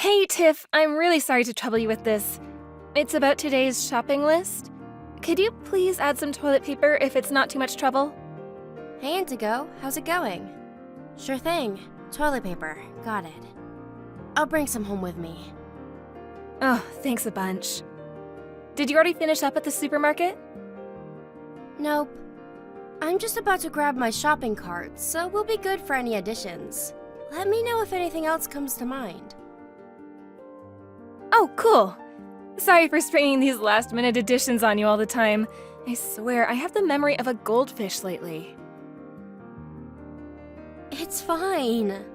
Hey, Tiff, I'm really sorry to trouble you with this. It's about today's shopping list. Could you please add some toilet paper if it's not too much trouble? Hey Indigo, how's it going? Sure thing. Toilet paper. Got it. I'll bring some home with me. Oh, thanks a bunch. Did you already finish up at the supermarket? Nope. I'm just about to grab my shopping cart, so we'll be good for any additions. Let me know if anything else comes to mind. Oh, cool. Sorry for springing these last-minute additions on you all the time. I swear, I have the memory of a goldfish lately. It's fine.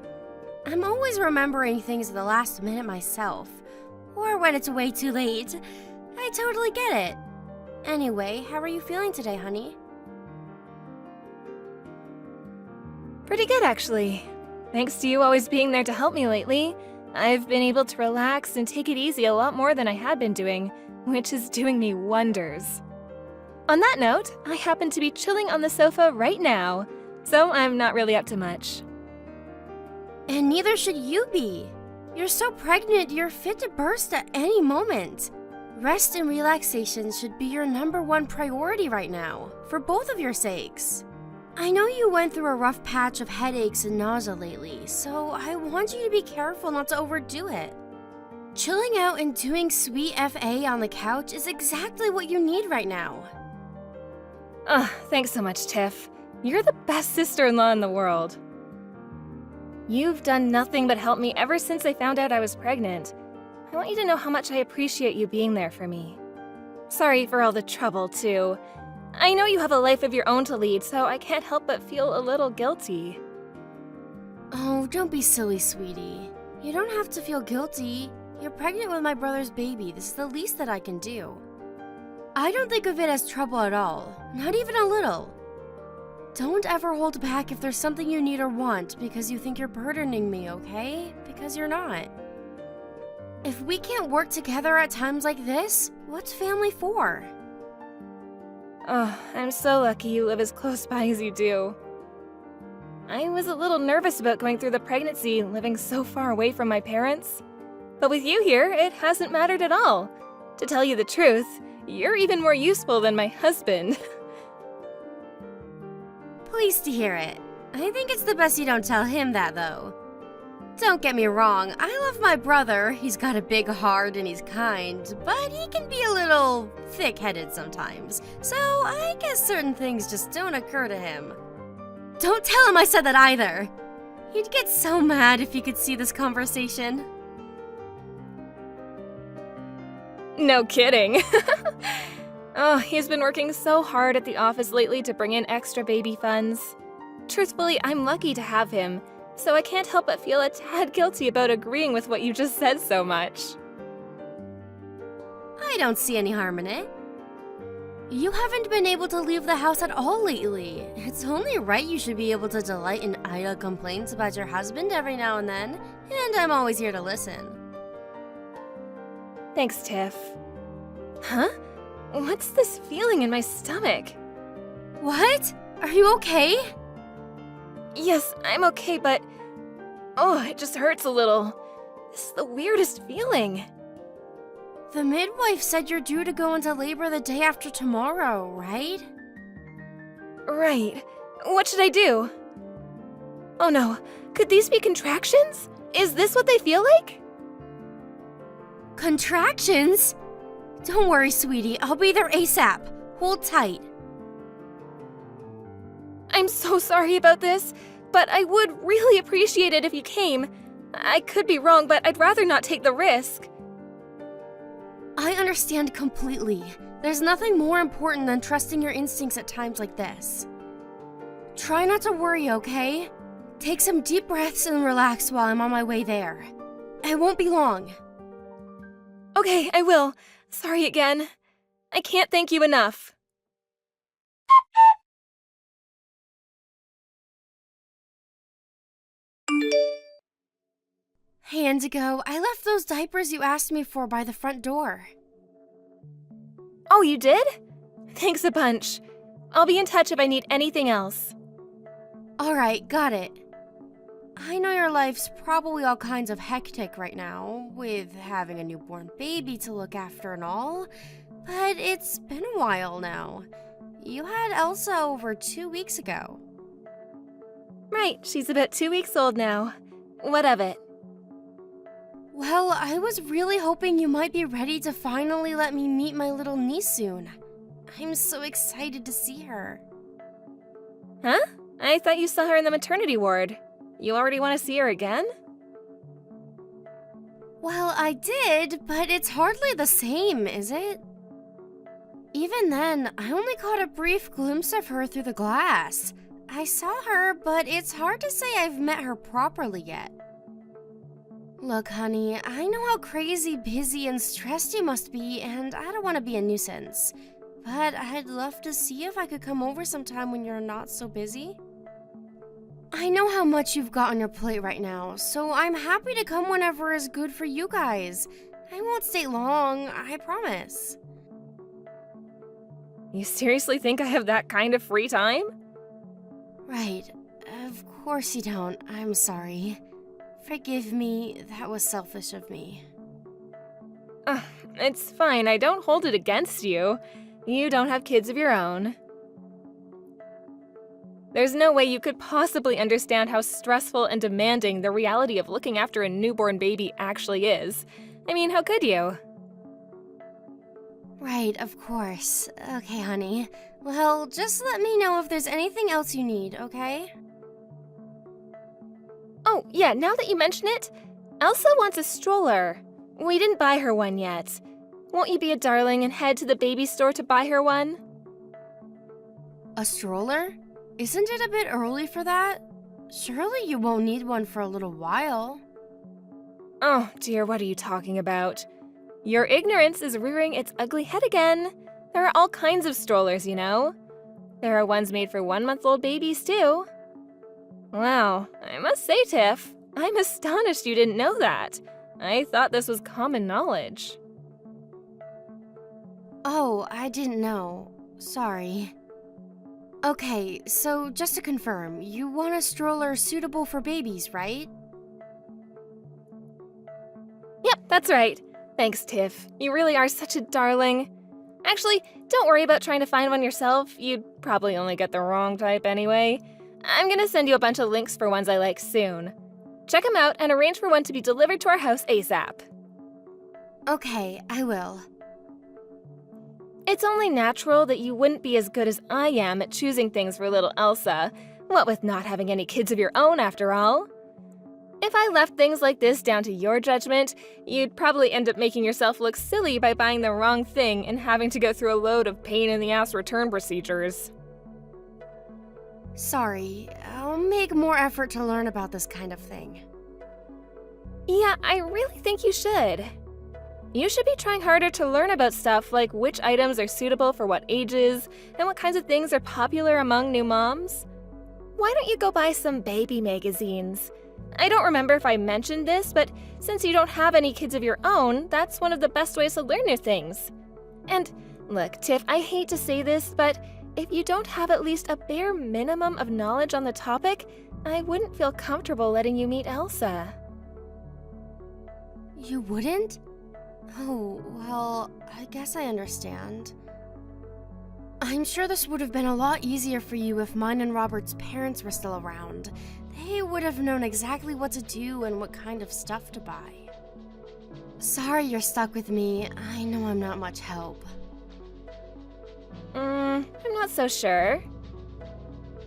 I'm always remembering things at the last minute myself. Or when it's way too late. I totally get it. Anyway, how are you feeling today, honey? Pretty good, actually. Thanks to you always being there to help me lately, I've been able to relax and take it easy a lot more than I had been doing, which is doing me wonders. On that note, I happen to be chilling on the sofa right now, so I'm not really up to much. And neither should you be. You're so pregnant, you're fit to burst at any moment. Rest and relaxation should be your #1 priority right now, for both of your sakes. I know you went through a rough patch of headaches and nausea lately, so I want you to be careful not to overdo it. Chilling out and doing sweet FA on the couch is exactly what you need right now. Thanks so much, Tiff. You're the best sister-in-law in the world. You've done nothing but help me ever since I found out I was pregnant. I want you to know how much I appreciate you being there for me. Sorry for all the trouble, too. I know you have a life of your own to lead, so I can't help but feel a little guilty. Oh, don't be silly, sweetie. You don't have to feel guilty. You're pregnant with my brother's baby. This is the least that I can do. I don't think of it as trouble at all. Not even a little. Don't ever hold back if there's something you need or want because you think you're burdening me, okay? Because you're not. If we can't work together at times like this, what's family for? Oh, I'm so lucky you live as close by as you do. I was a little nervous about going through the pregnancy, living so far away from my parents. But with you here, it hasn't mattered at all. To tell you the truth, you're even more useful than my husband. Pleased to hear it. I think it's the best you don't tell him that, though. Don't get me wrong, I love my brother. He's got a big heart and he's kind, but he can be a little thick-headed sometimes. So I guess certain things just don't occur to him. Don't tell him I said that either. He'd get so mad if he could see this conversation. No kidding. Oh, he's been working so hard at the office lately to bring in extra baby funds. Truthfully, I'm lucky to have him, so I can't help but feel a tad guilty about agreeing with what you just said so much. I don't see any harm in it. You haven't been able to leave the house at all lately. It's only right you should be able to delight in idle complaints about your husband every now and then, and I'm always here to listen. Thanks, Tiff. Huh? What's this feeling in my stomach? What? Are you okay? Yes, I'm okay, but... oh, it just hurts a little. This is the weirdest feeling. The midwife said you're due to go into labor the day after tomorrow, right? Right. What should I do? Oh no, could these be contractions? Is this what they feel like? Contractions? Don't worry, sweetie. I'll be there ASAP. Hold tight. I'm so sorry about this, but I would really appreciate it if you came. I could be wrong, but I'd rather not take the risk. I understand completely. There's nothing more important than trusting your instincts at times like this. Try not to worry, okay? Take some deep breaths and relax while I'm on my way there. I won't be long. Okay, I will. Sorry again. I can't thank you enough. Hey, Indigo, I left those diapers you asked me for by the front door. Oh, you did? Thanks a bunch. I'll be in touch if I need anything else. Alright, got it. I know your life's probably all kinds of hectic right now, with having a newborn baby to look after and all, but it's been a while now. You had Elsa over 2 weeks ago. Right, she's about 2 weeks old now. What of it? Well, I was really hoping you might be ready to finally let me meet my little niece soon. I'm so excited to see her. Huh? I thought you saw her in the maternity ward. You already want to see her again? Well, I did, but it's hardly the same, is it? Even then, I only caught a brief glimpse of her through the glass. I saw her, but it's hard to say I've met her properly yet. Look, honey, I know how crazy, busy, and stressed you must be, and I don't want to be a nuisance. But I'd love to see if I could come over sometime when you're not so busy. I know how much you've got on your plate right now, so I'm happy to come whenever is good for you guys. I won't stay long, I promise. You seriously think I have that kind of free time? Right. Of course you don't. I'm sorry. Forgive me, that was selfish of me. It's fine, I don't hold it against you. You don't have kids of your own. There's no way you could possibly understand how stressful and demanding the reality of looking after a newborn baby actually is. I mean, how could you? Right, of course. Okay, honey. Well, just let me know if there's anything else you need, okay? Oh, yeah, now that you mention it, Elsa wants a stroller. We didn't buy her one yet. Won't you be a darling and head to the baby store to buy her one? A stroller? Isn't it a bit early for that? Surely you won't need one for a little while. Oh, dear, what are you talking about? Your ignorance is rearing its ugly head again. There are all kinds of strollers, you know. There are ones made for 1-month-old babies, too. Wow, I must say, Tiff, I'm astonished you didn't know that. I thought this was common knowledge. Oh, I didn't know. Sorry. Okay, so just to confirm, you want a stroller suitable for babies, right? Yep, that's right. Thanks, Tiff. You really are such a darling. Actually, don't worry about trying to find one yourself. You'd probably only get the wrong type anyway. I'm gonna send you a bunch of links for ones I like soon. Check them out and arrange for one to be delivered to our house ASAP. Okay, I will. It's only natural that you wouldn't be as good as I am at choosing things for little Elsa, what with not having any kids of your own after all. If I left things like this down to your judgment, you'd probably end up making yourself look silly by buying the wrong thing and having to go through a load of pain-in-the-ass return procedures. Sorry, I'll make more effort to learn about this kind of thing. Yeah, I really think you should. You should be trying harder to learn about stuff like which items are suitable for what ages and what kinds of things are popular among new moms. Why don't you go buy some baby magazines? I don't remember if I mentioned this, but since you don't have any kids of your own, that's one of the best ways to learn new things. And look, Tiff, I hate to say this, but if you don't have at least a bare minimum of knowledge on the topic, I wouldn't feel comfortable letting you meet Elsa. You wouldn't? Oh, well, I guess I understand. I'm sure this would have been a lot easier for you if mine and Robert's parents were still around. They would have known exactly what to do and what kind of stuff to buy. Sorry you're stuck with me. I know I'm not much help. I'm not so sure.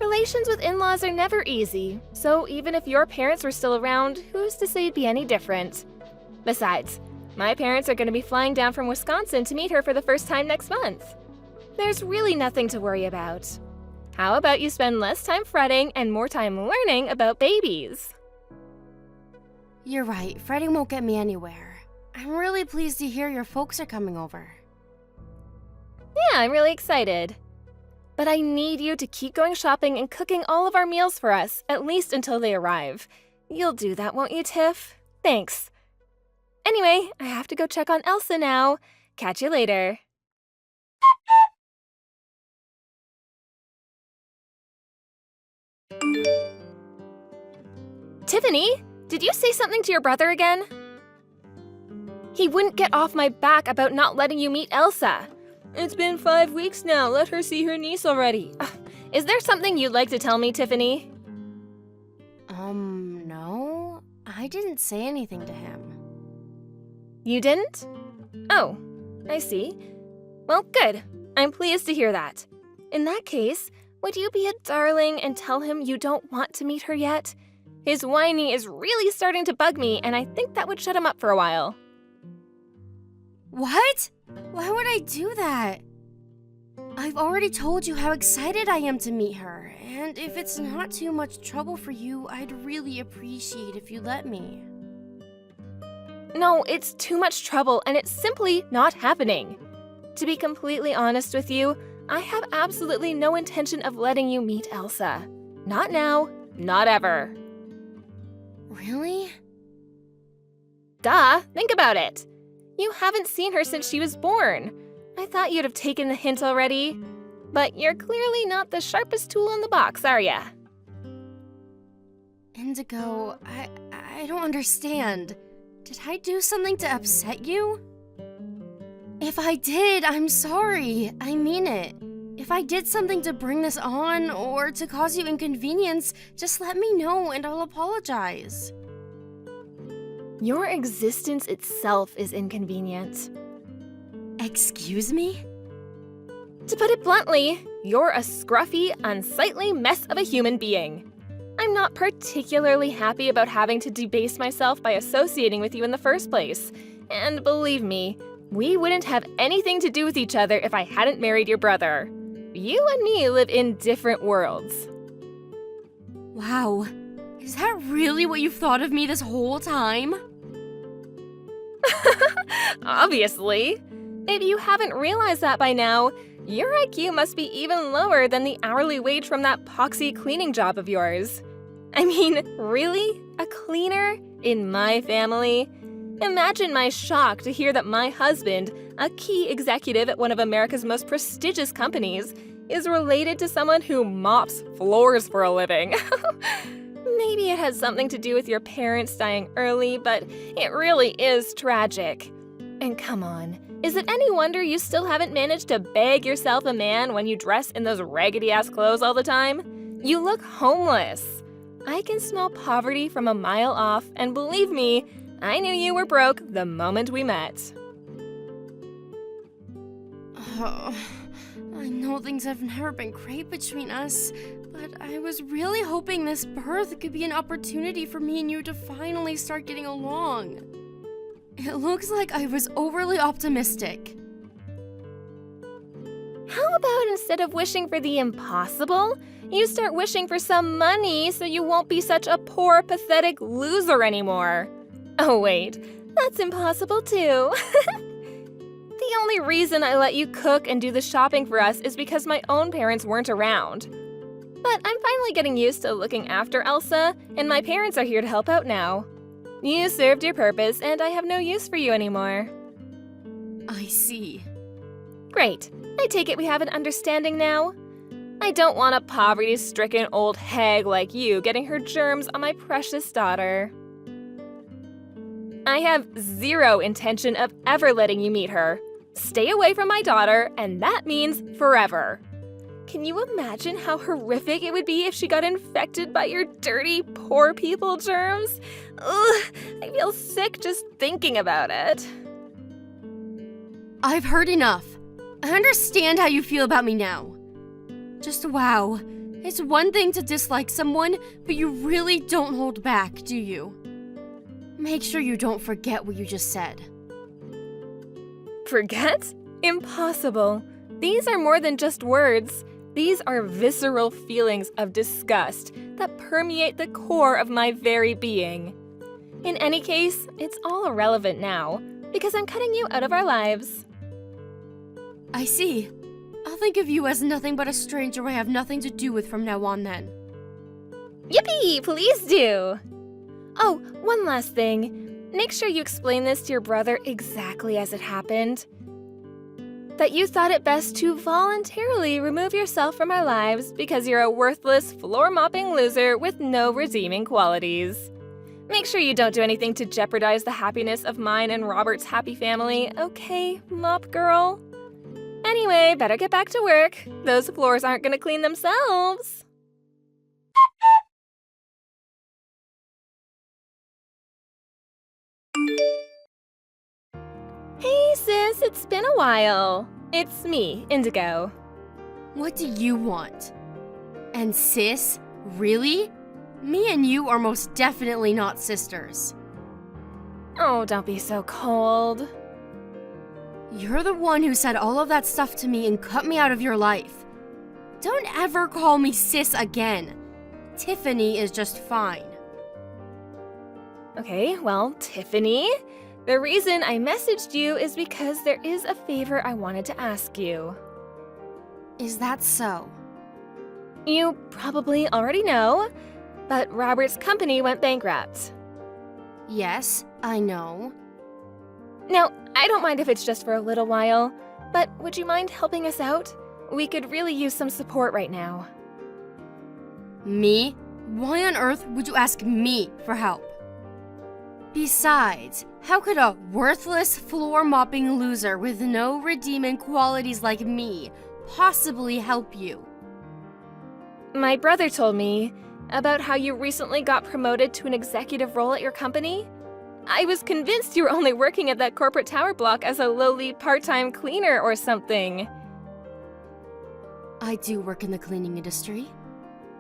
Relations with in-laws are never easy, so even if your parents were still around, who's to say it'd be any different? Besides, my parents are going to be flying down from Wisconsin to meet her for the first time next month. There's really nothing to worry about. How about you spend less time fretting and more time learning about babies? You're right, fretting won't get me anywhere. I'm really pleased to hear your folks are coming over. Yeah, I'm really excited. But I need you to keep going shopping and cooking all of our meals for us, at least until they arrive. You'll do that, won't you, Tiff? Thanks. Anyway, I have to go check on Elsa now. Catch you later. Tiffany, did you say something to your brother again? He wouldn't get off my back about not letting you meet Elsa. It's been 5 weeks now. Let her see her niece already. Is there something you'd like to tell me, Tiffany? No. I didn't say anything to him. You didn't? Oh, I see. Well, good. I'm pleased to hear that. In that case, would you be a darling and tell him you don't want to meet her yet? His whiny is really starting to bug me, and I think that would shut him up for a while. What? Why would I do that? I've already told you how excited I am to meet her, and if it's not too much trouble for you, I'd really appreciate if you let me. No, it's too much trouble, and it's simply not happening. To be completely honest with you, I have absolutely no intention of letting you meet Elsa. Not now, not ever. Really? Duh, think about it. You haven't seen her since she was born. I thought you'd have taken the hint already. But you're clearly not the sharpest tool in the box, are ya? Indigo, I don't understand. Did I do something to upset you? If I did, I'm sorry. I mean it. If I did something to bring this on or to cause you inconvenience, just let me know and I'll apologize. Your existence itself is inconvenient. Excuse me? To put it bluntly, you're a scruffy, unsightly mess of a human being. I'm not particularly happy about having to debase myself by associating with you in the first place. And believe me, we wouldn't have anything to do with each other if I hadn't married your brother. You and me live in different worlds. Wow. Is that really what you've thought of me this whole time? Obviously. If you haven't realized that by now, your IQ must be even lower than the hourly wage from that poxy cleaning job of yours. I mean, really? A cleaner? In my family? Imagine my shock to hear that my husband, a key executive at one of America's most prestigious companies, is related to someone who mops floors for a living. Maybe it has something to do with your parents dying early, but it really is tragic. And come on, is it any wonder you still haven't managed to bag yourself a man when you dress in those raggedy-ass clothes all the time? You look homeless. I can smell poverty from a mile off, and believe me, I knew you were broke the moment we met. Oh, I know things have never been great between us, but I was really hoping this birth could be an opportunity for me and you to finally start getting along. It looks like I was overly optimistic. How about instead of wishing for the impossible, you start wishing for some money so you won't be such a poor, pathetic loser anymore? Oh wait, that's impossible too. The only reason I let you cook and do the shopping for us is because my own parents weren't around. But I'm finally getting used to looking after Elsa, and my parents are here to help out now. You served your purpose, and I have no use for you anymore. I see. Great. I take it we have an understanding now? I don't want a poverty-stricken old hag like you getting her germs on my precious daughter. I have zero intention of ever letting you meet her. Stay away from my daughter, and that means forever. Can you imagine how horrific it would be if she got infected by your dirty, poor people germs? Ugh, I feel sick just thinking about it. I've heard enough. I understand how you feel about me now. Just wow. It's one thing to dislike someone, but you really don't hold back, do you? Make sure you don't forget what you just said. Forget? Impossible. These are more than just words. These are visceral feelings of disgust that permeate the core of my very being. In any case, it's all irrelevant now, because I'm cutting you out of our lives. I see. I'll think of you as nothing but a stranger I have nothing to do with from now on then. Yippee! Please do! Oh, one last thing. Make sure you explain this to your brother exactly as it happened. That you thought it best to voluntarily remove yourself from our lives because you're a worthless, floor-mopping loser with no redeeming qualities. Make sure you don't do anything to jeopardize the happiness of mine and Robert's happy family, okay, mop girl? Anyway, better get back to work. Those floors aren't gonna clean themselves. Hey sis, it's been a while. It's me, Indigo. What do you want? And sis, really? Me and you are most definitely not sisters. Oh, don't be so cold. You're the one who said all of that stuff to me and cut me out of your life. Don't ever call me sis again. Tiffany is just fine. Okay, well, Tiffany, the reason I messaged you is because there is a favor I wanted to ask you. Is that so? You probably already know, but Robert's company went bankrupt. Yes, I know. Now, I don't mind if it's just for a little while, but would you mind helping us out? We could really use some support right now. Me? Why on earth would you ask me for help? Besides, how could a worthless floor-mopping loser with no redeeming qualities like me possibly help you? My brother told me about how you recently got promoted to an executive role at your company. I was convinced you were only working at that corporate tower block as a lowly part-time cleaner or something. I do work in the cleaning industry.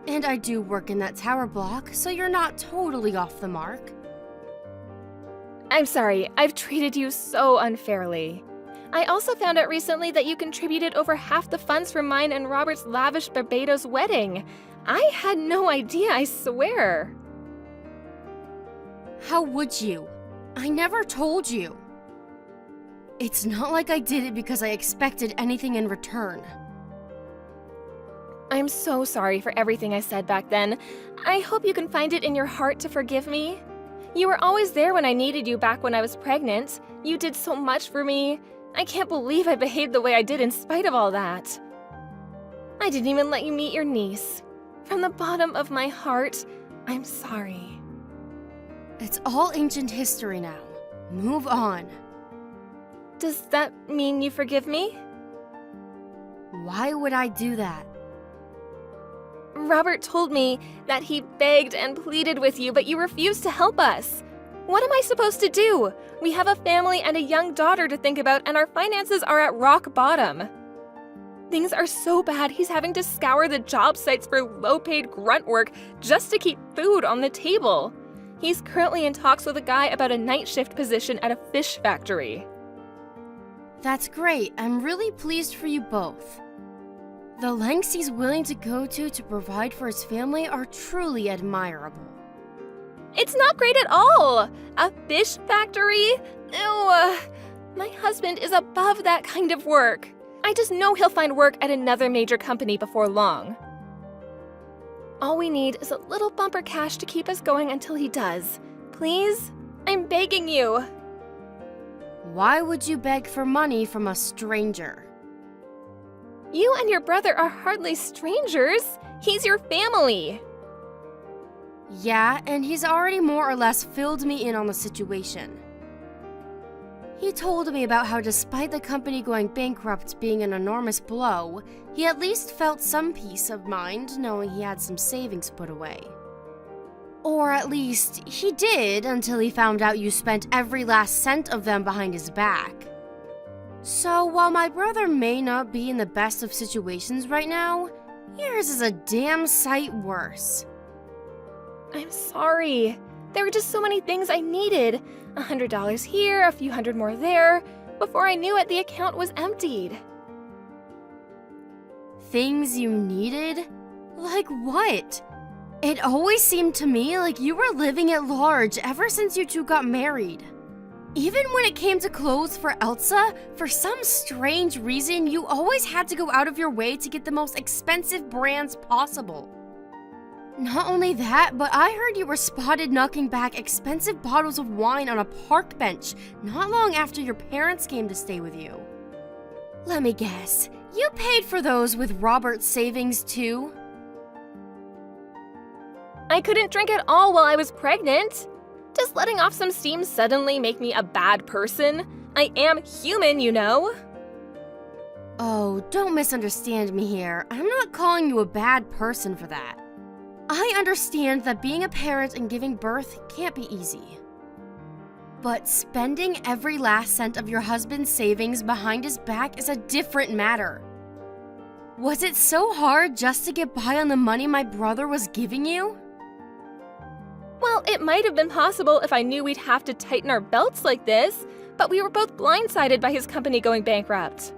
And I do work in that tower block, so you're not totally off the mark. I'm sorry, I've treated you so unfairly. I also found out recently that you contributed over half the funds for mine and Robert's lavish Barbados wedding. I had no idea, I swear. How would you? I never told you. It's not like I did it because I expected anything in return. I'm so sorry for everything I said back then. I hope you can find it in your heart to forgive me. You were always there when I needed you back when I was pregnant. You did so much for me. I can't believe I behaved the way I did in spite of all that. I didn't even let you meet your niece. From the bottom of my heart, I'm sorry. It's all ancient history now. Move on. Does that mean you forgive me? Why would I do that? Robert told me that he begged and pleaded with you, but you refused to help us. What am I supposed to do? We have a family and a young daughter to think about, and our finances are at rock bottom. Things are so bad, he's having to scour the job sites for low-paid grunt work just to keep food on the table. He's currently in talks with a guy about a night shift position at a fish factory. That's great. I'm really pleased for you both. The lengths he's willing to go to provide for his family are truly admirable. It's not great at all! A fish factory? Ew! My husband is above that kind of work. I just know he'll find work at another major company before long. All we need is a little bumper cash to keep us going until he does. Please? I'm begging you. Why would you beg for money from a stranger? You and your brother are hardly strangers. He's your family. Yeah, and he's already more or less filled me in on the situation. He told me about how despite the company going bankrupt being an enormous blow, he at least felt some peace of mind knowing he had some savings put away. Or at least, he did until he found out you spent every last cent of them behind his back. So while my brother may not be in the best of situations right now, yours is a damn sight worse. I'm sorry. There were just so many things I needed. $100 here, a few hundred more there. Before I knew it, the account was emptied. Things you needed? Like what? It always seemed to me like you were living at large ever since you two got married. Even when it came to clothes for Elsa, for some strange reason, you always had to go out of your way to get the most expensive brands possible. Not only that, but I heard you were spotted knocking back expensive bottles of wine on a park bench not long after your parents came to stay with you. Let me guess, you paid for those with Robert's savings too? I couldn't drink at all while I was pregnant. Does letting off some steam suddenly make me a bad person? I am human, you know. Oh, don't misunderstand me here. I'm not calling you a bad person for that. I understand that being a parent and giving birth can't be easy. But spending every last cent of your husband's savings behind his back is a different matter. Was it so hard just to get by on the money my brother was giving you? Well, it might have been possible if I knew we'd have to tighten our belts like this, but we were both blindsided by his company going bankrupt.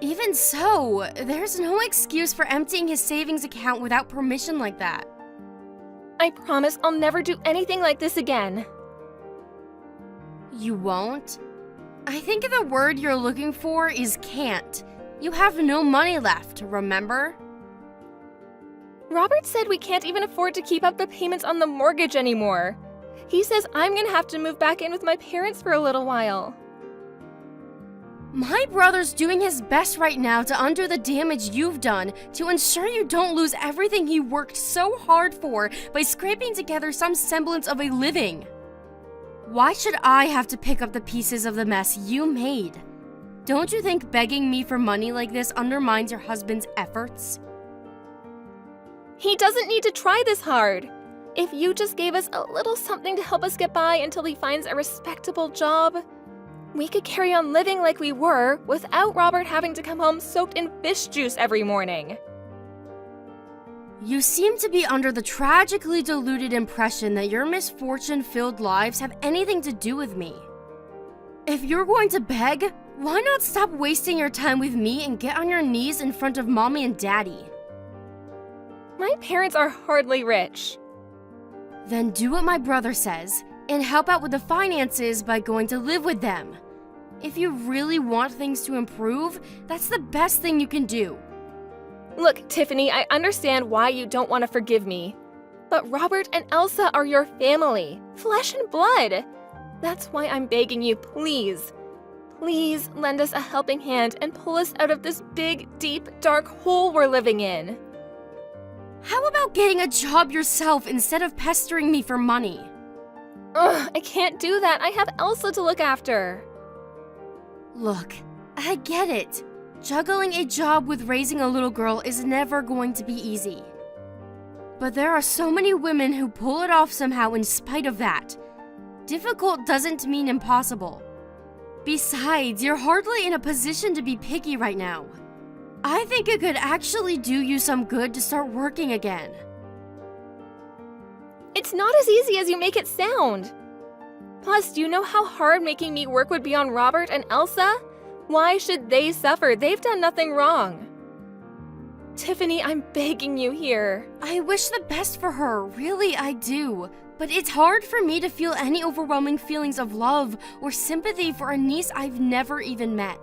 Even so, there's no excuse for emptying his savings account without permission like that. I promise I'll never do anything like this again. You won't? I think the word you're looking for is can't. You have no money left, remember? Robert said we can't even afford to keep up the payments on the mortgage anymore. He says I'm gonna have to move back in with my parents for a little while. My brother's doing his best right now to undo the damage you've done, to ensure you don't lose everything he worked so hard for by scraping together some semblance of a living. Why should I have to pick up the pieces of the mess you made? Don't you think begging me for money like this undermines your husband's efforts? He doesn't need to try this hard. If you just gave us a little something to help us get by until he finds a respectable job, we could carry on living like we were without Robert having to come home soaked in fish juice every morning. You seem to be under the tragically deluded impression that your misfortune-filled lives have anything to do with me. If you're going to beg, why not stop wasting your time with me and get on your knees in front of mommy and daddy? My parents are hardly rich. Then do what my brother says and help out with the finances by going to live with them. If you really want things to improve, that's the best thing you can do. Look, Tiffany, I understand why you don't want to forgive me. But Robert and Elsa are your family, flesh and blood. That's why I'm begging you, please. Please lend us a helping hand and pull us out of this big, deep, dark hole we're living in. How about getting a job yourself instead of pestering me for money? Ugh, I can't do that. I have Elsa to look after. Look, I get it. Juggling a job with raising a little girl is never going to be easy. But there are so many women who pull it off somehow in spite of that. Difficult doesn't mean impossible. Besides, you're hardly in a position to be picky right now. I think it could actually do you some good to start working again. It's not as easy as you make it sound. Plus, do you know how hard making me work would be on Robert and Elsa? Why should they suffer? They've done nothing wrong. Tiffany, I'm begging you here. I wish the best for her, really I do. But it's hard for me to feel any overwhelming feelings of love or sympathy for a niece I've never even met.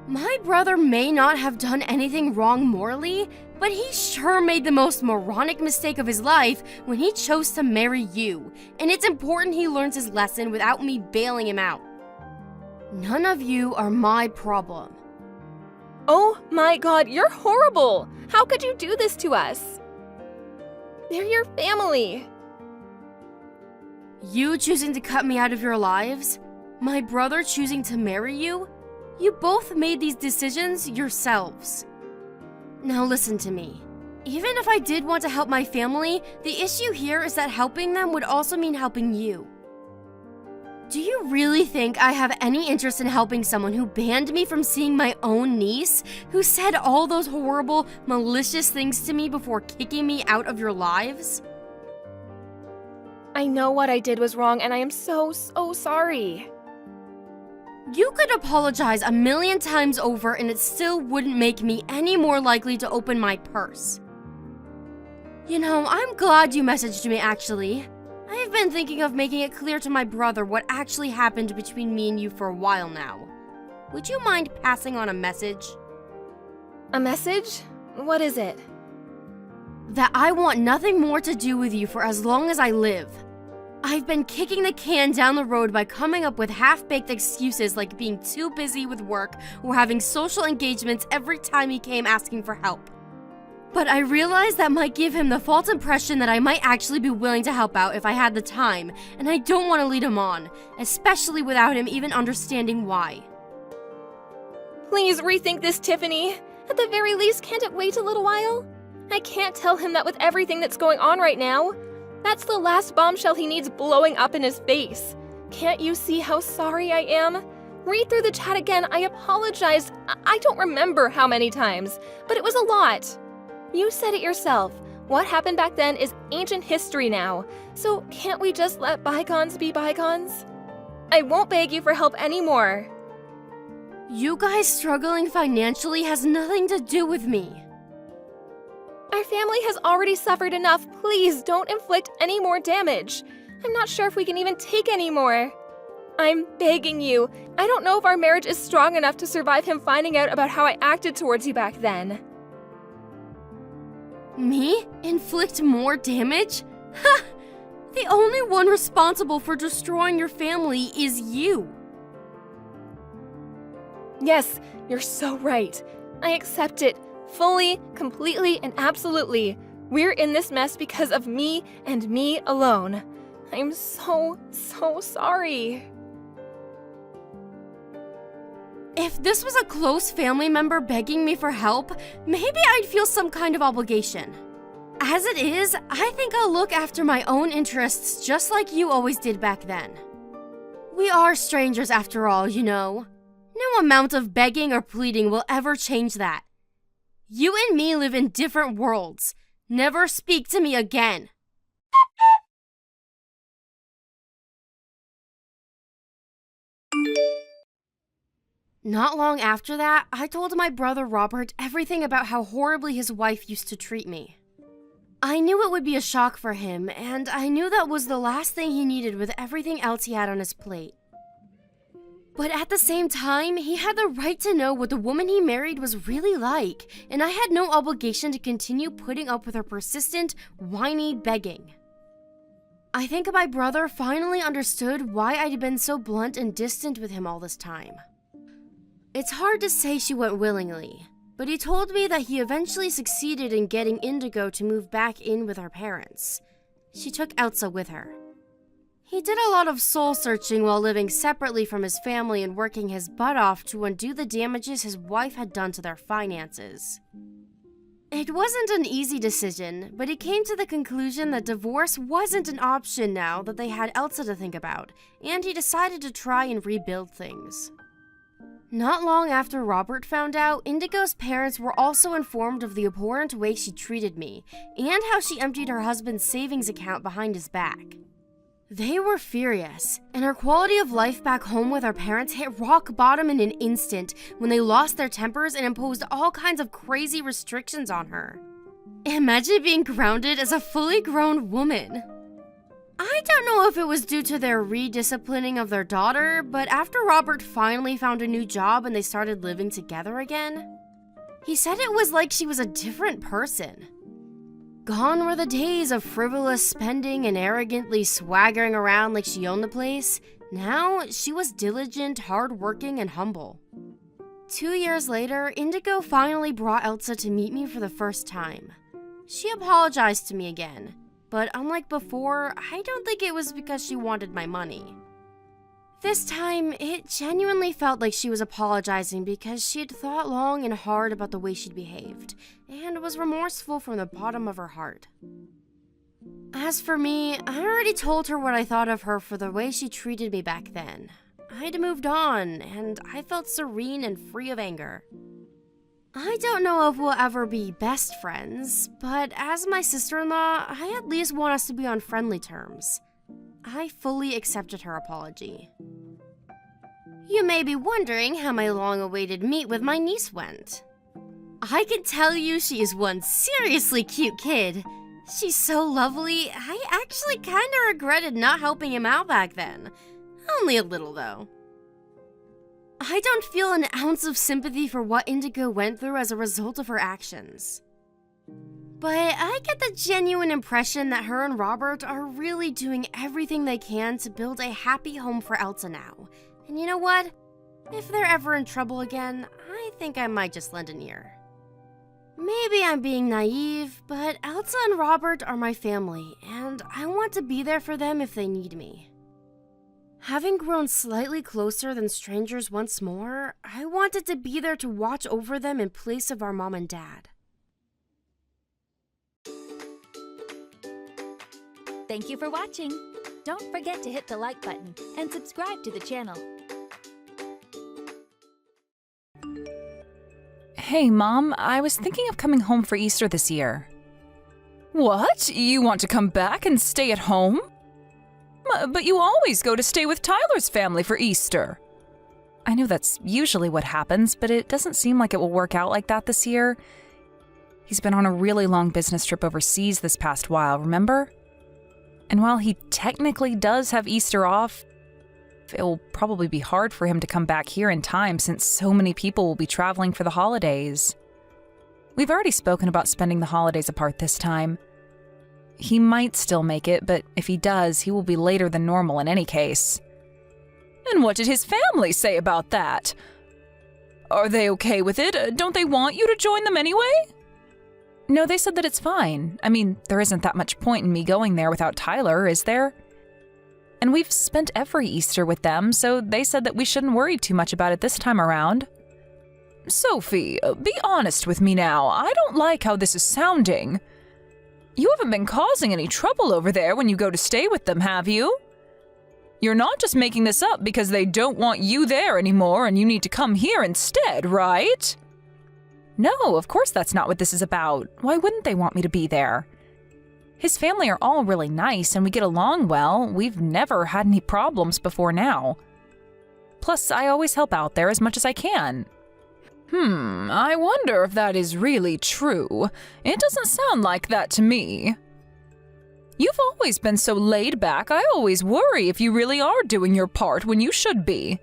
My brother may not have done anything wrong morally, but he sure made the most moronic mistake of his life when he chose to marry you, and it's important he learns his lesson without me bailing him out. None of you are my problem. Oh my God, you're horrible! How could you do this to us? They're your family. You choosing to cut me out of your lives? My brother choosing to marry you? You both made these decisions yourselves. Now listen to me. Even if I did want to help my family, the issue here is that helping them would also mean helping you. Do you really think I have any interest in helping someone who banned me from seeing my own niece, who said all those horrible, malicious things to me before kicking me out of your lives? I know what I did was wrong, and I am so sorry. You could apologize 1,000,000 times over and it still wouldn't make me any more likely to open my purse. You know, I'm glad you messaged me actually. I've been thinking of making it clear to my brother what actually happened between me and you for a while now. Would you mind passing on a message? A message? What is it? That I want nothing more to do with you for as long as I live. I've been kicking the can down the road by coming up with half-baked excuses like being too busy with work or having social engagements every time he came asking for help. But I realized that might give him the false impression that I might actually be willing to help out if I had the time, and I don't want to lead him on, especially without him even understanding why. Please rethink this, Tiffany. At the very least, can't it wait a little while? I can't tell him that with everything that's going on right now. That's the last bombshell he needs blowing up in his face. Can't you see how sorry I am? Read through the chat again. I apologized. I don't remember how many times, but it was a lot. You said it yourself. What happened back then is ancient history now. So can't we just let bygones be bygones? I won't beg you for help anymore. You guys struggling financially has nothing to do with me. Our family has already suffered enough. Please don't inflict any more damage. I'm not sure if we can even take any more. I'm begging you. I don't know if our marriage is strong enough to survive him finding out about how I acted towards you back then. Me? Inflict more damage? Ha! The only one responsible for destroying your family is you. Yes, you're so right. I accept it. Fully, completely, and absolutely. We're in this mess because of me and me alone. I'm so sorry. If this was a close family member begging me for help, maybe I'd feel some kind of obligation. As it is, I think I'll look after my own interests just like you always did back then. We are strangers after all, you know. No amount of begging or pleading will ever change that. You and me live in different worlds. Never speak to me again. Not long after that, I told my brother Robert everything about how horribly his wife used to treat me. I knew it would be a shock for him, and I knew that was the last thing he needed with everything else he had on his plate. But at the same time, he had the right to know what the woman he married was really like, and I had no obligation to continue putting up with her persistent, whiny begging. I think my brother finally understood why I'd been so blunt and distant with him all this time. It's hard to say she went willingly, but he told me that he eventually succeeded in getting Indigo to move back in with her parents. She took Elsa with her. He did a lot of soul-searching while living separately from his family and working his butt off to undo the damages his wife had done to their finances. It wasn't an easy decision, but he came to the conclusion that divorce wasn't an option now that they had Elsa to think about, and he decided to try and rebuild things. Not long after Robert found out, Indigo's parents were also informed of the abhorrent way she treated me, and how she emptied her husband's savings account behind his back. They were furious, and her quality of life back home with her parents hit rock bottom in an instant when they lost their tempers and imposed all kinds of crazy restrictions on her. Imagine being grounded as a fully grown woman. I don't know if it was due to their redisciplining of their daughter, but after Robert finally found a new job and they started living together again, he said it was like she was a different person. Gone were the days of frivolous spending and arrogantly swaggering around like she owned the place. Now, she was diligent, hardworking, and humble. 2 years later, Indigo finally brought Elsa to meet me for the first time. She apologized to me again, but unlike before, I don't think it was because she wanted my money. This time, it genuinely felt like she was apologizing because she had thought long and hard about the way she'd behaved, and was remorseful from the bottom of her heart. As for me, I already told her what I thought of her for the way she treated me back then. I'd moved on, and I felt serene and free of anger. I don't know if we'll ever be best friends, but as my sister-in-law, I at least want us to be on friendly terms. I fully accepted her apology. You may be wondering how my long-awaited meet with my niece went. I can tell you she is one seriously cute kid. She's so lovely, I actually kinda regretted not helping him out back then. Only a little, though. I don't feel an ounce of sympathy for what Indigo went through as a result of her actions. But I get the genuine impression that her and Robert are really doing everything they can to build a happy home for Elsa now. And you know what? If they're ever in trouble again, I think I might just lend an ear. Maybe I'm being naive, but Elsa and Robert are my family, and I want to be there for them if they need me. Having grown slightly closer than strangers once more, I wanted to be there to watch over them in place of our mom and dad. Thank you for watching. Don't forget to hit the like button and subscribe to the channel. Hey, Mom, I was thinking of coming home for Easter this year. What? You want to come back and stay at home? But you always go to stay with Tyler's family for Easter. I know that's usually what happens, but it doesn't seem like it will work out like that this year. He's been on a really long business trip overseas this past while, remember? And while he technically does have Easter off, it will probably be hard for him to come back here in time since so many people will be traveling for the holidays. We've already spoken about spending the holidays apart this time. He might still make it, but if he does, he will be later than normal in any case. And what did his family say about that? Are they okay with it? Don't they want you to join them anyway? No, they said that it's fine. I mean, there isn't that much point in me going there without Tyler, is there? And we've spent every Easter with them, so they said that we shouldn't worry too much about it this time around. Sophie, be honest with me now. I don't like how this is sounding. You haven't been causing any trouble over there when you go to stay with them, have you? You're not just making this up because they don't want you there anymore and you need to come here instead, right? No, of course that's not what this is about. Why wouldn't they want me to be there? His family are all really nice and we get along well. We've never had any problems before now. Plus, I always help out there as much as I can. I wonder if that is really true. It doesn't sound like that to me. You've always been so laid back, I always worry if you really are doing your part when you should be.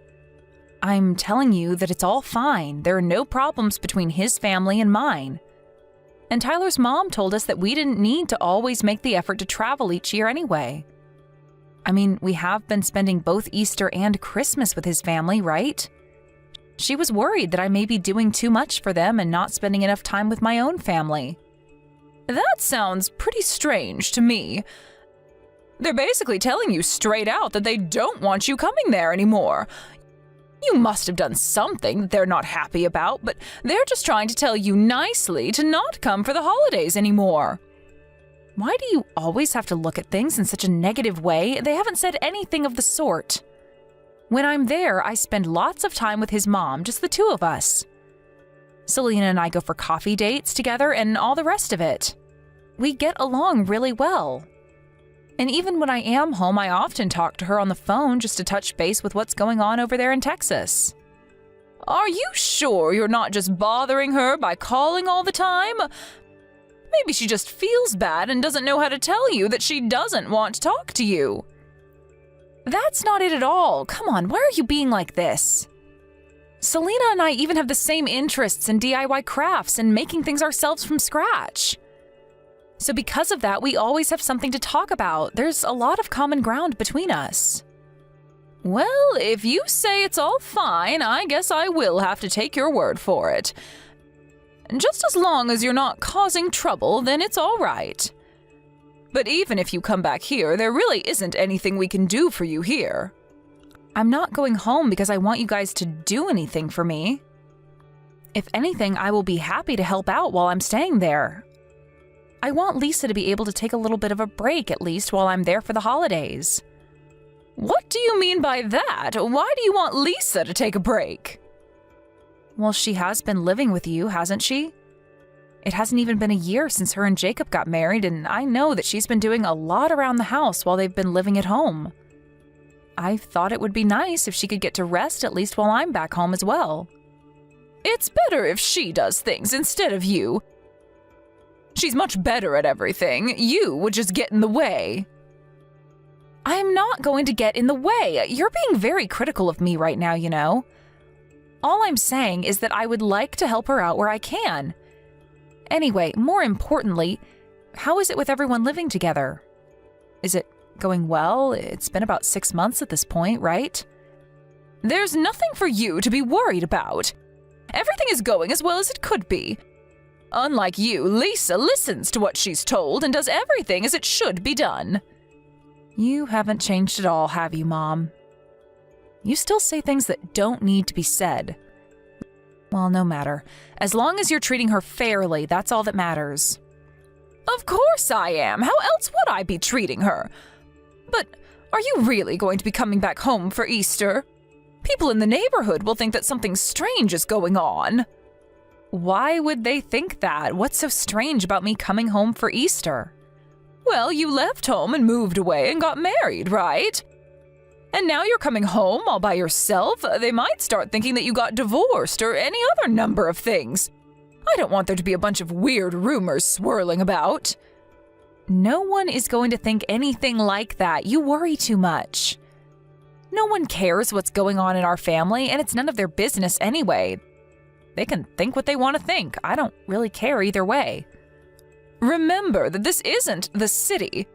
I'm telling you that it's all fine. There are no problems between his family and mine. And Tyler's mom told us that we didn't need to always make the effort to travel each year anyway. I mean, we have been spending both Easter and Christmas with his family, right? She was worried that I may be doing too much for them and not spending enough time with my own family. That sounds pretty strange to me. They're basically telling you straight out that they don't want you coming there anymore. You must have done something that they're not happy about, but they're just trying to tell you nicely to not come for the holidays anymore. Why do you always have to look at things in such a negative way? They haven't said anything of the sort. When I'm there, I spend lots of time with his mom, just the two of us. Selena and I go for coffee dates together and all the rest of it. We get along really well. And even when I am home, I often talk to her on the phone just to touch base with what's going on over there in Texas. Are you sure you're not just bothering her by calling all the time? Maybe she just feels bad and doesn't know how to tell you that she doesn't want to talk to you. That's not it at all. Come on, why are you being like this? Selena and I even have the same interests in DIY crafts and making things ourselves from scratch. So because of that, we always have something to talk about. There's a lot of common ground between us. Well, if you say it's all fine, I guess I will have to take your word for it. Just as long as you're not causing trouble, then it's all right. But even if you come back here, there really isn't anything we can do for you here. I'm not going home because I want you guys to do anything for me. If anything, I will be happy to help out while I'm staying there. I want Lisa to be able to take a little bit of a break at least while I'm there for the holidays. What do you mean by that? Why do you want Lisa to take a break? Well, she has been living with you, hasn't she? It hasn't even been a year since her and Jacob got married, and I know that she's been doing a lot around the house while they've been living at home. I thought it would be nice if she could get to rest at least while I'm back home as well. It's better if she does things instead of you. She's much better at everything. You would just get in the way. I'm not going to get in the way. You're being very critical of me right now, you know. All I'm saying is that I would like to help her out where I can. Anyway, more importantly, how is it with everyone living together? Is it going well? It's been about 6 months at this point, right? There's nothing for you to be worried about. Everything is going as well as it could be. Unlike you, Lisa listens to what she's told and does everything as it should be done. You haven't changed at all, have you, Mom? You still say things that don't need to be said. Well, no matter. As long as you're treating her fairly, that's all that matters. Of course I am. How else would I be treating her? But are you really going to be coming back home for Easter? People in the neighborhood will think that something strange is going on. Why would they think that? What's so strange about me coming home for Easter? Well, you left home and moved away and got married, right? And now you're coming home all by yourself. They might start thinking that you got divorced or any other number of things. I don't want there to be a bunch of weird rumors swirling about. No one is going to think anything like that. You worry too much. No one cares what's going on in our family, and it's none of their business anyway. They can think what they want to think. I don't really care either way. Remember that this isn't the city.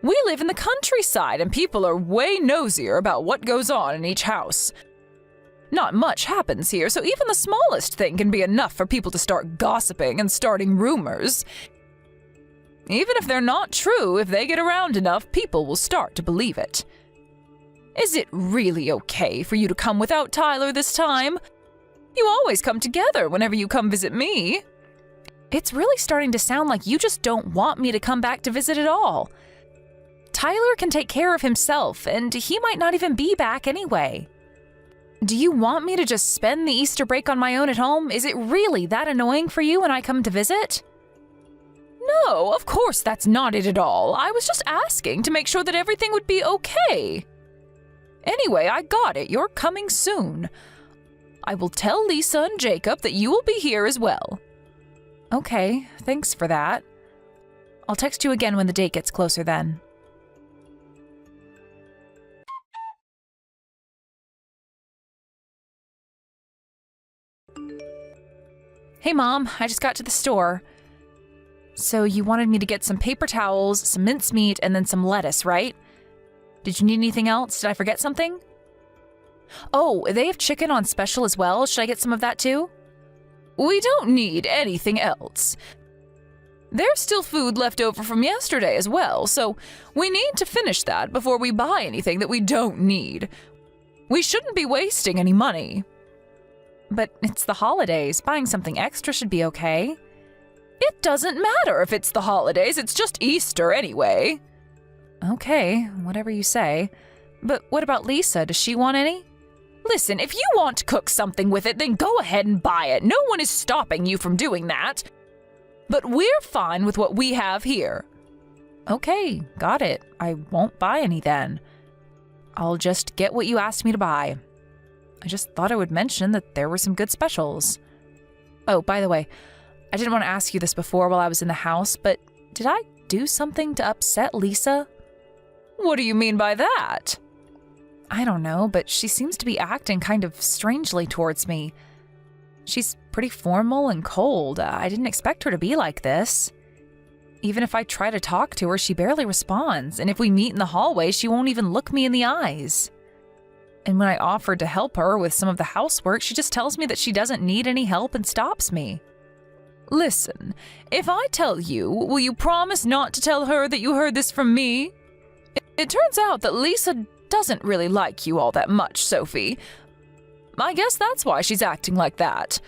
We live in the countryside, and people are way nosier about what goes on in each house. Not much happens here, so even the smallest thing can be enough for people to start gossiping and starting rumors. Even if they're not true, if they get around enough, people will start to believe it. Is it really okay for you to come without Tyler this time? You always come together whenever you come visit me. It's really starting to sound like you just don't want me to come back to visit at all. Tyler can take care of himself, and he might not even be back anyway. Do you want me to just spend the Easter break on my own at home? Is it really that annoying for you when I come to visit? No, of course that's not it at all. I was just asking to make sure that everything would be okay. Anyway, I got it. You're coming soon. I will tell Lisa and Jacob that you will be here as well. Okay, thanks for that. I'll text you again when the date gets closer then. Hey Mom, I just got to the store. So you wanted me to get some paper towels, some mincemeat, and then some lettuce, right? Did you need anything else? Did I forget something? Oh, they have chicken on special as well. Should I get some of that too? We don't need anything else. There's still food left over from yesterday as well, so we need to finish that before we buy anything that we don't need. We shouldn't be wasting any money. But it's the holidays. Buying something extra should be okay. It doesn't matter if it's the holidays. It's just Easter anyway. Okay, whatever you say. But what about Lisa? Does she want any? Listen, if you want to cook something with it, then go ahead and buy it. No one is stopping you from doing that. But we're fine with what we have here. Okay, got it. I won't buy any then. I'll just get what you asked me to buy. I just thought I would mention that there were some good specials. Oh, by the way, I didn't want to ask you this before while I was in the house, but did I do something to upset Lisa? What do you mean by that? I don't know, but she seems to be acting kind of strangely towards me. She's pretty formal and cold. I didn't expect her to be like this. Even if I try to talk to her, she barely responds, and if we meet in the hallway, she won't even look me in the eyes. And when I offered to help her with some of the housework, she just tells me that she doesn't need any help and stops me. Listen, if I tell you, will you promise not to tell her that you heard this from me? It turns out that Lisa doesn't really like you all that much, Sophie. I guess that's why she's acting like that.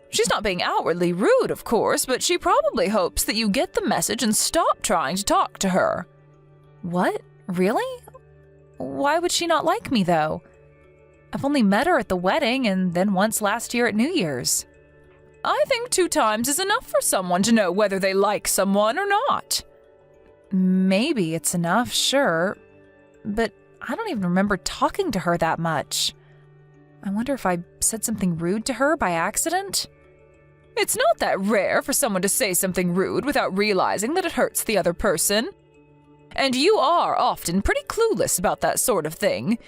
She's not being outwardly rude, of course, but she probably hopes that you get the message and stop trying to talk to her. What? Really? Why would she not like me, though? I've only met her at the wedding and then once last year at New Year's. I think 2 times is enough for someone to know whether they like someone or not. Maybe it's enough, sure, but I don't even remember talking to her that much. I wonder if I said something rude to her by accident? It's not that rare for someone to say something rude without realizing that it hurts the other person. And you are often pretty clueless about that sort of thing.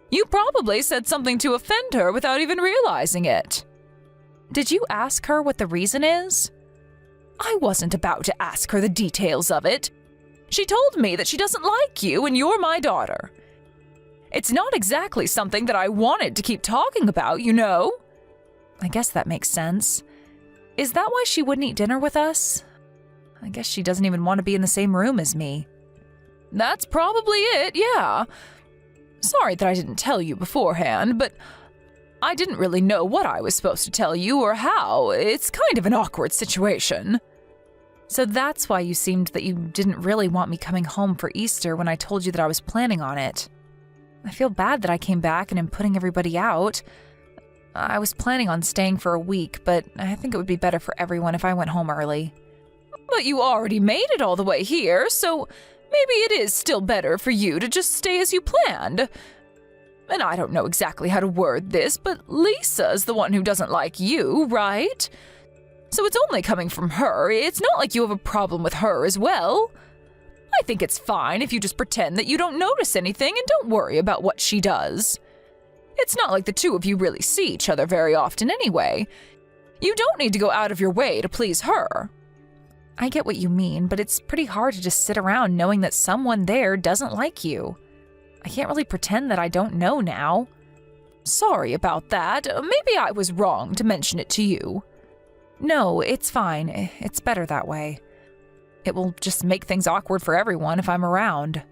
You probably said something to offend her without even realizing it. Did you ask her what the reason is? I wasn't about to ask her the details of it. She told me that she doesn't like you and you're my daughter. It's not exactly something that I wanted to keep talking about, you know. I guess that makes sense. Is that why she wouldn't eat dinner with us? I guess she doesn't even want to be in the same room as me. That's probably it, yeah. Sorry that I didn't tell you beforehand, but I didn't really know what I was supposed to tell you or how. It's kind of an awkward situation. So that's why you seemed that you didn't really want me coming home for Easter when I told you that I was planning on it. I feel bad that I came back and am putting everybody out. I was planning on staying for a week, but I think it would be better for everyone if I went home early. But you already made it all the way here, so maybe it is still better for you to just stay as you planned. And I don't know exactly how to word this, but Lisa's the one who doesn't like you, right? So it's only coming from her. It's not like you have a problem with her as well. I think it's fine if you just pretend that you don't notice anything and don't worry about what she does. It's not like the two of you really see each other very often anyway. You don't need to go out of your way to please her. I get what you mean, but it's pretty hard to just sit around knowing that someone there doesn't like you. I can't really pretend that I don't know now. Sorry about that. Maybe I was wrong to mention it to you. No, it's fine. It's better that way. It will just make things awkward for everyone if I'm around.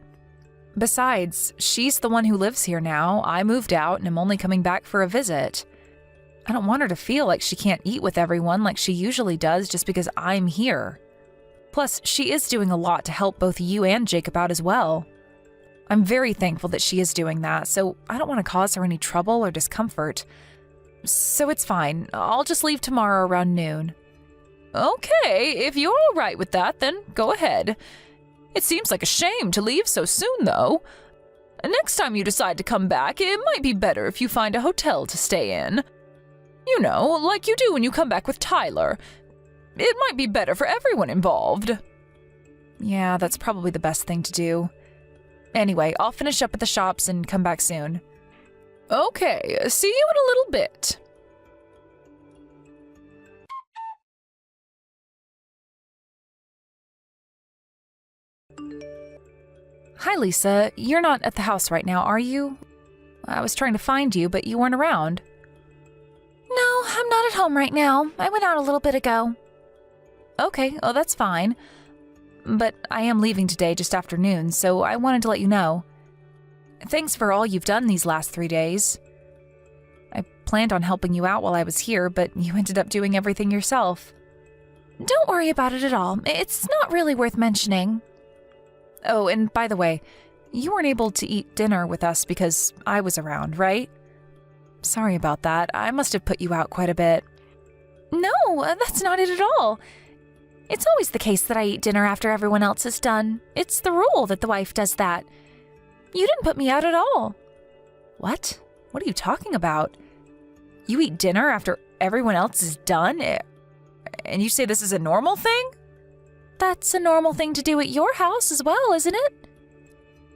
Besides, she's the one who lives here now. I moved out and am only coming back for a visit. I don't want her to feel like she can't eat with everyone like she usually does just because I'm here. Plus, she is doing a lot to help both you and Jacob out as well. I'm very thankful that she is doing that, so I don't want to cause her any trouble or discomfort. So it's fine. I'll just leave tomorrow around noon. Okay, if you're all right with that, then go ahead. It seems like a shame to leave so soon, though. Next time you decide to come back, it might be better if you find a hotel to stay in. You know, like you do when you come back with Tyler. It might be better for everyone involved. Yeah, that's probably the best thing to do. Anyway, I'll finish up at the shops and come back soon. Okay, see you in a little bit. Hi, Lisa. You're not at the house right now, are you? I was trying to find you, but you weren't around. No, I'm not at home right now. I went out a little bit ago. Okay, well, that's fine. But I am leaving today just after noon, so I wanted to let you know. Thanks for all you've done these last 3 days. I planned on helping you out while I was here, but you ended up doing everything yourself. Don't worry about it at all. It's not really worth mentioning. Oh, and by the way, you weren't able to eat dinner with us because I was around, right? Sorry about that. I must have put you out quite a bit. No, that's not it at all. It's always the case that I eat dinner after everyone else is done. It's the rule that the wife does that. You didn't put me out at all. What? What are you talking about? You eat dinner after everyone else is done? And you say this is a normal thing? That's a normal thing to do at your house as well, isn't it?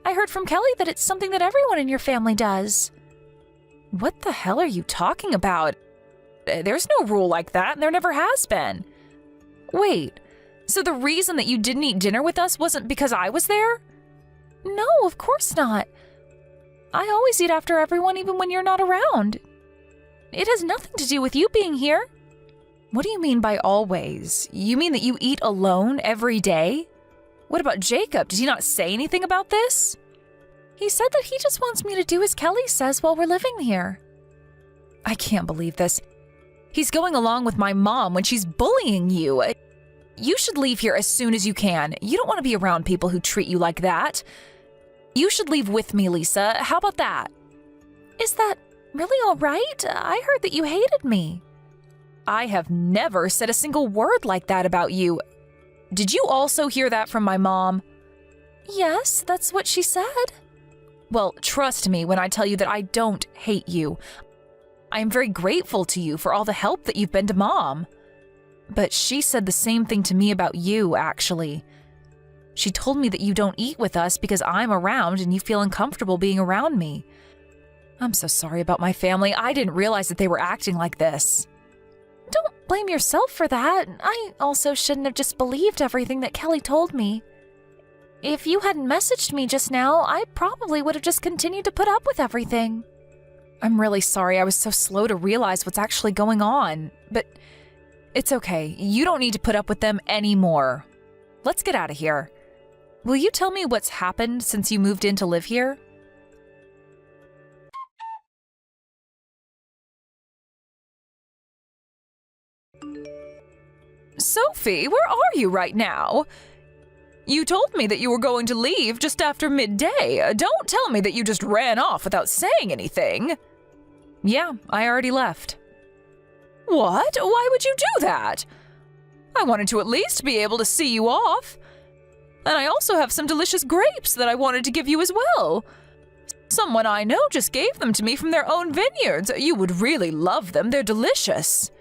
I heard from Kelly that it's something that everyone in your family does. What the hell are you talking about? There's no rule like that, and there never has been. Wait, so the reason that you didn't eat dinner with us wasn't because I was there? No, of course not. I always eat after everyone even when you're not around. It has nothing to do with you being here. What do you mean by always? You mean that you eat alone every day? What about Jacob? Did he not say anything about this? He said that he just wants me to do as Kelly says while we're living here. I can't believe this. He's going along with my mom when she's bullying you. You should leave here as soon as you can. You don't want to be around people who treat you like that. You should leave with me, Lisa. How about that? Is that really all right? I heard that you hated me. I have never said a single word like that about you. Did you also hear that from my mom? Yes, that's what she said. Well, trust me when I tell you that I don't hate you. I am very grateful to you for all the help that you've been to Mom. But she said the same thing to me about you, actually. She told me that you don't eat with us because I'm around and you feel uncomfortable being around me. I'm so sorry about my family. I didn't realize that they were acting like this. Don't blame yourself for that. I also shouldn't have just believed everything that Kelly told me. If you hadn't messaged me just now, I probably would have just continued to put up with everything. I'm really sorry I was so slow to realize what's actually going on, but It's okay. You don't need to put up with them anymore. Let's get out of here. Will you tell me what's happened since you moved in to live here? Sophie, where are you right now? You told me that you were going to leave just after midday. Don't tell me that you just ran off without saying anything. Yeah, I already left. What? Why would you do that? I wanted to at least be able to see you off. And I also have some delicious grapes that I wanted to give you as well. Someone I know just gave them to me from their own vineyards. You would really love them. They're delicious.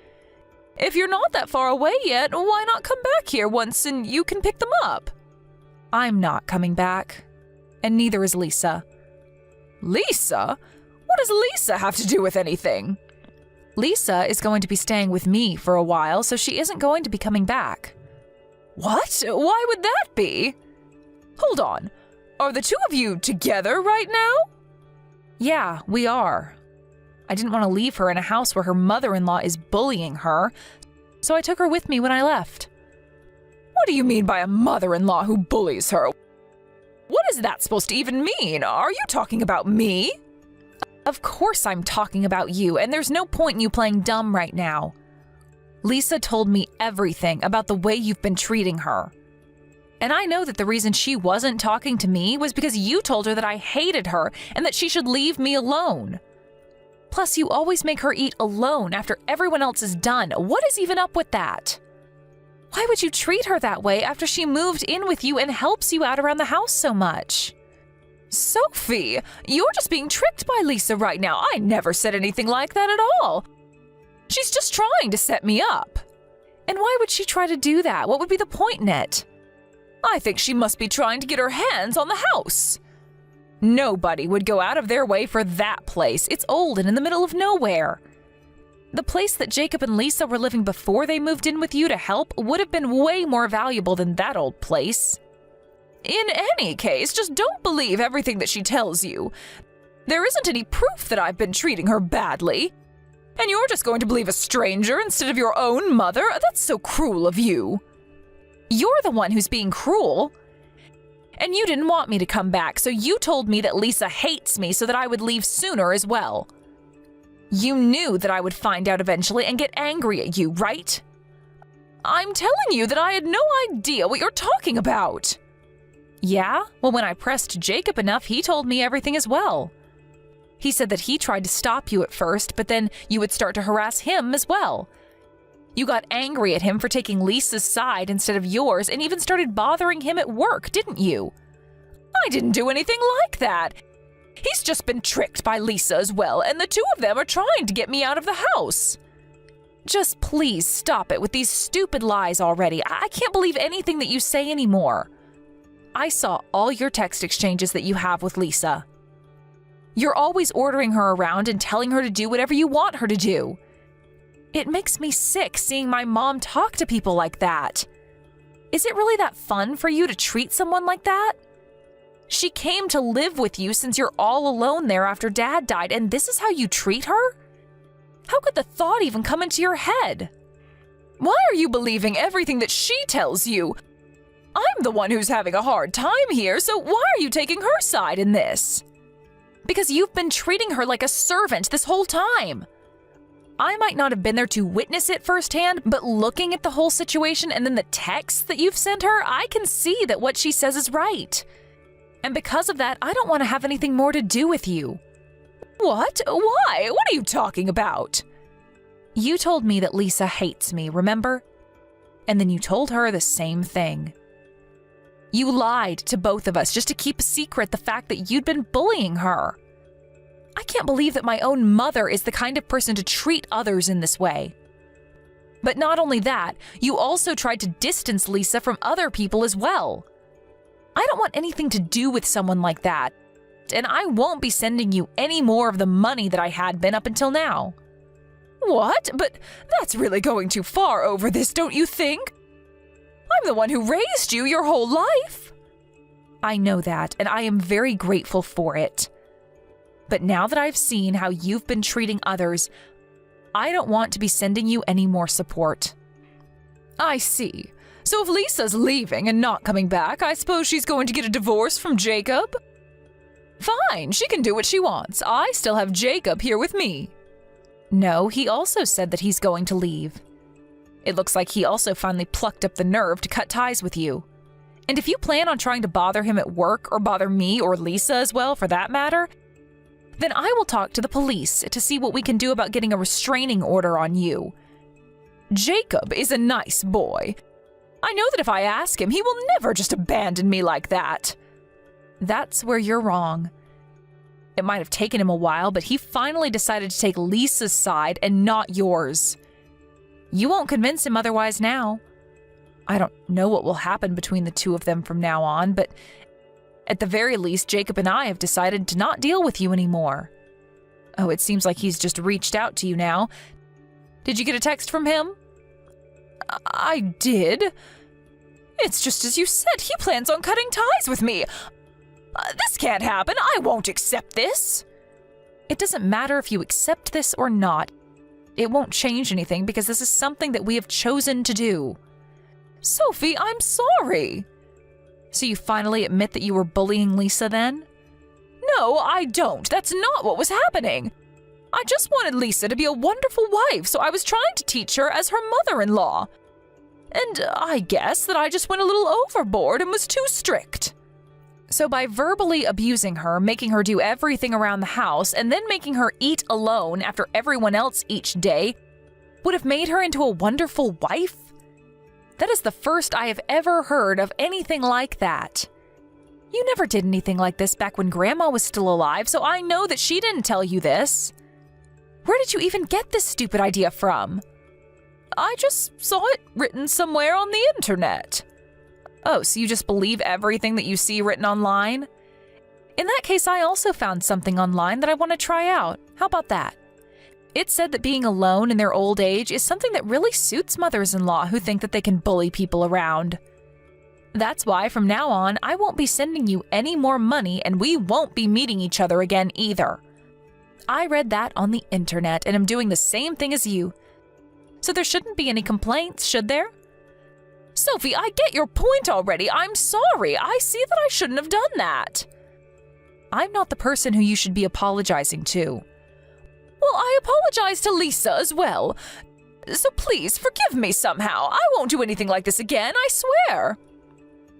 If you're not that far away yet, why not come back here once and you can pick them up? I'm not coming back. And neither is Lisa. Lisa? What does Lisa have to do with anything? Lisa is going to be staying with me for a while, so she isn't going to be coming back. What? Why would that be? Hold on. Are the two of you together right now? Yeah, we are. I didn't want to leave her in a house where her mother-in-law is bullying her, so I took her with me when I left. What do you mean by a mother-in-law who bullies her? What is that supposed to even mean? Are you talking about me? Of course I'm talking about you, and there's no point in you playing dumb right now. Lisa told me everything about the way you've been treating her. And I know that the reason she wasn't talking to me was because you told her that I hated her and that she should leave me alone. Plus, you always make her eat alone after everyone else is done. What is even up with that? Why would you treat her that way after she moved in with you and helps you out around the house so much? Sophie, you're just being tricked by Lisa right now. I never said anything like that at all. She's just trying to set me up. And why would she try to do that? What would be the point in it? I think she must be trying to get her hands on the house. Nobody would go out of their way for that place. It's old and in the middle of nowhere. The place that Jacob and Lisa were living before they moved in with you to help would have been way more valuable than that old place. In any case, just don't believe everything that she tells you. There isn't any proof that I've been treating her badly. And you're just going to believe a stranger instead of your own mother? That's so cruel of you. You're the one who's being cruel. And you didn't want me to come back, so you told me that Lisa hates me so that I would leave sooner as well. You knew that I would find out eventually and get angry at you, right? I'm telling you that I had no idea what you're talking about. Yeah? Well, when I pressed Jacob enough, he told me everything as well. He said that he tried to stop you at first, but then you would start to harass him as well. You got angry at him for taking Lisa's side instead of yours and even started bothering him at work, didn't you? I didn't do anything like that. He's just been tricked by Lisa as well, and the two of them are trying to get me out of the house. Just please stop it with these stupid lies already. I can't believe anything that you say anymore. I saw all your text exchanges that you have with Lisa. You're always ordering her around and telling her to do whatever you want her to do. It makes me sick seeing my mom talk to people like that. Is it really that fun for you to treat someone like that? She came to live with you since you're all alone there after Dad died, and this is how you treat her? How could the thought even come into your head? Why are you believing everything that she tells you? I'm the one who's having a hard time here, so why are you taking her side in this? Because you've been treating her like a servant this whole time. I might not have been there to witness it firsthand, but looking at the whole situation and then the texts that you've sent her, I can see that what she says is right. And because of that, I don't want to have anything more to do with you. What? Why? What are you talking about? You told me that Lisa hates me, remember? And then you told her the same thing. You lied to both of us just to keep a secret the fact that you'd been bullying her. I can't believe that my own mother is the kind of person to treat others in this way. But not only that, you also tried to distance Lisa from other people as well. I don't want anything to do with someone like that, and I won't be sending you any more of the money that I had been up until now. What? But that's really going too far over this, don't you think? I'm the one who raised you your whole life. I know that, and I am very grateful for it. But now that I've seen how you've been treating others, I don't want to be sending you any more support. I see. So if Lisa's leaving and not coming back, I suppose she's going to get a divorce from Jacob? Fine, she can do what she wants. I still have Jacob here with me. No, he also said that he's going to leave. It looks like he also finally plucked up the nerve to cut ties with you. And if you plan on trying to bother him at work, or bother me or Lisa as well for that matter, then I will talk to the police to see what we can do about getting a restraining order on you. Jacob is a nice boy. I know that if I ask him, he will never just abandon me like that. That's where you're wrong. It might have taken him a while, but he finally decided to take Lisa's side and not yours. You won't convince him otherwise now. I don't know what will happen between the two of them from now on, but at the very least, Jacob and I have decided to not deal with you anymore. Oh, it seems like he's just reached out to you now. Did you get a text from him? I did. It's just as you said, he plans on cutting ties with me. This can't happen. I won't accept this. It doesn't matter if you accept this or not. It won't change anything because this is something that we have chosen to do. Sophie, I'm sorry. So you finally admit that you were bullying Lisa then? No, I don't. That's not what was happening. I just wanted Lisa to be a wonderful wife, so I was trying to teach her as her mother-in-law. And I guess that I just went a little overboard and was too strict. So by verbally abusing her, making her do everything around the house, and then making her eat alone after everyone else each day, would have made her into a wonderful wife? That is the first I have ever heard of anything like that. You never did anything like this back when Grandma was still alive, so I know that she didn't tell you this. Where did you even get this stupid idea from? I just saw it written somewhere on the internet. Oh, so you just believe everything that you see written online? In that case, I also found something online that I want to try out. How about that? It said that being alone in their old age is something that really suits mothers-in-law who think that they can bully people around. That's why from now on, I won't be sending you any more money and we won't be meeting each other again either. I read that on the internet and am doing the same thing as you. So there shouldn't be any complaints, should there? Sophie, I get your point already. I'm sorry. I see that I shouldn't have done that. I'm not the person who you should be apologizing to. Well, I apologize to Lisa as well. So please forgive me somehow. I won't do anything like this again, I swear.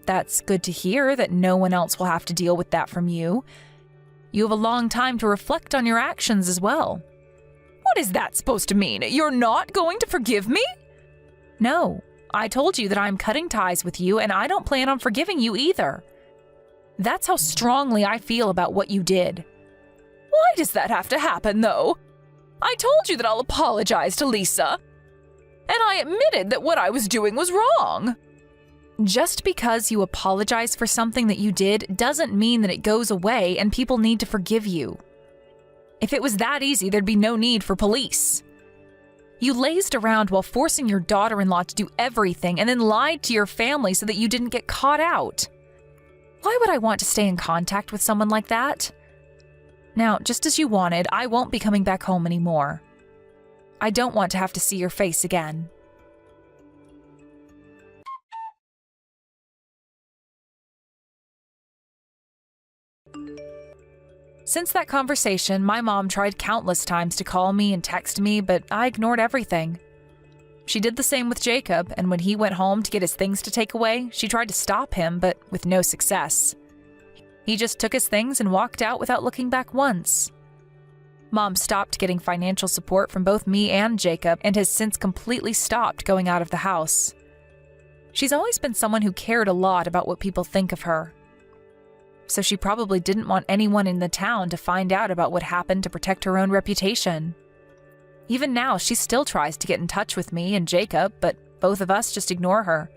That's good to hear that no one else will have to deal with that from you. You have a long time to reflect on your actions as well. What is that supposed to mean? You're not going to forgive me? No, I told you that I'm cutting ties with you and I don't plan on forgiving you either. That's how strongly I feel about what you did. Why does that have to happen, though? I told you that I'll apologize to Lisa. And I admitted that what I was doing was wrong. Just because you apologize for something that you did doesn't mean that it goes away and people need to forgive you. If it was that easy, there'd be no need for police. You lazed around while forcing your daughter-in-law to do everything and then lied to your family so that you didn't get caught out. Why would I want to stay in contact with someone like that? Now, just as you wanted, I won't be coming back home anymore. I don't want to have to see your face again. Since that conversation, my mom tried countless times to call me and text me, but I ignored everything. She did the same with Jacob, and when he went home to get his things to take away, she tried to stop him, but with no success. He just took his things and walked out without looking back once. Mom stopped getting financial support from both me and Jacob and has since completely stopped going out of the house. She's always been someone who cared a lot about what people think of her. So she probably didn't want anyone in the town to find out about what happened to protect her own reputation. Even now, she still tries to get in touch with me and Jacob, but both of us just ignore her.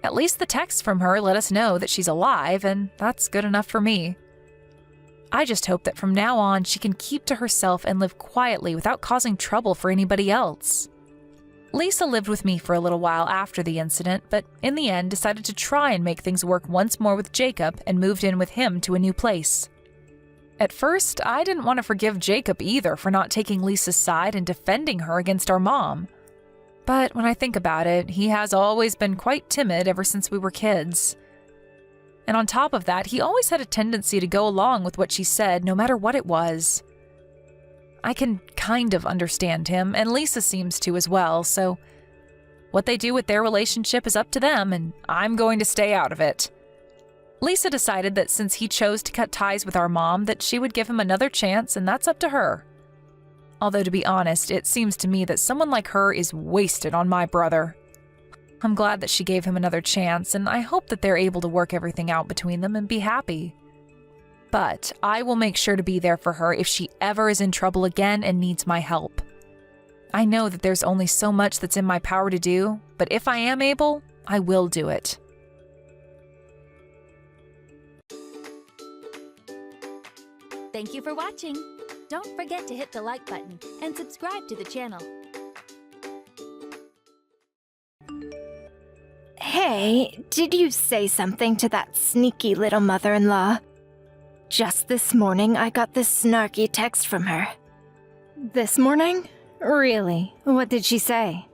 At least the texts from her let us know that she's alive, and that's good enough for me. I just hope that from now on she can keep to herself and live quietly without causing trouble for anybody else. Lisa lived with me for a little while after the incident, but in the end decided to try and make things work once more with Jacob and moved in with him to a new place. At first, I didn't want to forgive Jacob either for not taking Lisa's side and defending her against our mom. But when I think about it, he has always been quite timid ever since we were kids. And on top of that, he always had a tendency to go along with what she said, no matter what it was. I can kind of understand him, and Lisa seems to as well, so what they do with their relationship is up to them, and I'm going to stay out of it. Lisa decided that since he chose to cut ties with our mom, that she would give him another chance, and that's up to her. Although, to be honest, it seems to me that someone like her is wasted on my brother. I'm glad that she gave him another chance, and I hope that they're able to work everything out between them and be happy. But I will make sure to be there for her if she ever is in trouble again and needs my help. I know that there's only so much that's in my power to do, but if I am able, I will do it. Thank you for watching. Don't forget to hit the like button and subscribe to the channel. Hey, did you say something to that sneaky little mother-in-law? Just this morning, I got this snarky text from her. This morning? Really? What did she say?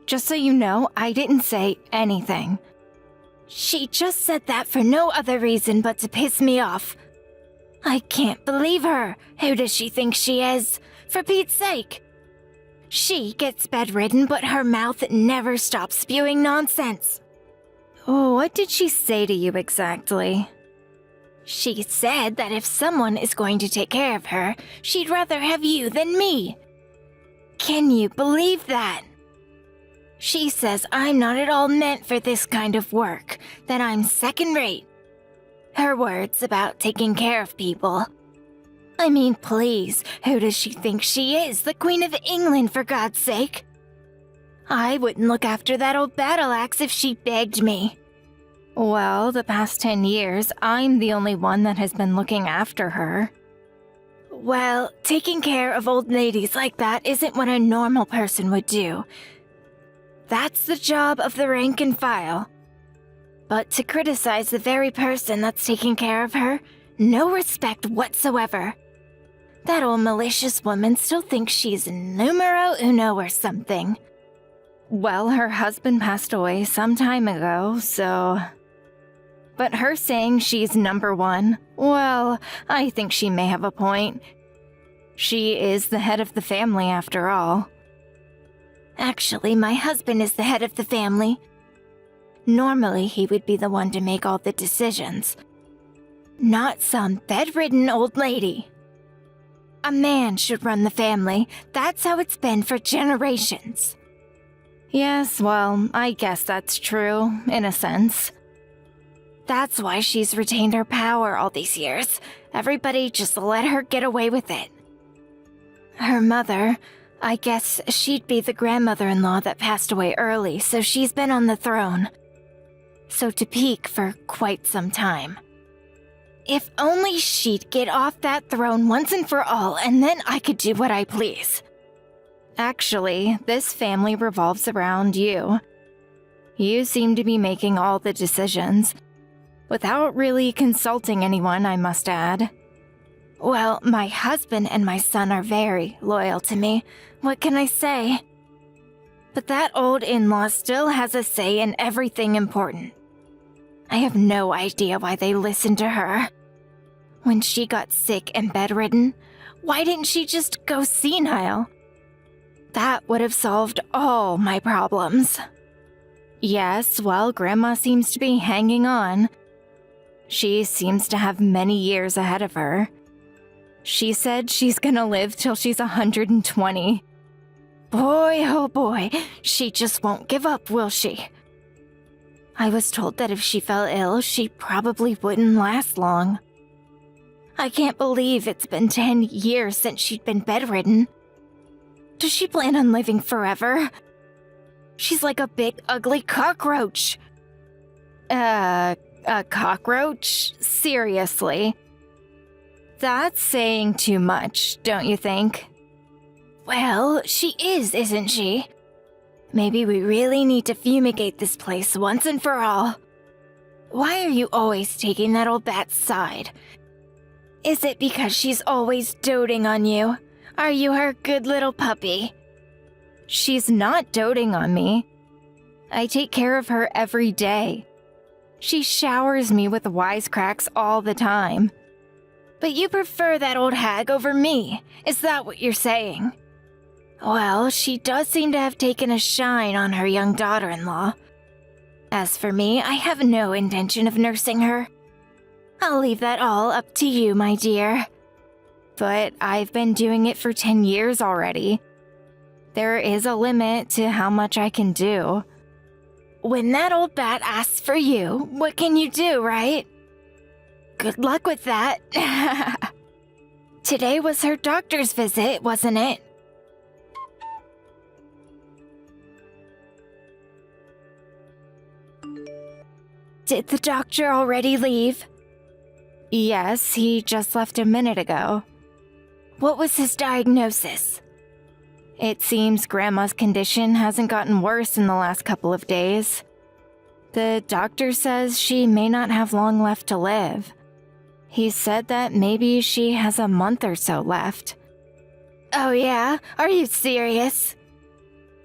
Just so you know, I didn't say anything. She just said that for no other reason but to piss me off. I can't believe her. Who does she think she is? For Pete's sake. She gets bedridden, but her mouth never stops spewing nonsense. Oh, what did she say to you exactly? She said that if someone is going to take care of her, she'd rather have you than me. Can you believe that? She says I'm not at all meant for this kind of work, that I'm second-rate. Her words about taking care of people. I mean, please, who does she think she is? The Queen of England, for God's sake? I wouldn't look after that old battle axe if she begged me. Well, the past 10 years, I'm the only one that has been looking after her. Well, taking care of old ladies like that isn't what a normal person would do. That's the job of the rank and file. But to criticize the very person that's taking care of her, no respect whatsoever. That old malicious woman still thinks she's numero uno or something. Well, her husband passed away some time ago, so... But her saying she's number one, well, I think she may have a point. She is the head of the family after all. Actually, my husband is the head of the family. Normally, he would be the one to make all the decisions. Not some bedridden old lady. A man should run the family. That's how it's been for generations. Yes, well, I guess that's true, in a sense. That's why she's retained her power all these years. Everybody just let her get away with it. Her mother, I guess she'd be the grandmother-in-law that passed away early, so she's been on the throne. So to peak for quite some time. If only she'd get off that throne once and for all, and then I could do what I please. Actually, this family revolves around you. You seem to be making all the decisions. Without really consulting anyone, I must add. Well, my husband and my son are very loyal to me. What can I say? But that old in-law still has a say in everything important. I have no idea why they listened to her. When she got sick and bedridden, why didn't she just go senile? That would have solved all my problems. Yes, well, Grandma seems to be hanging on. She seems to have many years ahead of her. She said she's gonna live till she's 120. Boy, oh boy, she just won't give up, will she? I was told that if she fell ill, she probably wouldn't last long. I can't believe it's been 10 years since she'd been bedridden. Does she plan on living forever? She's like a big, ugly cockroach. A cockroach? Seriously? That's saying too much, don't you think? Well, she is, isn't she? Maybe we really need to fumigate this place once and for all. Why are you always taking that old bat's side? Is it because she's always doting on you? Are you her good little puppy? She's not doting on me. I take care of her every day. She showers me with wisecracks all the time. But you prefer that old hag over me, is that what you're saying? Well, she does seem to have taken a shine on her young daughter-in-law. As for me, I have no intention of nursing her. I'll leave that all up to you, my dear. But I've been doing it for 10 years already. There is a limit to how much I can do. When that old bat asks for you, what can you do, right? Good luck with that. Today was her doctor's visit, wasn't it? Did the doctor already leave? Yes, he just left a minute ago. What was his diagnosis? It seems Grandma's condition hasn't gotten worse in the last couple of days. The doctor says she may not have long left to live. He said that maybe she has a month or so left. Oh yeah? Are you serious?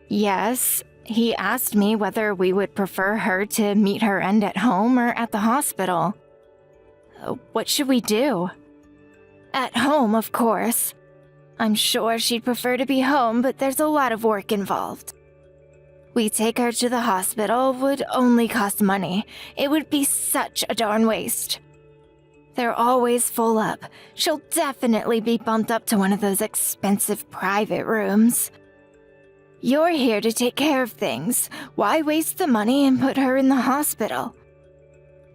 Yes. He asked me whether we would prefer her to meet her end at home or at the hospital. What should we do? At home, of course. I'm sure she'd prefer to be home, but there's a lot of work involved. We take her to the hospital would only cost money. It would be such a darn waste. They're always full up. She'll definitely be bumped up to one of those expensive private rooms. You're here to take care of things. Why waste the money and put her in the hospital?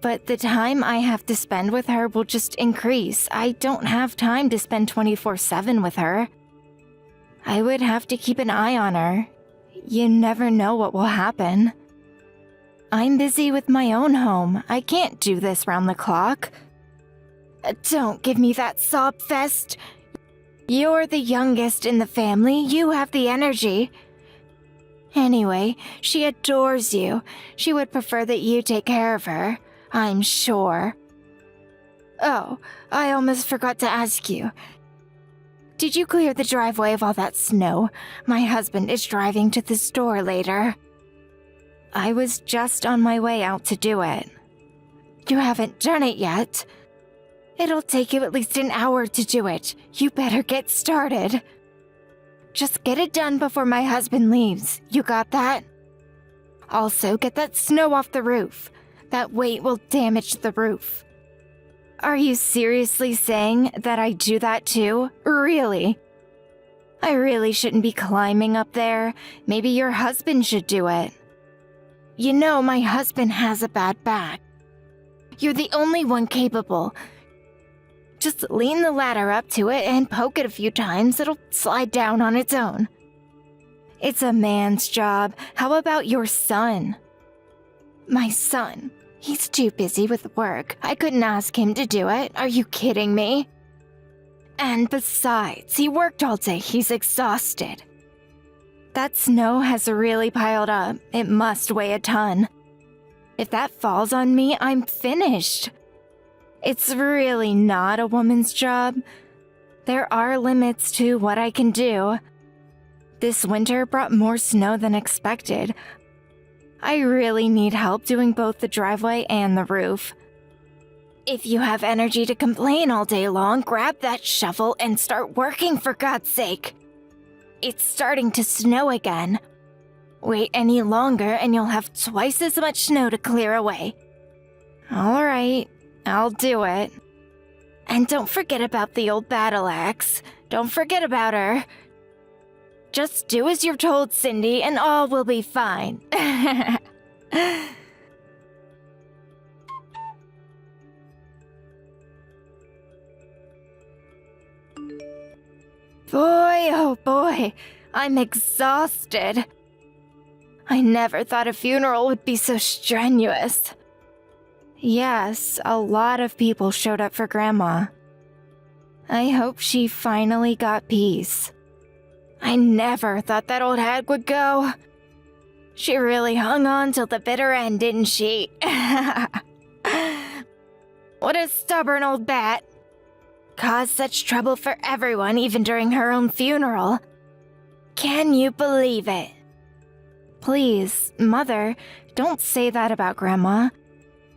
But the time I have to spend with her will just increase. I don't have time to spend 24/7 with her. I would have to keep an eye on her. You never know what will happen. I'm busy with my own home. I can't do this round the clock. Don't give me that sob fest. You're the youngest in the family. You have the energy. Anyway, she adores you. She would prefer that you take care of her, I'm sure. Oh, I almost forgot to ask you. Did you clear the driveway of all that snow? My husband is driving to the store later. I was just on my way out to do it. You haven't done it yet? It'll take you at least an hour to do it. You better get started. Just get it done before my husband leaves. You got that? Also, get that snow off the roof. That weight will damage the roof. Are you seriously saying that I do that too? Really? I really shouldn't be climbing up there. Maybe your husband should do it. You know, my husband has a bad back. You're the only one capable. Just lean the ladder up to it and poke it a few times. It'll slide down on its own. It's a man's job. How about your son? My son? He's too busy with work. I couldn't ask him to do it. Are you kidding me? And besides, he worked all day. He's exhausted. That snow has really piled up. It must weigh a ton. If that falls on me, I'm finished. It's really not a woman's job. There are limits to what I can do. This winter brought more snow than expected. I really need help doing both the driveway and the roof. If you have energy to complain all day long, grab that shovel and start working, for God's sake. It's starting to snow again. Wait any longer and you'll have twice as much snow to clear away. All right. I'll do it. And don't forget about the old battle axe. Don't forget about her. Just do as you're told, Cindy, and all will be fine. Boy, oh boy, I'm exhausted. I never thought a funeral would be so strenuous. Yes, a lot of people showed up for Grandma. I hope she finally got peace. I never thought that old hag would go. She really hung on till the bitter end, didn't she? What a stubborn old bat. Caused such trouble for everyone, even during her own funeral. Can you believe it? Please, Mother, don't say that about Grandma.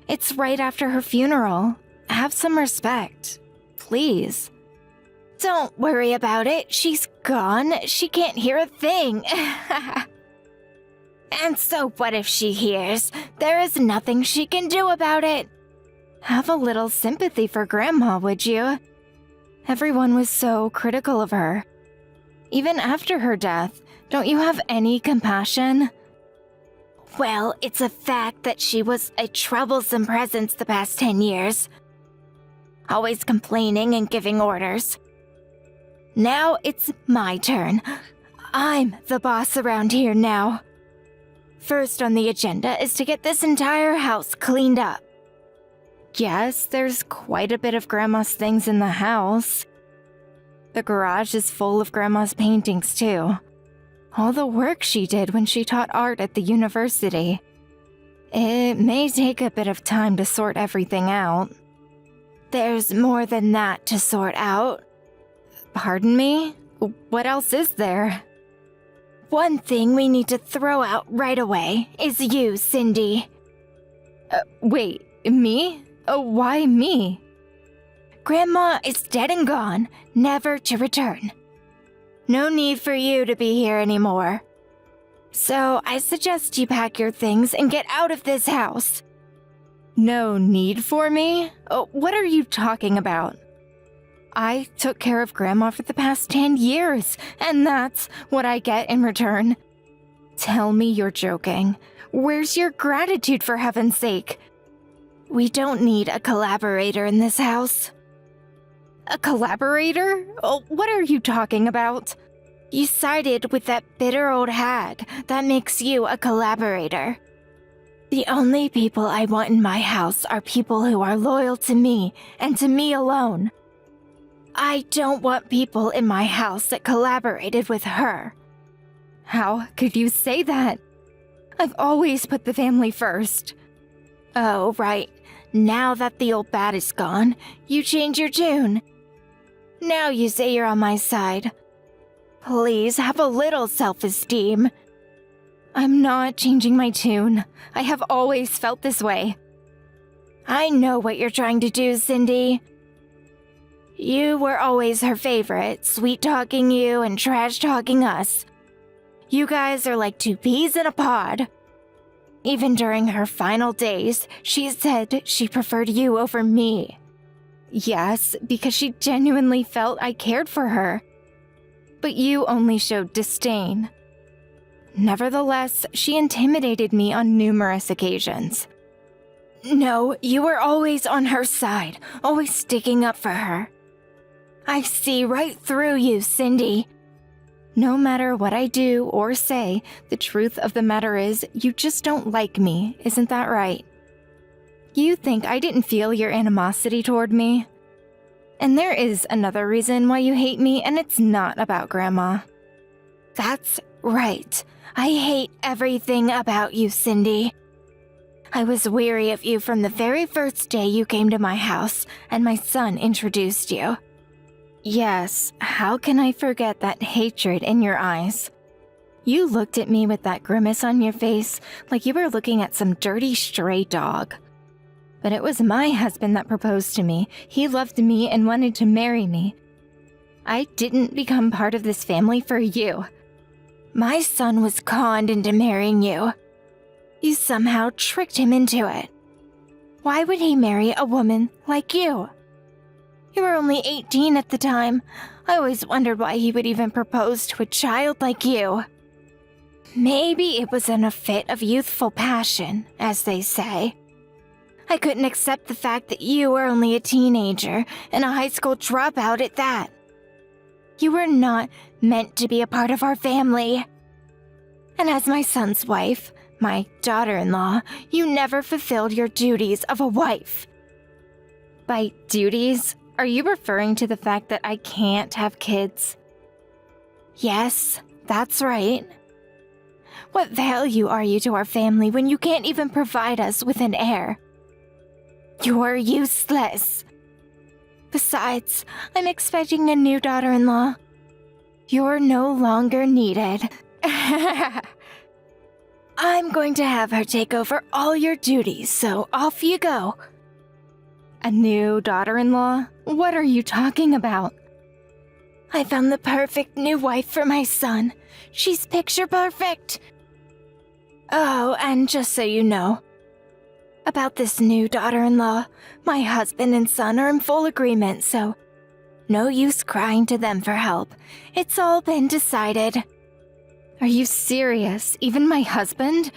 It's right after her funeral. Have some respect. Please. Don't worry about it. She's gone. She can't hear a thing. And so what if she hears? There is nothing she can do about it. Have a little sympathy for Grandma, would you? Everyone was so critical of her. Even after her death, don't you have any compassion? Well, it's a fact that she was a troublesome presence the past 10 years. Always complaining and giving orders. Now it's my turn. I'm the boss around here now. First on the agenda is to get this entire house cleaned up. Yes, there's quite a bit of Grandma's things in the house. The garage is full of Grandma's paintings, too. All the work she did when she taught art at the university. It may take a bit of time to sort everything out. There's more than that to sort out. Pardon me? What else is there? One thing we need to throw out right away is you, Cindy. Wait, me? Why me? Grandma is dead and gone, never to return. No need for you to be here anymore. So I suggest you pack your things and get out of this house. No need for me? What are you talking about? I took care of Grandma for the past 10 years, and that's what I get in return. Tell me you're joking. Where's your gratitude, for heaven's sake? We don't need a collaborator in this house. A collaborator? What are you talking about? You sided with that bitter old hag. That makes you a collaborator. The only people I want in my house are people who are loyal to me and to me alone. I don't want people in my house that collaborated with her. How could you say that? I've always put the family first. Oh, right. Now that the old bat is gone, you change your tune. Now you say you're on my side. Please have a little self-esteem. I'm not changing my tune. I have always felt this way. I know what you're trying to do, Cindy. You were always her favorite, sweet-talking you and trash-talking us. You guys are like two peas in a pod. Even during her final days, she said she preferred you over me. Yes, because she genuinely felt I cared for her. But you only showed disdain. Nevertheless, she intimidated me on numerous occasions. No, you were always on her side, always sticking up for her. I see right through you, Cindy. No matter what I do or say, the truth of the matter is you just don't like me, isn't that right? You think I didn't feel your animosity toward me? And there is another reason why you hate me, and it's not about Grandma. That's right. I hate everything about you, Cindy. I was weary of you from the very first day you came to my house and my son introduced you. Yes, how can I forget that hatred in your eyes? You looked at me with that grimace on your face like you were looking at some dirty stray dog. But it was my husband that proposed to me. He loved me and wanted to marry me. I didn't become part of this family for you. My son was conned into marrying you. You somehow tricked him into it. Why would he marry a woman like you? You were only 18 at the time. I always wondered why he would even propose to a child like you. Maybe it was in a fit of youthful passion, as they say. I couldn't accept the fact that you were only a teenager and a high school dropout at that. You were not meant to be a part of our family. And as my son's wife, my daughter-in-law, you never fulfilled your duties of a wife. By duties, are you referring to the fact that I can't have kids? Yes, that's right. What value are you to our family when you can't even provide us with an heir? You're useless. Besides, I'm expecting a new daughter-in-law. You're no longer needed. I'm going to have her take over all your duties, so off you go. A new daughter-in-law? What are you talking about? I found the perfect new wife for my son. She's picture perfect. Oh, and just so you know, about this new daughter-in-law, my husband and son are in full agreement, so no use crying to them for help. It's all been decided. Are you serious? Even my husband?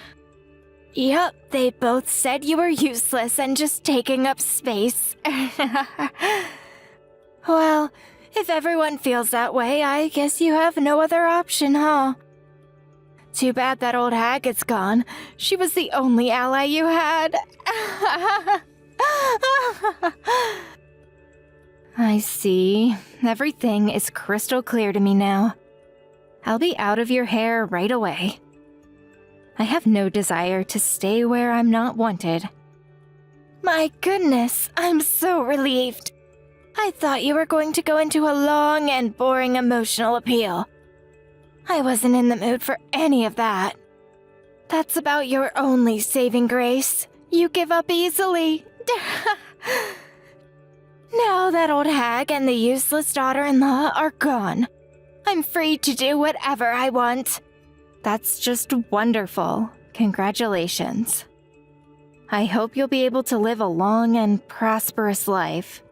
Yup, they both said you were useless and just taking up space. Well, if everyone feels that way, I guess you have no other option, huh? Too bad that old hag is gone. She was the only ally you had. I see. Everything is crystal clear to me now. I'll be out of your hair right away. I have no desire to stay where I'm not wanted. My goodness, I'm so relieved. I thought you were going to go into a long and boring emotional appeal. I wasn't in the mood for any of that. That's about your only saving grace. You give up easily. Now that old hag and the useless daughter-in-law are gone, I'm free to do whatever I want. That's just wonderful. Congratulations. I hope you'll be able to live a long and prosperous life.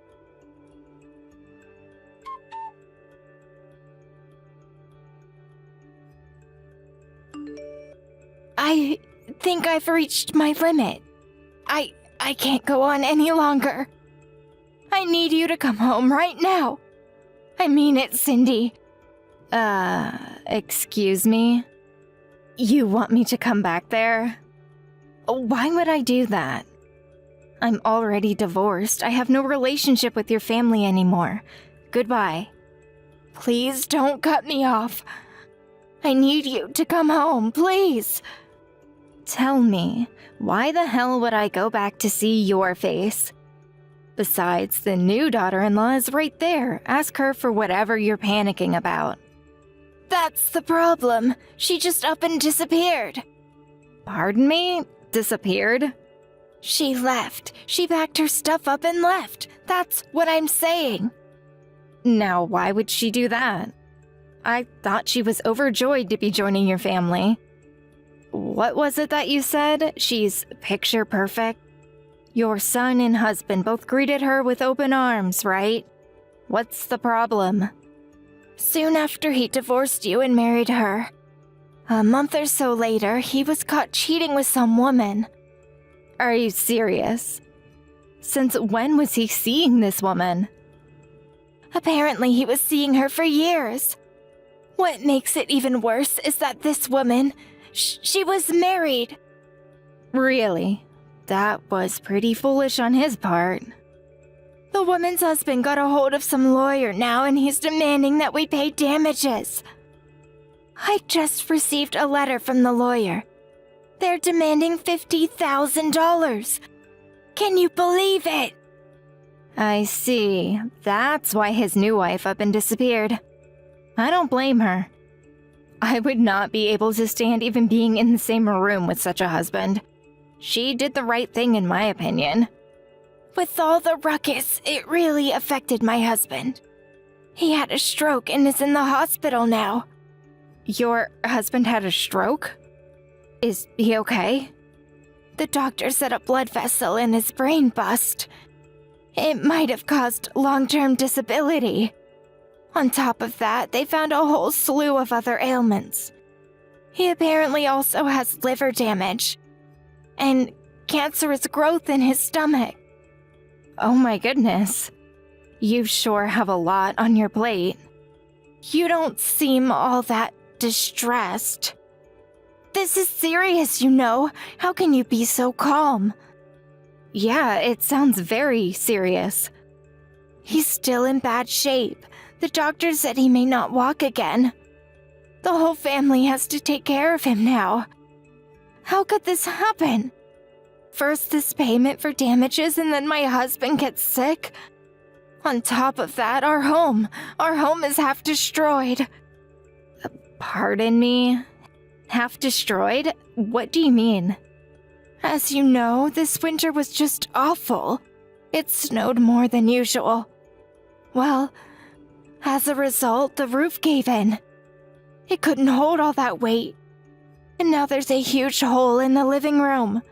I think I've reached my limit. I can't go on any longer. I need you to come home right now. I mean it, Cindy. Excuse me? You want me to come back there? Why would I do that? I'm already divorced. I have no relationship with your family anymore. Goodbye. Please don't cut me off. I need you to come home, please. Tell me, why the hell would I go back to see your face? Besides, the new daughter-in-law is right there. Ask her for whatever you're panicking about. That's the problem. She just up and disappeared. Pardon me? Disappeared? She left. She packed her stuff up and left. That's what I'm saying. Now, why would she do that? I thought she was overjoyed to be joining your family. What was it that you said? She's picture perfect? Your son and husband both greeted her with open arms, right? What's the problem? Soon after he divorced you and married her, a month or so later, he was caught cheating with some woman. Are you serious? Since when was he seeing this woman? Apparently he was seeing her for years. What makes it even worse is that this woman, she was married. Really? That was pretty foolish on his part. The woman's husband got a hold of some lawyer now and he's demanding that we pay damages. I just received a letter from the lawyer. They're demanding $50,000. Can you believe it? I see. That's why his new wife up and disappeared. I don't blame her. I would not be able to stand even being in the same room with such a husband. She did the right thing in my opinion. With all the ruckus, it really affected my husband. He had a stroke and is in the hospital now. Your husband had a stroke? Is he okay? The doctor said a blood vessel in his brain bust. It might have caused long-term disability. On top of that, they found a whole slew of other ailments. He apparently also has liver damage and cancerous growth in his stomach. Oh my goodness. You sure have a lot on your plate. You don't seem all that distressed. This is serious, you know. How can you be so calm? Yeah, it sounds very serious. He's still in bad shape. The doctor said he may not walk again. The whole family has to take care of him now. How could this happen? First this payment for damages and then my husband gets sick. On top of that, our home is half destroyed. Pardon me? Half destroyed? What do you mean? As you know, this winter was just awful. It snowed more than usual. Well, as a result, the roof gave in. It couldn't hold all that weight. And now there's a huge hole in the living room.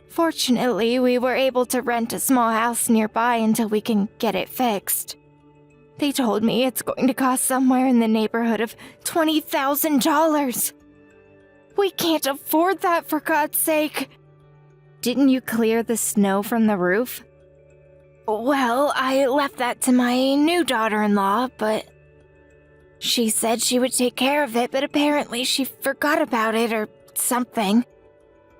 Fortunately, we were able to rent a small house nearby until we can get it fixed. They told me it's going to cost somewhere in the neighborhood of $20,000. We can't afford that, for God's sake. Didn't you clear the snow from the roof? Well, I left that to my new daughter-in-law, but she said she would take care of it, but apparently she forgot about it or something.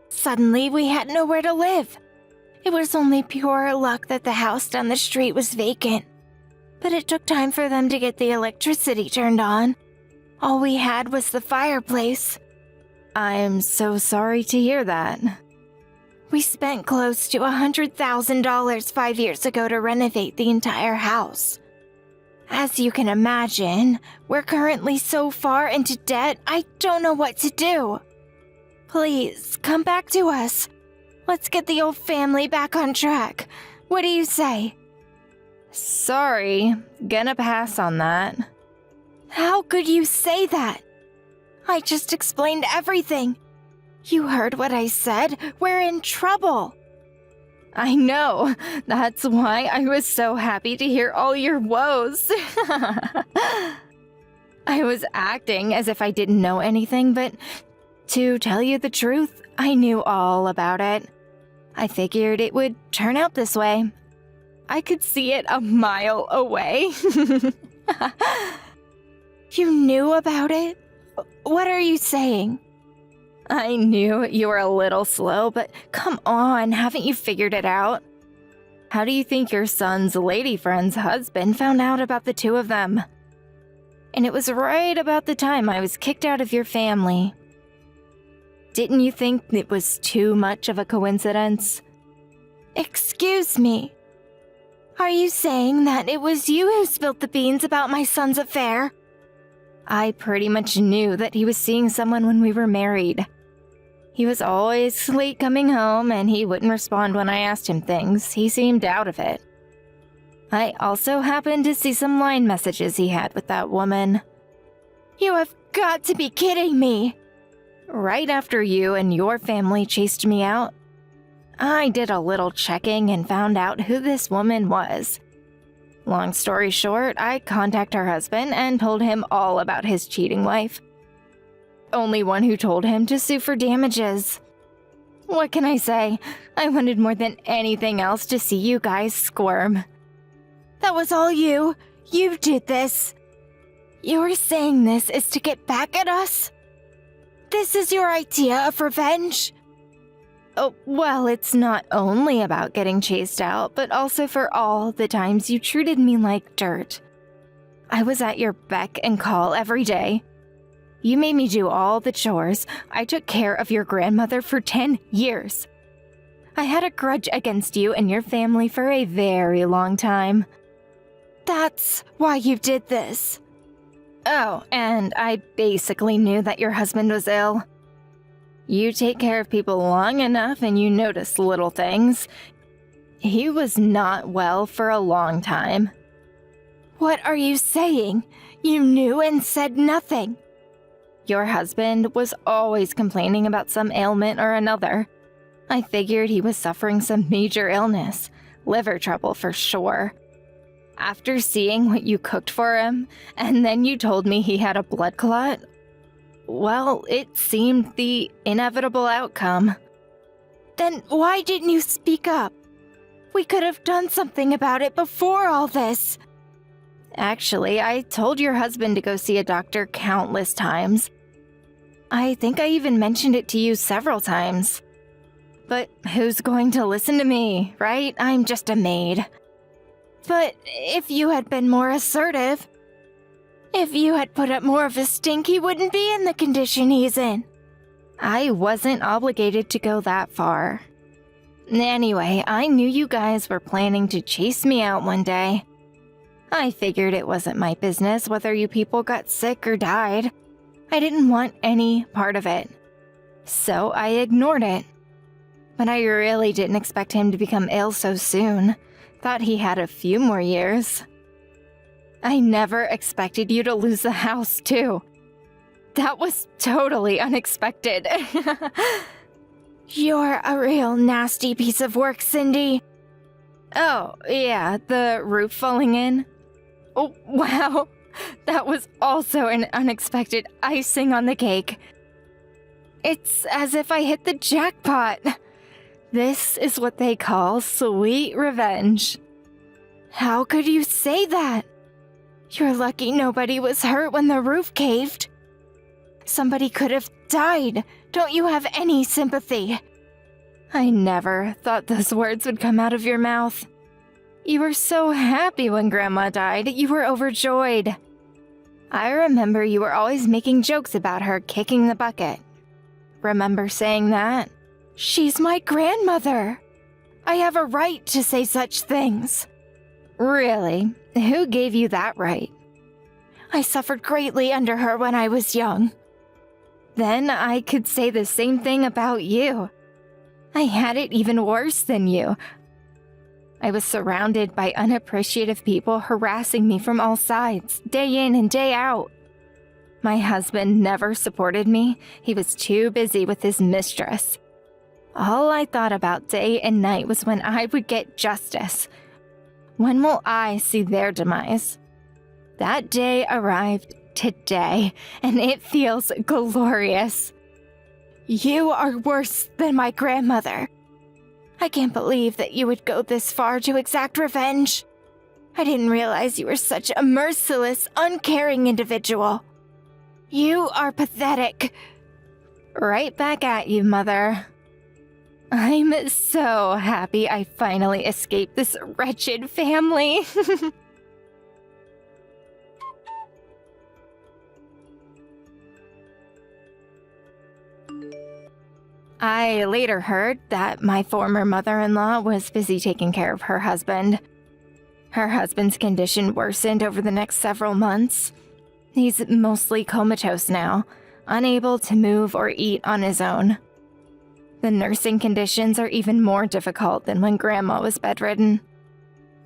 Suddenly, we had nowhere to live. It was only pure luck that the house down the street was vacant. But it took time for them to get the electricity turned on. All we had was the fireplace. I'm so sorry to hear that. We spent close to $100,000 5 years ago to renovate the entire house. As you can imagine, we're currently so far into debt, I don't know what to do. Please, come back to us. Let's get the old family back on track. What do you say? Sorry, gonna pass on that. How could you say that? I just explained everything. You heard what I said. We're in trouble. I know. That's why I was so happy to hear all your woes. I was acting as if I didn't know anything, but to tell you the truth, I knew all about it. I figured it would turn out this way. I could see it a mile away. You knew about it? What are you saying? I knew you were a little slow, but come on, haven't you figured it out? How do you think your son's lady friend's husband found out about the two of them? And it was right about the time I was kicked out of your family. Didn't you think it was too much of a coincidence? Excuse me. Are you saying that it was you who spilled the beans about my son's affair? I pretty much knew that he was seeing someone when we were married. He was always late coming home, and he wouldn't respond when I asked him things. He seemed out of it. I also happened to see some line messages he had with that woman. You have got to be kidding me! Right after you and your family chased me out, I did a little checking and found out who this woman was. Long story short, I contacted her husband and told him all about his cheating wife. Only one who told him to sue for damages. What can I say? I wanted more than anything else to see you guys squirm. That was all you. You did this. You're saying this is to get back at us? This is your idea of revenge? Oh, well, it's not only about getting chased out, but also for all the times you treated me like dirt. I was at your beck and call every day. You made me do all the chores. I took care of your grandmother for 10 years. I had a grudge against you and your family for a very long time. That's why you did this. Oh, and I basically knew that your husband was ill. You take care of people long enough and you notice little things. He was not well for a long time. What are you saying? You knew and said nothing. Your husband was always complaining about some ailment or another. I figured he was suffering some major illness, liver trouble for sure. After seeing what you cooked for him, and then you told me he had a blood clot, well, it seemed the inevitable outcome. Then why didn't you speak up? We could have done something about it before all this. Actually, I told your husband to go see a doctor countless times. I think I even mentioned it to you several times. But who's going to listen to me, right? I'm just a maid. But if you had been more assertive, if you had put up more of a stink, he wouldn't be in the condition he's in. I wasn't obligated to go that far. Anyway, I knew you guys were planning to chase me out one day. I figured it wasn't my business whether you people got sick or died. I didn't want any part of it, so I ignored it. But I really didn't expect him to become ill so soon. Thought he had a few more years. I never expected you to lose the house, too. That was totally unexpected. You're a real nasty piece of work, Cindy. Oh, yeah, the roof falling in. Oh, wow. That was also an unexpected icing on the cake. It's as if I hit the jackpot. This is what they call sweet revenge. How could you say that? You're lucky nobody was hurt when the roof caved. Somebody could have died. Don't you have any sympathy? I never thought those words would come out of your mouth. You were so happy when Grandma died. You were overjoyed. I remember you were always making jokes about her kicking the bucket. Remember saying that? She's my grandmother. I have a right to say such things. Really? Who gave you that right? I suffered greatly under her when I was young. Then I could say the same thing about you. I had it even worse than you. I was surrounded by unappreciative people harassing me from all sides, day in and day out. My husband never supported me. He was too busy with his mistress. All I thought about day and night was when I would get justice. When will I see their demise? That day arrived today, and it feels glorious. You are worse than my grandmother. I can't believe that you would go this far to exact revenge. I didn't realize you were such a merciless, uncaring individual. You are pathetic. Right back at you, Mother. I'm so happy I finally escaped this wretched family. I later heard that my former mother-in-law was busy taking care of her husband. Her husband's condition worsened over the next several months. He's mostly comatose now, unable to move or eat on his own. The nursing conditions are even more difficult than when Grandma was bedridden.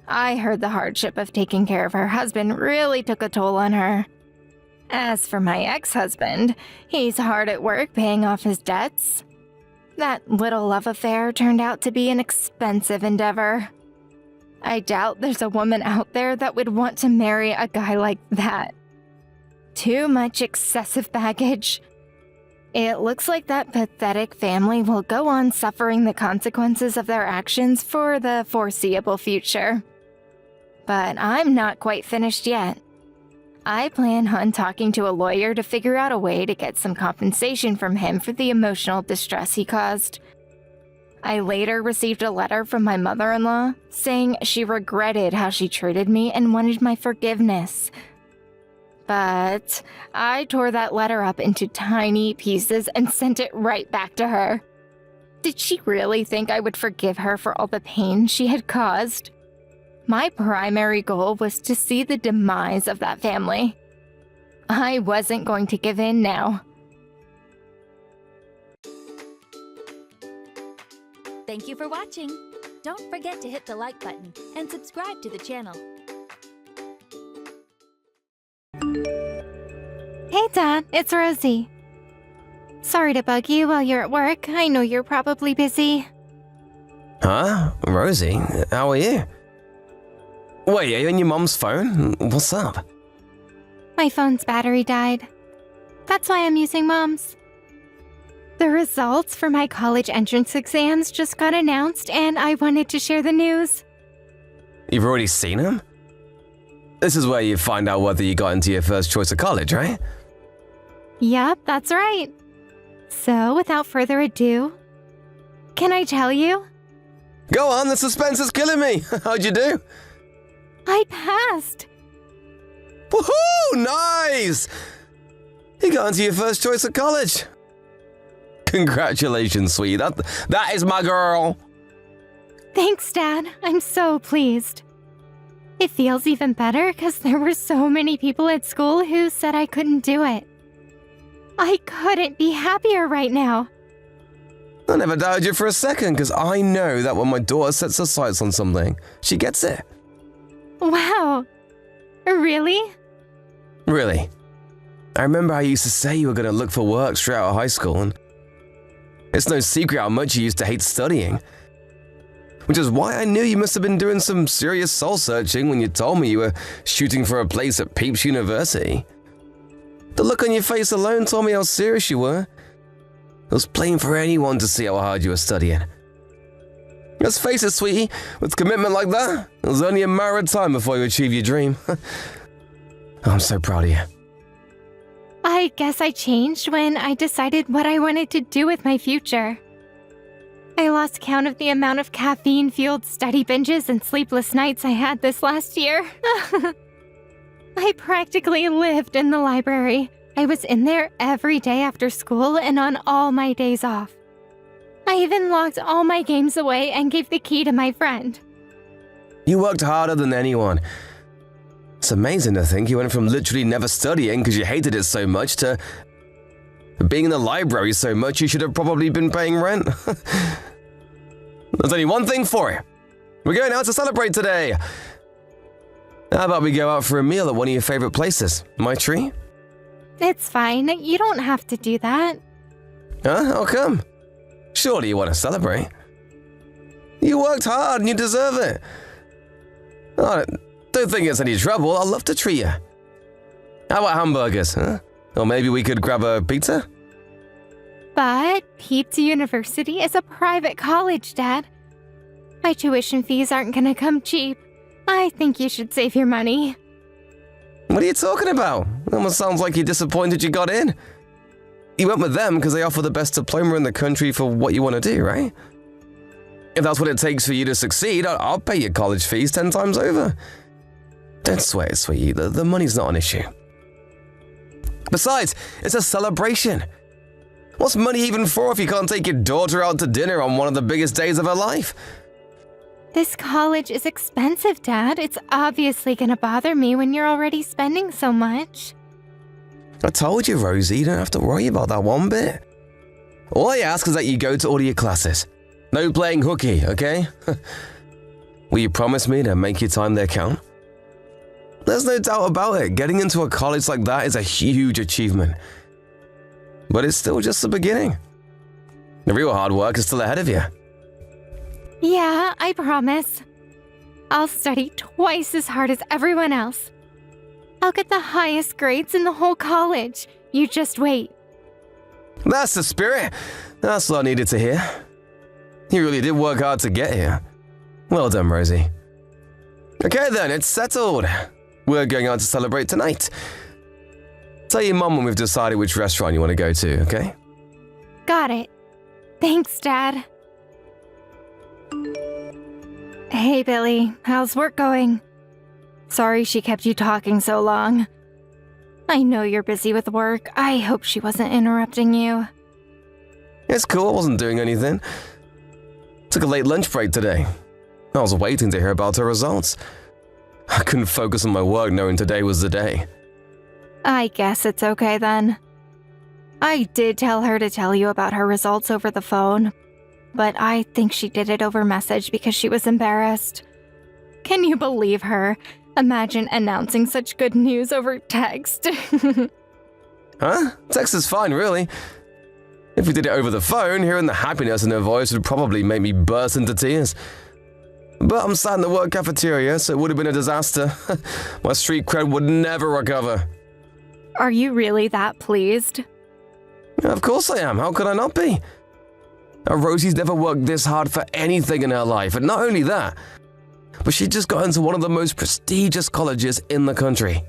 I heard the hardship of taking care of her husband really took a toll on her. As for my ex-husband, he's hard at work paying off his debts. That little love affair turned out to be an expensive endeavor. I doubt there's a woman out there that would want to marry a guy like that. Too much excessive baggage. It looks like that pathetic family will go on suffering the consequences of their actions for the foreseeable future. But I'm not quite finished yet. I plan on talking to a lawyer to figure out a way to get some compensation from him for the emotional distress he caused. I later received a letter from my mother-in-law saying she regretted how she treated me and wanted my forgiveness. But I tore that letter up into tiny pieces and sent it right back to her. Did she really think I would forgive her for all the pain she had caused? My primary goal was to see the demise of that family. I wasn't going to give in now. Thank you for watching. Don't forget to hit the like button and subscribe to the channel. Hey, Dad, it's Rosie. Sorry to bug you while you're at work. I know you're probably busy. Huh? Rosie, how are you? Wait, are you on your mom's phone? What's up? My phone's battery died. That's why I'm using Mom's. The results for my college entrance exams just got announced, and I wanted to share the news. You've already seen them? This is where you find out whether you got into your first choice of college, right? Yep, that's right. So, without further ado, can I tell you? Go on, the suspense is killing me. How'd you do? I passed. Woohoo! Nice! You got into your first choice of college. Congratulations, sweetie. That is my girl. Thanks, Dad. I'm so pleased. It feels even better because there were so many people at school who said I couldn't do it. I couldn't be happier right now. I never doubted you for a second, because I know that when my daughter sets her sights on something, she gets it. Wow. Really? Really. I remember how you used to say you were going to look for work straight out of high school, and it's no secret how much you used to hate studying. Which is why I knew you must have been doing some serious soul-searching when you told me you were shooting for a place at Peeps University. The look on your face alone told me how serious you were. It was plain for anyone to see how hard you were studying. Let's face it, sweetie, with commitment like that, it was only a matter of time before you achieve your dream. I'm so proud of you. I guess I changed when I decided what I wanted to do with my future. I lost count of the amount of caffeine-fueled study binges and sleepless nights I had this last year. I practically lived in the library. I was in there every day after school and on all my days off. I even locked all my games away and gave the key to my friend. You worked harder than anyone. It's amazing to think you went from literally never studying because you hated it so much to being in the library so much you should have probably been paying rent. There's only one thing for it. We're going out to celebrate today. How about we go out for a meal at one of your favorite places? My tree? It's fine. You don't have to do that. Huh? How come? Surely you want to celebrate. You worked hard and you deserve it. Oh, don't think it's any trouble. I'd love to treat you. How about hamburgers, huh? Or maybe we could grab a pizza? But Peeps University is a private college, Dad. My tuition fees aren't gonna come cheap. I think you should save your money. What are you talking about? It almost sounds like you're disappointed you got in. You went with them because they offer the best diploma in the country for what you want to do, right? If that's what it takes for you to succeed, I'll pay your college fees 10 times over. Don't sweat it, sweetie. The money's not an issue. Besides, it's a celebration. What's money even for if you can't take your daughter out to dinner on one of the biggest days of her life? This college is expensive, Dad. It's obviously gonna bother me when you're already spending so much. I told you, Rosie, you don't have to worry about that one bit. All I ask is that you go to all of your classes. No playing hooky, okay? Will you promise me to make your time there count? There's no doubt about it. Getting into a college like that is a huge achievement. But it's still just the beginning. The real hard work is still ahead of you. Yeah, I promise. I'll study twice as hard as everyone else. I'll get the highest grades in the whole college. You just wait. That's the spirit. That's what I needed to hear. You really did work hard to get here. Well done, Rosie. Okay then, it's settled. We're going out to celebrate tonight. Tell your mum when we've decided which restaurant you want to go to, okay? Got it. Thanks, Dad. Hey, Billy. How's work going? Sorry she kept you talking so long. I know you're busy with work. I hope she wasn't interrupting you. It's cool, I wasn't doing anything. Took a late lunch break today. I was waiting to hear about her results. I couldn't focus on my work knowing today was the day. I guess it's okay then. I did tell her to tell you about her results over the phone, but I think she did it over message because she was embarrassed. Can you believe her? Imagine announcing such good news over text. Huh? Text is fine, really. If we did it over the phone, hearing the happiness in her voice would probably make me burst into tears. But I'm sat in the work cafeteria, so it would have been a disaster. My street cred would never recover. Are you really that pleased? Of course I am. How could I not be? Rosie's never worked this hard for anything in her life, and not only that, but she just got into one of the most prestigious colleges in the country.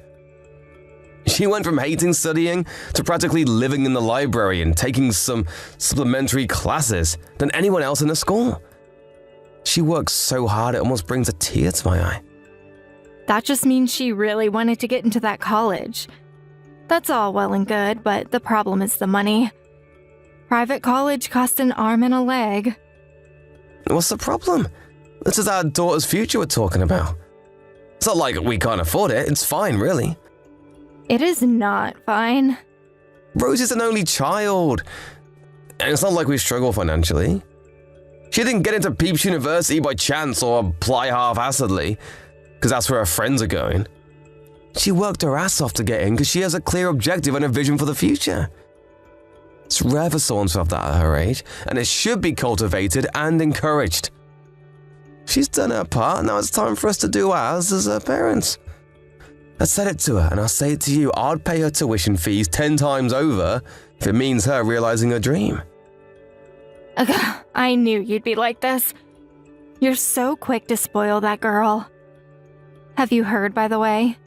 She went from hating studying to practically living in the library and taking some supplementary classes than anyone else in the school. She works so hard it almost brings a tear to my eye. That just means she really wanted to get into that college. That's all well and good, but the problem is the money. Private college costs an arm and a leg. What's the problem? This is our daughter's future we're talking about. It's not like we can't afford it. It's fine, really. It is not fine. Rosie's an only child. And it's not like we struggle financially. She didn't get into Peeps University by chance or apply half-assedly, because that's where her friends are going. She worked her ass off to get in because she has a clear objective and a vision for the future. It's rare for someone to have that at her age, and it should be cultivated and encouraged. She's done her part, now it's time for us to do ours as her parents. I said it to her, and I'll say it to you, I'd pay her tuition fees 10 times over if it means her realizing her dream. Ugh, I knew you'd be like this. You're so quick to spoil that girl. Have you heard, by the way?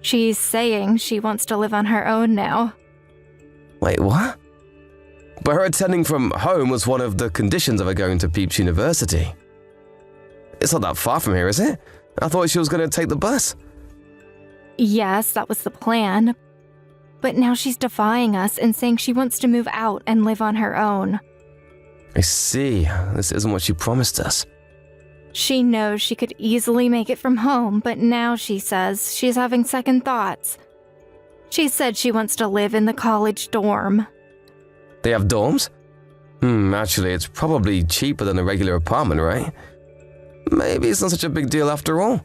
She's saying she wants to live on her own now. Wait, what? But her attending from home was one of the conditions of her going to Peeps University. It's not that far from here, is it? I thought she was going to take the bus. Yes, that was the plan. But now she's defying us and saying she wants to move out and live on her own. I see. This isn't what she promised us. She knows she could easily make it from home, but now she says she's having second thoughts. She said she wants to live in the college dorm. They have dorms? Actually, it's probably cheaper than a regular apartment, right? Maybe it's not such a big deal after all.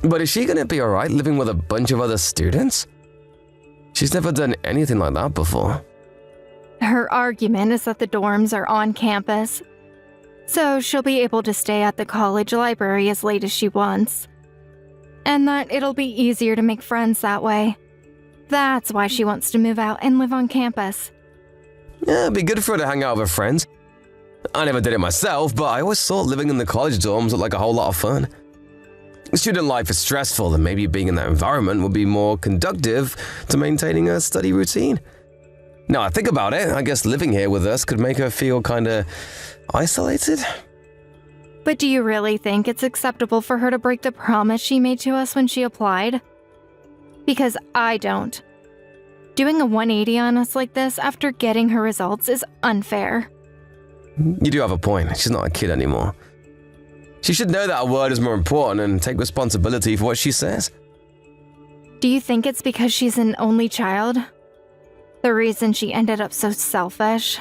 But is she going to be alright living with a bunch of other students? She's never done anything like that before. Her argument is that the dorms are on campus, so she'll be able to stay at the college library as late as she wants. And that it'll be easier to make friends that way. That's why she wants to move out and live on campus. Yeah, it'd be good for her to hang out with her friends. I never did it myself, but I always thought living in the college dorms looked like a whole lot of fun. Student life is stressful, and maybe being in that environment would be more conducive to maintaining a study routine. Now I think about it, I guess living here with us could make her feel kinda isolated. But do you really think it's acceptable for her to break the promise she made to us when she applied? Because I don't. Doing a 180 on us like this after getting her results is unfair. You do have a point, she's not a kid anymore. She should know that a word is more important and take responsibility for what she says. Do you think it's because she's an only child? The reason she ended up so selfish?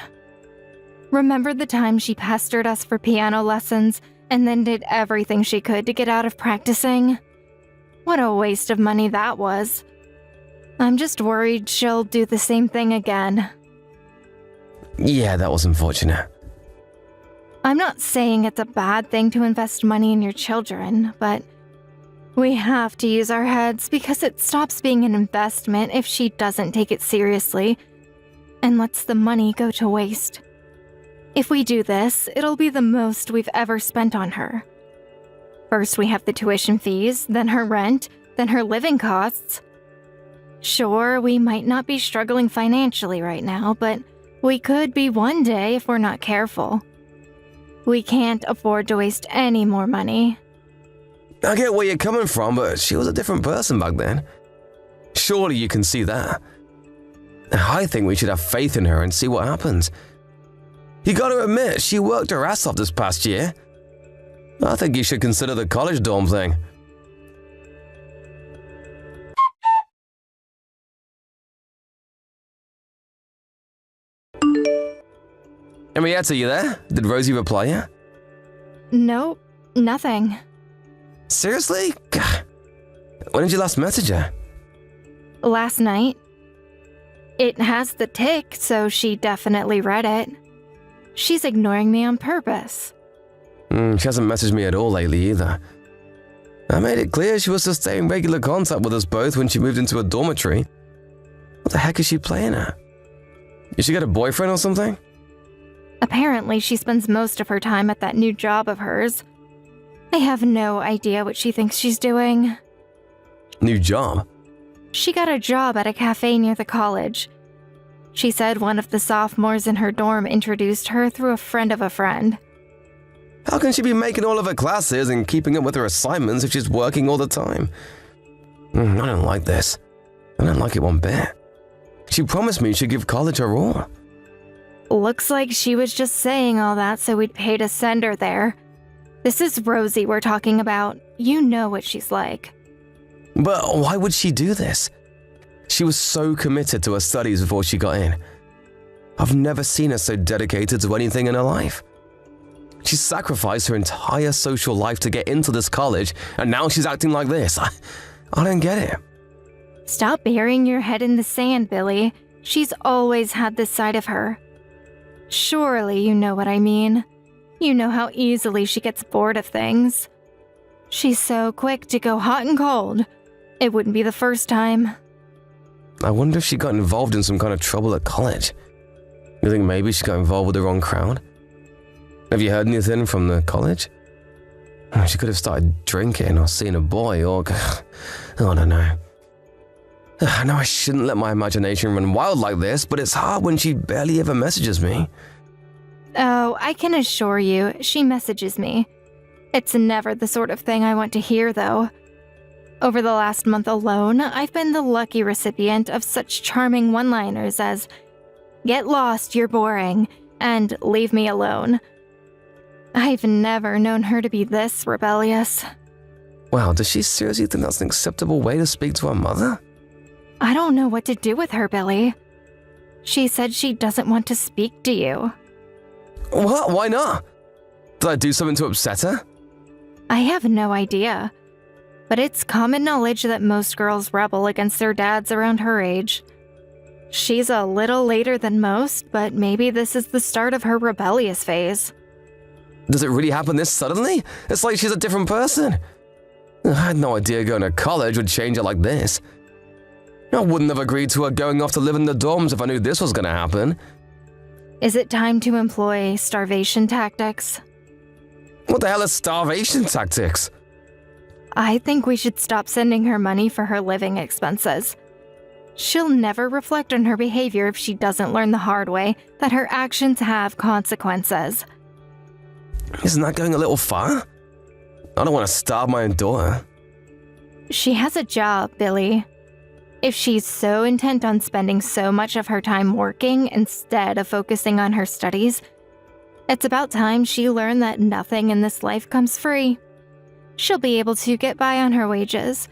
Remember the time she pestered us for piano lessons and then did everything she could to get out of practicing? What a waste of money that was. I'm just worried she'll do the same thing again. Yeah, that was unfortunate. I'm not saying it's a bad thing to invest money in your children, but we have to use our heads because it stops being an investment if she doesn't take it seriously and lets the money go to waste. If we do this, it'll be the most we've ever spent on her. First we have the tuition fees, then her rent, then her living costs. Sure, we might not be struggling financially right now, but we could be one day if we're not careful. We can't afford to waste any more money. I get where you're coming from, but she was a different person back then. Surely you can see that. I think we should have faith in her and see what happens. You gotta admit, she worked her ass off this past year. I think you should consider the college dorm thing. Henrietta, you there? Did Rosie reply yet? Nope, nothing. Seriously? God. When did you last message her? Last night. It has the tick, so she definitely read it. She's ignoring me on purpose. She hasn't messaged me at all lately either. I made it clear she was to stay in regular contact with us both when she moved into a dormitory. What the heck is she playing at? Did she get a boyfriend or something? Apparently, she spends most of her time at that new job of hers. I have no idea what she thinks she's doing. New job? She got a job at a cafe near the college. She said one of the sophomores in her dorm introduced her through a friend of a friend. How can she be making all of her classes and keeping up with her assignments if she's working all the time? I don't like this. I don't like it one bit. She promised me she'd give college her all. Looks like she was just saying all that so we'd pay to send her there. This is Rosie we're talking about. You know what she's like. But why would she do this? She was so committed to her studies before she got in. I've never seen her so dedicated to anything in her life. She sacrificed her entire social life to get into this college, and now she's acting like this. I don't get it. Stop burying your head in the sand, Billy. She's always had this side of her. Surely you know what I mean. You know how easily she gets bored of things. She's so quick to go hot and cold. It wouldn't be the first time. I wonder if she got involved in some kind of trouble at college. You think maybe she got involved with the wrong crowd? Have you heard anything from the college? She could have started drinking or seeing a boy or... I don't know. I know I shouldn't let my imagination run wild like this, but it's hard when she barely ever messages me. Oh, I can assure you, she messages me. It's never the sort of thing I want to hear, though. Over the last month alone, I've been the lucky recipient of such charming one-liners as, "Get lost, you're boring," and "Leave me alone." I've never known her to be this rebellious. Wow, does she seriously think that's an acceptable way to speak to her mother? I don't know what to do with her, Billy. She said she doesn't want to speak to you. What? Why not? Did I do something to upset her? I have no idea. But it's common knowledge that most girls rebel against their dads around her age. She's a little later than most, but maybe this is the start of her rebellious phase. Does it really happen this suddenly? It's like she's a different person. I had no idea going to college would change her like this. I wouldn't have agreed to her going off to live in the dorms if I knew this was going to happen. Is it time to employ starvation tactics? What the hell is starvation tactics? I think we should stop sending her money for her living expenses. She'll never reflect on her behavior if she doesn't learn the hard way that her actions have consequences. Isn't that going a little far? I don't want to starve my own daughter. She has a job, Billy. If she's so intent on spending so much of her time working instead of focusing on her studies, it's about time she learned that nothing in this life comes free. She'll be able to get by on her wages.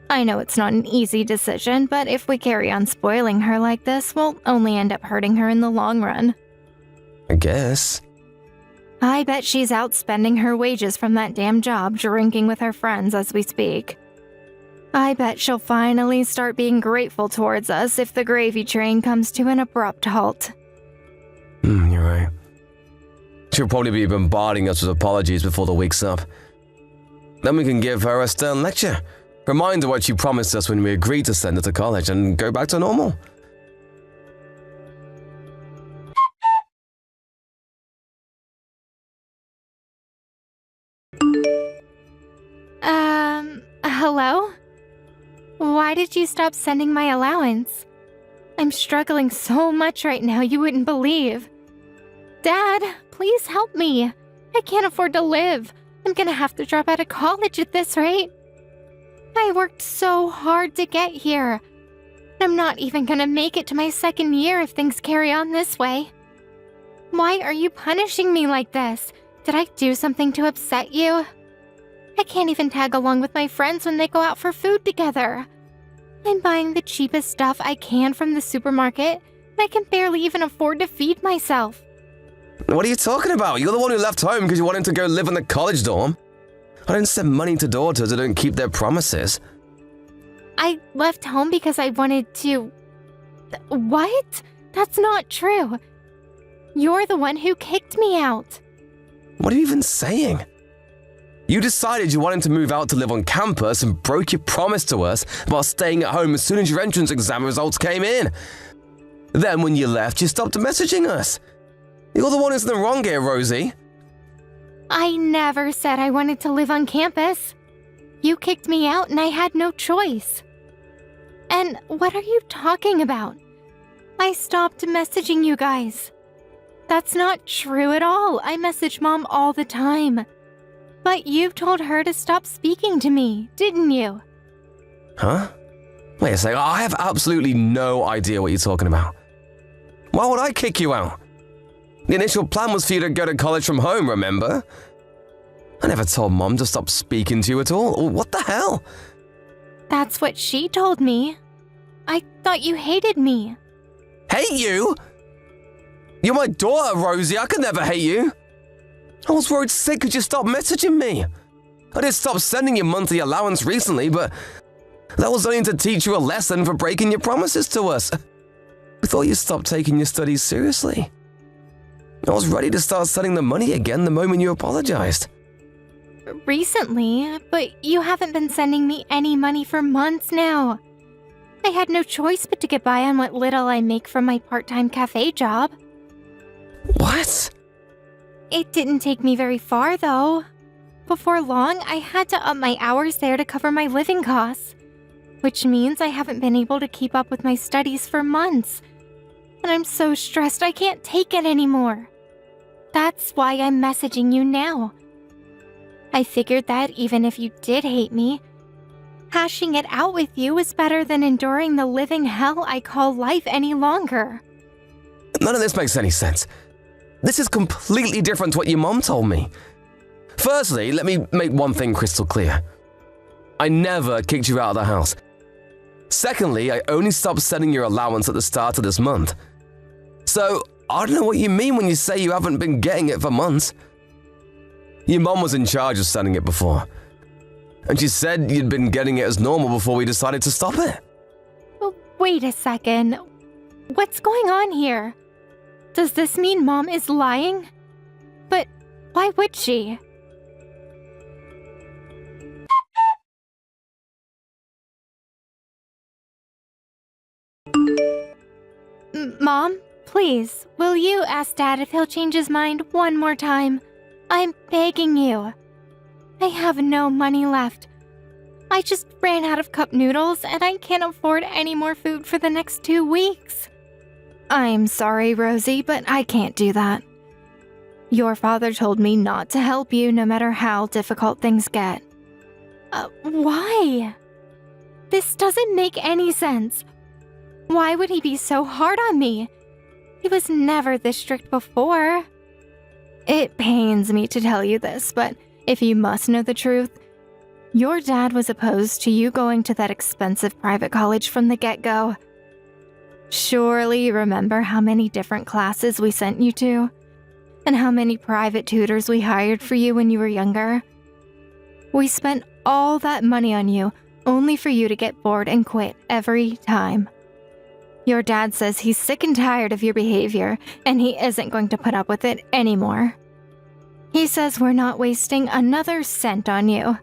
I know it's not an easy decision, but if we carry on spoiling her like this, we'll only end up hurting her in the long run. I guess. I bet she's out spending her wages from that damn job drinking with her friends as we speak. I bet she'll finally start being grateful towards us if the gravy train comes to an abrupt halt. You're right. She'll probably be bombarding us with apologies before the week's up. Then we can give her a stern lecture. Remind her what she promised us when we agreed to send her to college and go back to normal. Hello? Why did you stop sending my allowance? I'm struggling so much right now you wouldn't believe. Dad, please help me. I can't afford to live. I'm gonna have to drop out of college at this rate. I worked so hard to get here. I'm not even gonna make it to my second year if things carry on this way. Why are you punishing me like this? Did I do something to upset you? I can't even tag along with my friends when they go out for food together. I'm buying the cheapest stuff I can from the supermarket, and I can barely even afford to feed myself. What are you talking about? You're the one who left home because you wanted to go live in the college dorm. I don't send money to daughters who don't keep their promises. I left home because I wanted to... What? That's not true. You're the one who kicked me out. What are you even saying? You decided you wanted to move out to live on campus and broke your promise to us about staying at home as soon as your entrance exam results came in. Then when you left, you stopped messaging us. You're the one who's in the wrong here, Rosie. I never said I wanted to live on campus. You kicked me out and I had no choice. And what are you talking about? I stopped messaging you guys. That's not true at all. I message Mom all the time. But you told her to stop speaking to me, didn't you? Huh? Wait a second, I have absolutely no idea what you're talking about. Why would I kick you out? The initial plan was for you to go to college from home, remember? I never told Mom to stop speaking to you at all. What the hell? That's what she told me. I thought you hated me. Hate you? You're my daughter, Rosie. I could never hate you. I was worried sick could you stop messaging me. I did stop sending you monthly allowance recently, but that was only to teach you a lesson for breaking your promises to us. We thought you stopped taking your studies seriously. I was ready to start sending the money again the moment you apologized. Recently, but you haven't been sending me any money for months now. I had no choice but to get by on what little I make from my part-time cafe job. What? It didn't take me very far, though. Before long, I had to up my hours there to cover my living costs, which means I haven't been able to keep up with my studies for months. And I'm so stressed I can't take it anymore. That's why I'm messaging you now. I figured that even if you did hate me, hashing it out with you is better than enduring the living hell I call life any longer. None of this makes any sense. This is completely different to what your mom told me. Firstly, let me make one thing crystal clear. I never kicked you out of the house. Secondly, I only stopped sending your allowance at the start of this month. So, I don't know what you mean when you say you haven't been getting it for months. Your mom was in charge of sending it before. And she said you'd been getting it as normal before we decided to stop it. Well, wait a second. What's going on here? Does this mean Mom is lying? But why would she? Mom, please, will you ask Dad if he'll change his mind one more time? I'm begging you. I have no money left. I just ran out of cup noodles and I can't afford any more food for the next 2 weeks. I'm sorry, Rosie, but I can't do that. Your father told me not to help you no matter how difficult things get. Why? This doesn't make any sense. Why would he be so hard on me? He was never this strict before. It pains me to tell you this, but if you must know the truth, your dad was opposed to you going to that expensive private college from the get-go. Surely you remember how many different classes we sent you to, and how many private tutors we hired for you when you were younger. We spent all that money on you, only for you to get bored and quit every time. Your dad says he's sick and tired of your behavior, and he isn't going to put up with it anymore. He says we're not wasting another cent on you.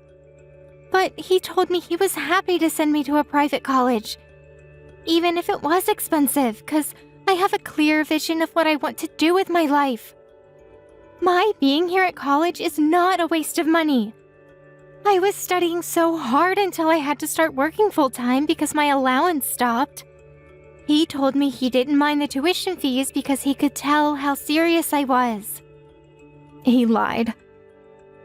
But he told me he was happy to send me to a private college, even if it was expensive, because I have a clear vision of what I want to do with my life. My being here at college is not a waste of money. I was studying so hard until I had to start working full-time because my allowance stopped. He told me he didn't mind the tuition fees because he could tell how serious I was. He lied.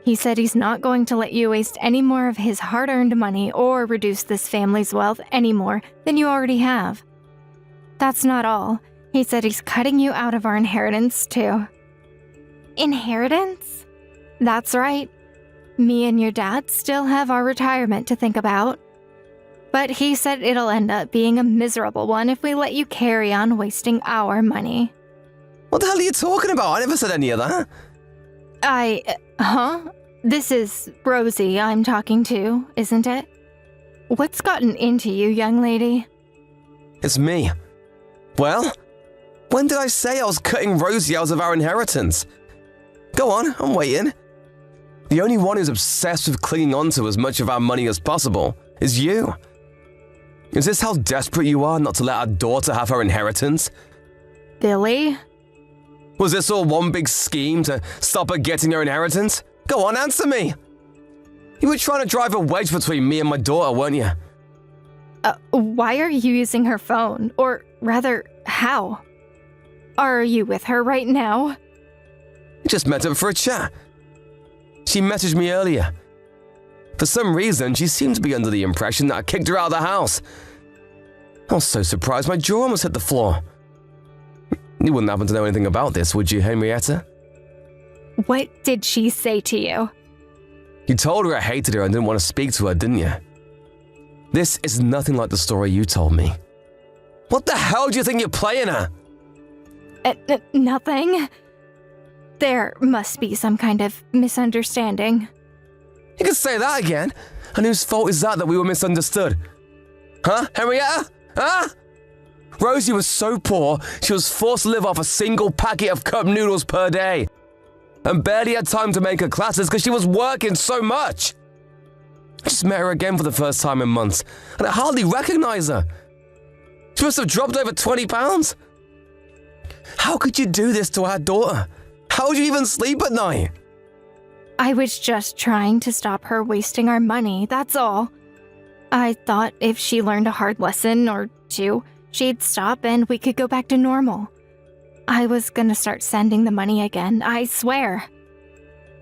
He said he's not going to let you waste any more of his hard-earned money or reduce this family's wealth any more than you already have. That's not all. He said he's cutting you out of our inheritance, too. Inheritance? That's right. Me and your dad still have our retirement to think about. But he said it'll end up being a miserable one if we let you carry on wasting our money. What the hell are you talking about? I never said any of that. This is Rosie I'm talking to, isn't it? What's gotten into you, young lady? It's me. Well, when did I say I was cutting Rosie out of our inheritance? Go on, I'm waiting. The only one who's obsessed with clinging on to as much of our money as possible is you. Is this how desperate you are not to let our daughter have her inheritance? Billy? Was this all one big scheme to stop her getting her inheritance? Go on, answer me! You were trying to drive a wedge between me and my daughter, weren't you? Why are you using her phone? Or rather, how? Are you with her right now? I just met her for a chat. She messaged me earlier. For some reason, she seemed to be under the impression that I kicked her out of the house. I was so surprised my jaw almost hit the floor. You wouldn't happen to know anything about this, would you, Henrietta? What did she say to you? You told her I hated her and didn't want to speak to her, didn't you? This is nothing like the story you told me. What the hell do you think you're playing at? Nothing. There must be some kind of misunderstanding. You can say that again. And whose fault is that we were misunderstood? Huh, Henrietta? Huh? Rosie was so poor, she was forced to live off a single packet of cup noodles per day. And barely had time to make her classes because she was working so much. I just met her again for the first time in months, and I hardly recognize her. She must have dropped over 20 pounds. How could you do this to our daughter? How would you even sleep at night? I was just trying to stop her wasting our money, that's all. I thought if she learned a hard lesson or two, she'd stop and we could go back to normal. I was gonna start sending the money again, I swear.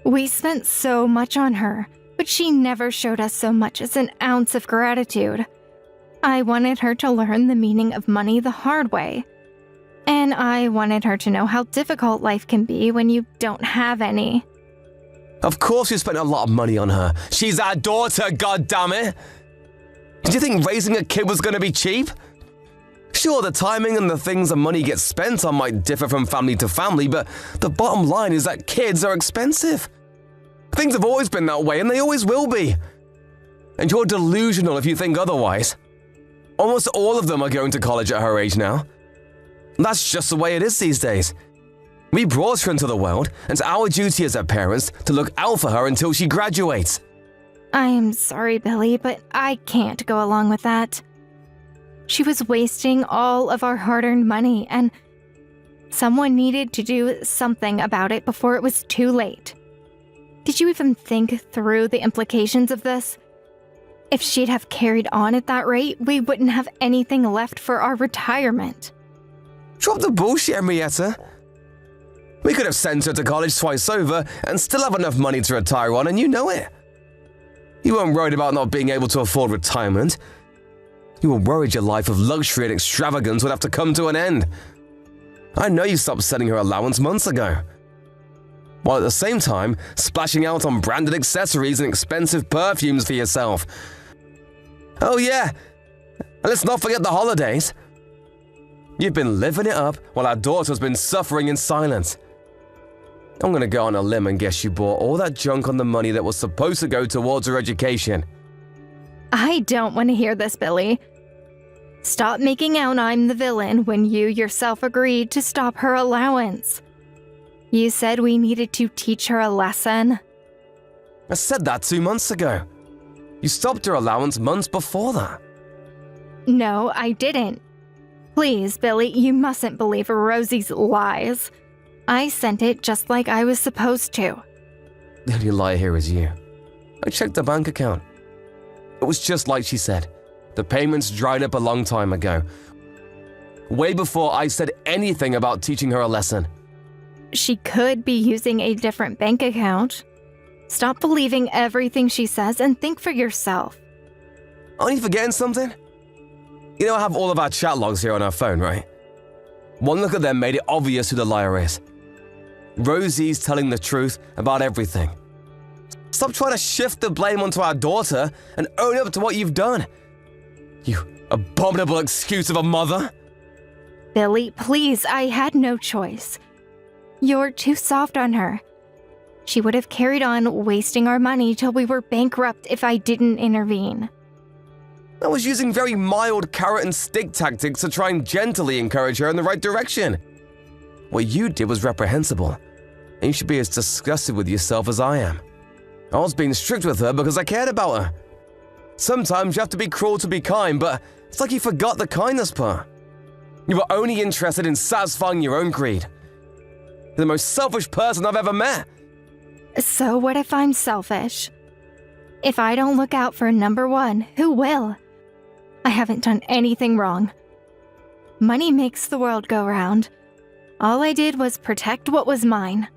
We spent so much on her, but she never showed us so much as an ounce of gratitude. I wanted her to learn the meaning of money the hard way. And I wanted her to know how difficult life can be when you don't have any. Of course you spent a lot of money on her. She's our daughter, goddammit! Did you think raising a kid was gonna be cheap? Sure, the timing and the things the money gets spent on might differ from family to family, but the bottom line is that kids are expensive. Things have always been that way, and they always will be. And you're delusional if you think otherwise. Almost all of them are going to college at her age now. That's just the way it is these days. We brought her into the world, and it's our duty as her parents to look out for her until she graduates. I'm sorry, Billy, but I can't go along with that. She was wasting all of our hard-earned money, and someone needed to do something about it before it was too late. Did you even think through the implications of this? If she'd have carried on at that rate, we wouldn't have anything left for our retirement. Drop the bullshit, Henrietta. We could have sent her to college twice over and still have enough money to retire on, and you know it. You weren't worried about not being able to afford retirement. You were worried your life of luxury and extravagance would have to come to an end. I know you stopped sending her allowance months ago. While at the same time, splashing out on branded accessories and expensive perfumes for yourself. Oh yeah, and let's not forget the holidays. You've been living it up while our daughter's been suffering in silence. I'm gonna go on a limb and guess you bought all that junk on the money that was supposed to go towards her education. I don't want to hear this, Billy. Stop making out I'm the villain when you yourself agreed to stop her allowance. You said we needed to teach her a lesson. I said that 2 months ago. You stopped her allowance months before that. No, I didn't. Please, Billy, you mustn't believe Rosie's lies. I sent it just like I was supposed to. The only lie here is you. I checked the bank account. It was just like she said. The payments dried up a long time ago. Way before I said anything about teaching her a lesson. She could be using a different bank account. Stop believing everything she says and think for yourself. Aren't you forgetting something? You know I have all of our chat logs here on our phone, right? One look at them made it obvious who the liar is. Rosie's telling the truth about everything. Stop trying to shift the blame onto our daughter and own up to what you've done. You abominable excuse of a mother. Billy, please, I had no choice. You're too soft on her. She would have carried on wasting our money till we were bankrupt if I didn't intervene. I was using very mild carrot and stick tactics to try and gently encourage her in the right direction. What you did was reprehensible, and you should be as disgusted with yourself as I am. I was being strict with her because I cared about her. Sometimes you have to be cruel to be kind, but it's like you forgot the kindness part. You were only interested in satisfying your own greed. You're the most selfish person I've ever met. So what if I'm selfish? If I don't look out for number one, who will? I haven't done anything wrong. Money makes the world go round. All I did was protect what was mine.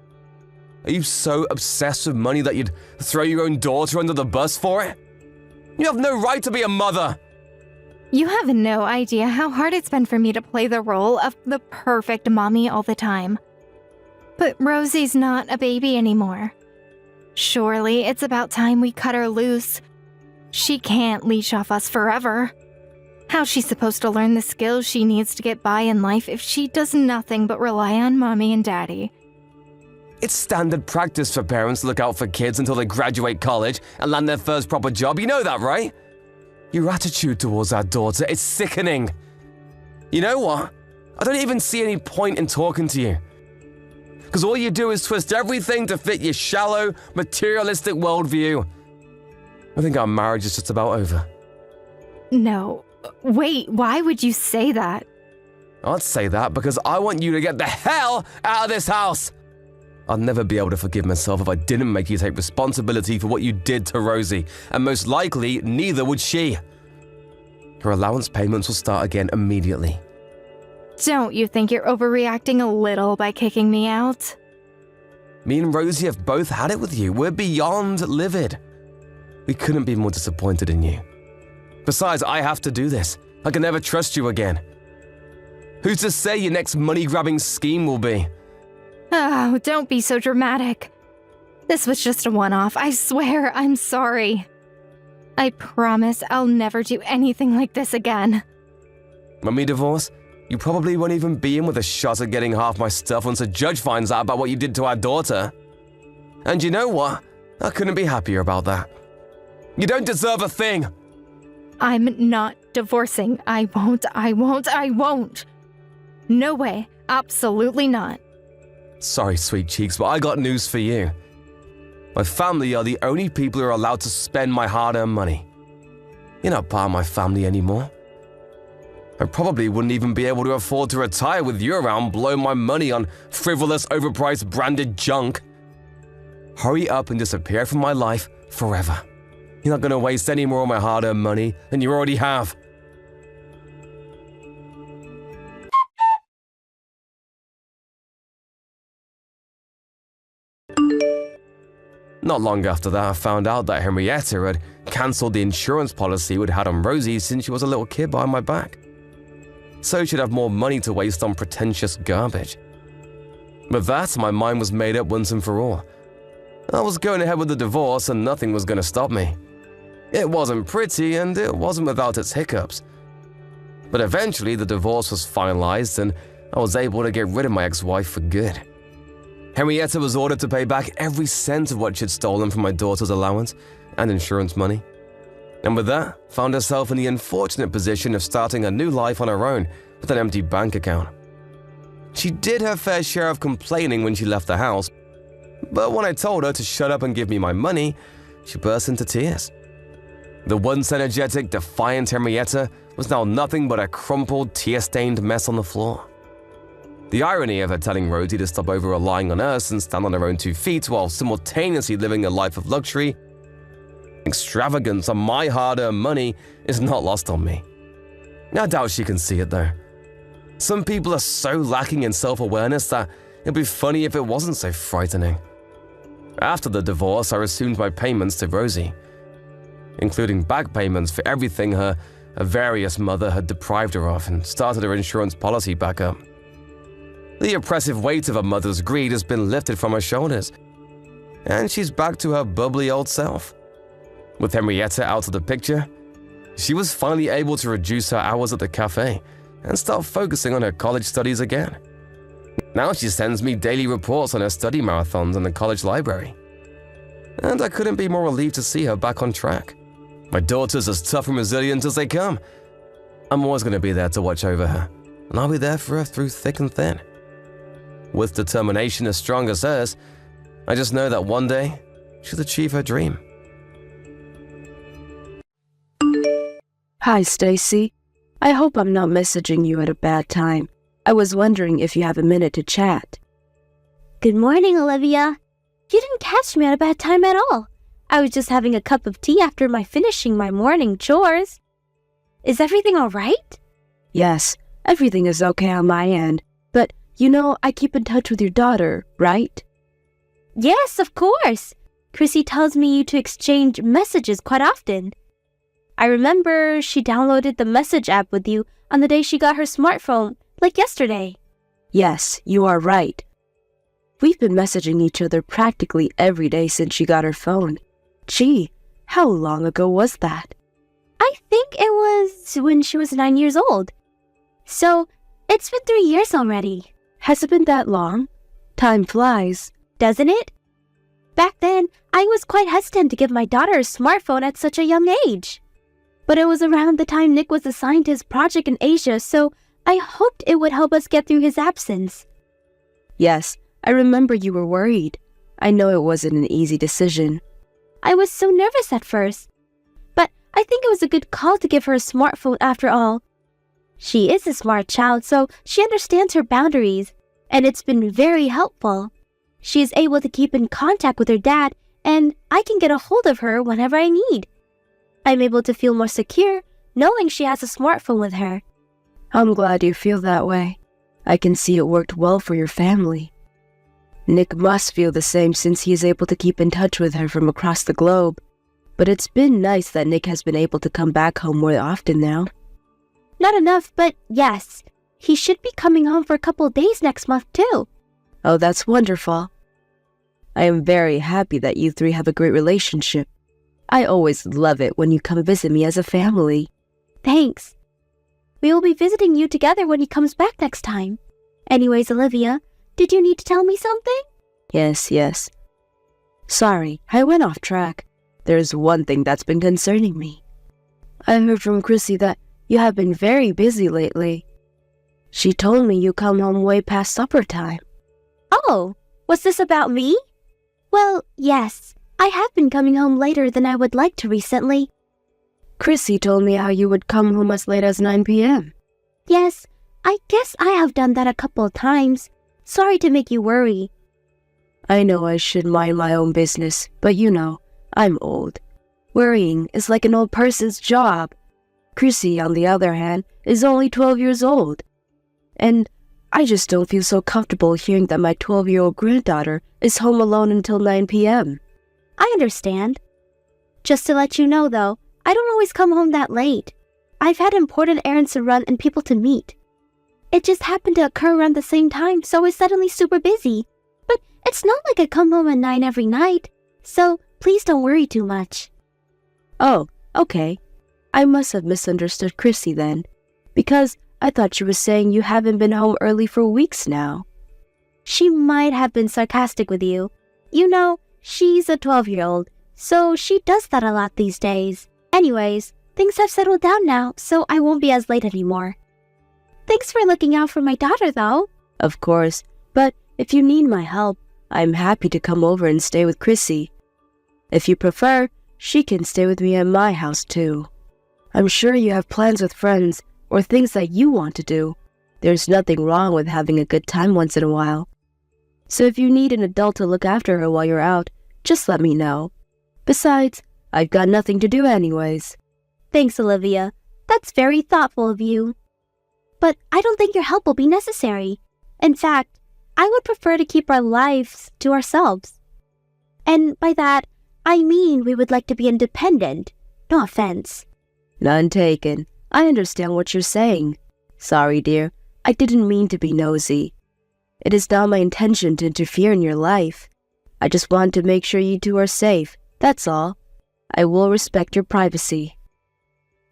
Are you so obsessed with money that you'd throw your own daughter under the bus for it? You have no right to be a mother. You have no idea how hard it's been for me to play the role of the perfect mommy all the time. But Rosie's not a baby anymore. Surely it's about time we cut her loose. She can't leash off us forever. How's she supposed to learn the skills she needs to get by in life if she does nothing but rely on mommy and daddy? It's standard practice for parents to look out for kids until they graduate college and land their first proper job. You know that, right? Your attitude towards our daughter is sickening. You know what? I don't even see any point in talking to you. Because all you do is twist everything to fit your shallow, materialistic worldview. I think our marriage is just about over. No. Wait, why would you say that? I'd say that because I want you to get the hell out of this house. I'll never be able to forgive myself if I didn't make you take responsibility for what you did to Rosie, and most likely, neither would she. Her allowance payments will start again immediately. Don't you think you're overreacting a little by kicking me out? Me and Rosie have both had it with you. We're beyond livid. We couldn't be more disappointed in you. Besides, I have to do this. I can never trust you again. Who's to say your next money-grabbing scheme will be? Oh, don't be so dramatic. This was just a one-off. I swear, I'm sorry. I promise I'll never do anything like this again. When we divorce, you probably won't even be in with a shot at getting half my stuff once a judge finds out about what you did to our daughter. And you know what? I couldn't be happier about that. You don't deserve a thing. I'm not divorcing. I won't. No way. Absolutely not. Sorry, sweet cheeks, but I got news for you. My family are the only people who are allowed to spend my hard-earned money. You're not part of my family anymore. I probably wouldn't even be able to afford to retire with you around blowing my money on frivolous, overpriced branded junk. Hurry up and disappear from my life forever. You're not going to waste any more of my hard-earned money than you already have. Not long after that, I found out that Henrietta had cancelled the insurance policy we'd had on Rosie since she was a little kid behind my back. So she'd have more money to waste on pretentious garbage. With that, my mind was made up once and for all. I was going ahead with the divorce and nothing was going to stop me. It wasn't pretty and it wasn't without its hiccups. But eventually the divorce was finalized and I was able to get rid of my ex-wife for good. Henrietta was ordered to pay back every cent of what she'd stolen from my daughter's allowance and insurance money. And with that, found herself in the unfortunate position of starting a new life on her own with an empty bank account. She did her fair share of complaining when she left the house, but when I told her to shut up and give me my money, she burst into tears. The once energetic, defiant Henrietta was now nothing but a crumpled, tear-stained mess on the floor. The irony of her telling Rosie to stop over-relying on us and stand on her own 2 feet while simultaneously living a life of luxury, extravagance on my hard-earned money is not lost on me. I doubt she can see it though. Some people are so lacking in self-awareness that it'd be funny if it wasn't so frightening. After the divorce, I resumed my payments to Rosie, including back payments for everything her various mother had deprived her of, and started her insurance policy back up. The oppressive weight of a mother's greed has been lifted from her shoulders, and she's back to her bubbly old self. With Henrietta out of the picture, she was finally able to reduce her hours at the cafe and start focusing on her college studies again. Now she sends me daily reports on her study marathons in the college library. And I couldn't be more relieved to see her back on track. My daughter's as tough and resilient as they come. I'm always going to be there to watch over her, and I'll be there for her through thick and thin. With determination as strong as hers, I just know that one day she'll achieve her dream. Hi, Stacy. I hope I'm not messaging you at a bad time. I was wondering if you have a minute to chat. Good morning, Olivia. You didn't catch me at a bad time at all. I was just having a cup of tea after finishing my morning chores. Is everything all right? Yes, everything is okay on my end. But, I keep in touch with your daughter, right? Yes, of course. Chrissy tells me you to exchange messages quite often. I remember she downloaded the message app with you on the day she got her smartphone, like yesterday. Yes, you are right. We've been messaging each other practically every day since she got her phone. Gee, how long ago was that? I think it was when she was 9 years old. So, it's been 3 years already. Has it been that long? Time flies. Doesn't it? Back then, I was quite hesitant to give my daughter a smartphone at such a young age. But it was around the time Nick was assigned to his project in Asia, so I hoped it would help us get through his absence. Yes, I remember you were worried. I know it wasn't an easy decision. I was so nervous at first. But I think it was a good call to give her a smartphone after all. She is a smart child, so she understands her boundaries, and it's been very helpful. She is able to keep in contact with her dad, and I can get a hold of her whenever I need. I'm able to feel more secure knowing she has a smartphone with her. I'm glad you feel that way. I can see it worked well for your family. Nick must feel the same since he is able to keep in touch with her from across the globe. But it's been nice that Nick has been able to come back home more often now. Not enough, but yes. He should be coming home for a couple of days next month too. Oh, that's wonderful. I am very happy that you three have a great relationship. I always love it when you come visit me as a family. Thanks. We will be visiting you together when he comes back next time. Anyways, Olivia, did you need to tell me something? Yes. Sorry, I went off track. There's one thing that's been concerning me. I heard from Chrissy that you have been very busy lately. She told me you come home way past supper time. Oh, was this about me? Well, yes. I have been coming home later than I would like to recently. Chrissy told me how you would come home as late as 9 p.m. Yes, I guess I have done that a couple of times. Sorry to make you worry. I know I should mind my own business, but you know, I'm old. Worrying is like an old person's job. Chrissy, on the other hand, is only 12 years old. And I just don't feel so comfortable hearing that my 12-year-old granddaughter is home alone until 9 p.m. I understand. Just to let you know, though, I don't always come home that late. I've had important errands to run and people to meet. It just happened to occur around the same time, so I was suddenly super busy. But it's not like I come home at 9 every night, so please don't worry too much. Oh, okay. I must have misunderstood Chrissy then, because I thought she was saying you haven't been home early for weeks now. She might have been sarcastic with you. You know, she's a 12-year-old, so she does that a lot these days. Anyways, things have settled down now, so I won't be as late anymore. Thanks for looking out for my daughter, though. Of course, but if you need my help, I'm happy to come over and stay with Chrissy. If you prefer, she can stay with me at my house too. I'm sure you have plans with friends or things that you want to do. There's nothing wrong with having a good time once in a while. So if you need an adult to look after her while you're out, just let me know. Besides, I've got nothing to do anyways. Thanks, Olivia. That's very thoughtful of you. But I don't think your help will be necessary. In fact, I would prefer to keep our lives to ourselves. And by that, I mean we would like to be independent. No offense. None taken. I understand what you're saying. Sorry, dear. I didn't mean to be nosy. It is not my intention to interfere in your life. I just want to make sure you two are safe. That's all. I will respect your privacy.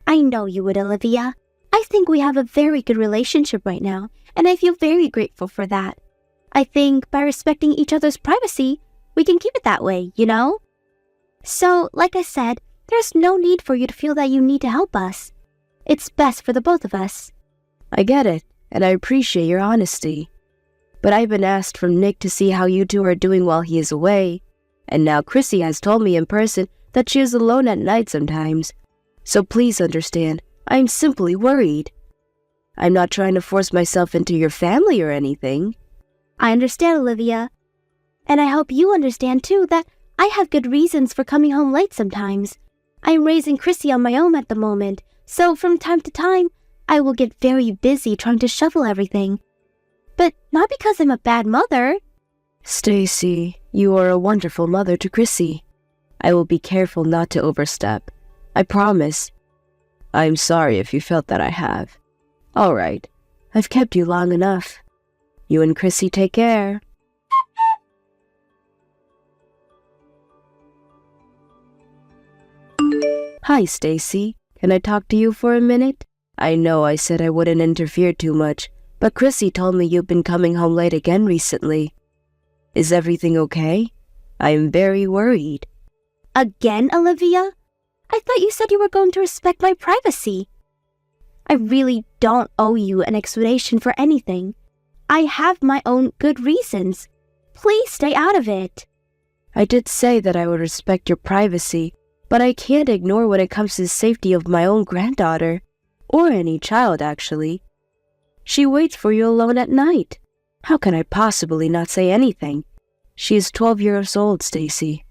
I know you would, Olivia. I think we have a very good relationship right now, and I feel very grateful for that. I think by respecting each other's privacy, we can keep it that way, you know? So, like I said, there's no need for you to feel that you need to help us. It's best for the both of us. I get it, and I appreciate your honesty. But I've been asked from Nick to see how you two are doing while he is away, and now Chrissy has told me in person that she is alone at night sometimes. So please understand, I'm simply worried. I'm not trying to force myself into your family or anything. I understand, Olivia. And I hope you understand, too, that I have good reasons for coming home late sometimes. I'm raising Chrissy on my own at the moment, so from time to time, I will get very busy trying to shovel everything. But not because I'm a bad mother. Stacy, you are a wonderful mother to Chrissy. I will be careful not to overstep. I promise. I'm sorry if you felt that I have. All right, I've kept you long enough. You and Chrissy take care. Hi, Stacy. Can I talk to you for a minute? I know I said I wouldn't interfere too much, but Chrissy told me you've been coming home late again recently. Is everything okay? I am very worried. Again, Olivia? I thought you said you were going to respect my privacy. I really don't owe you an explanation for anything. I have my own good reasons. Please stay out of it. I did say that I would respect your privacy, but I can't ignore when it comes to the safety of my own granddaughter, or any child actually. She waits for you alone at night. How can I possibly not say anything? She is 12 years old, Stacy.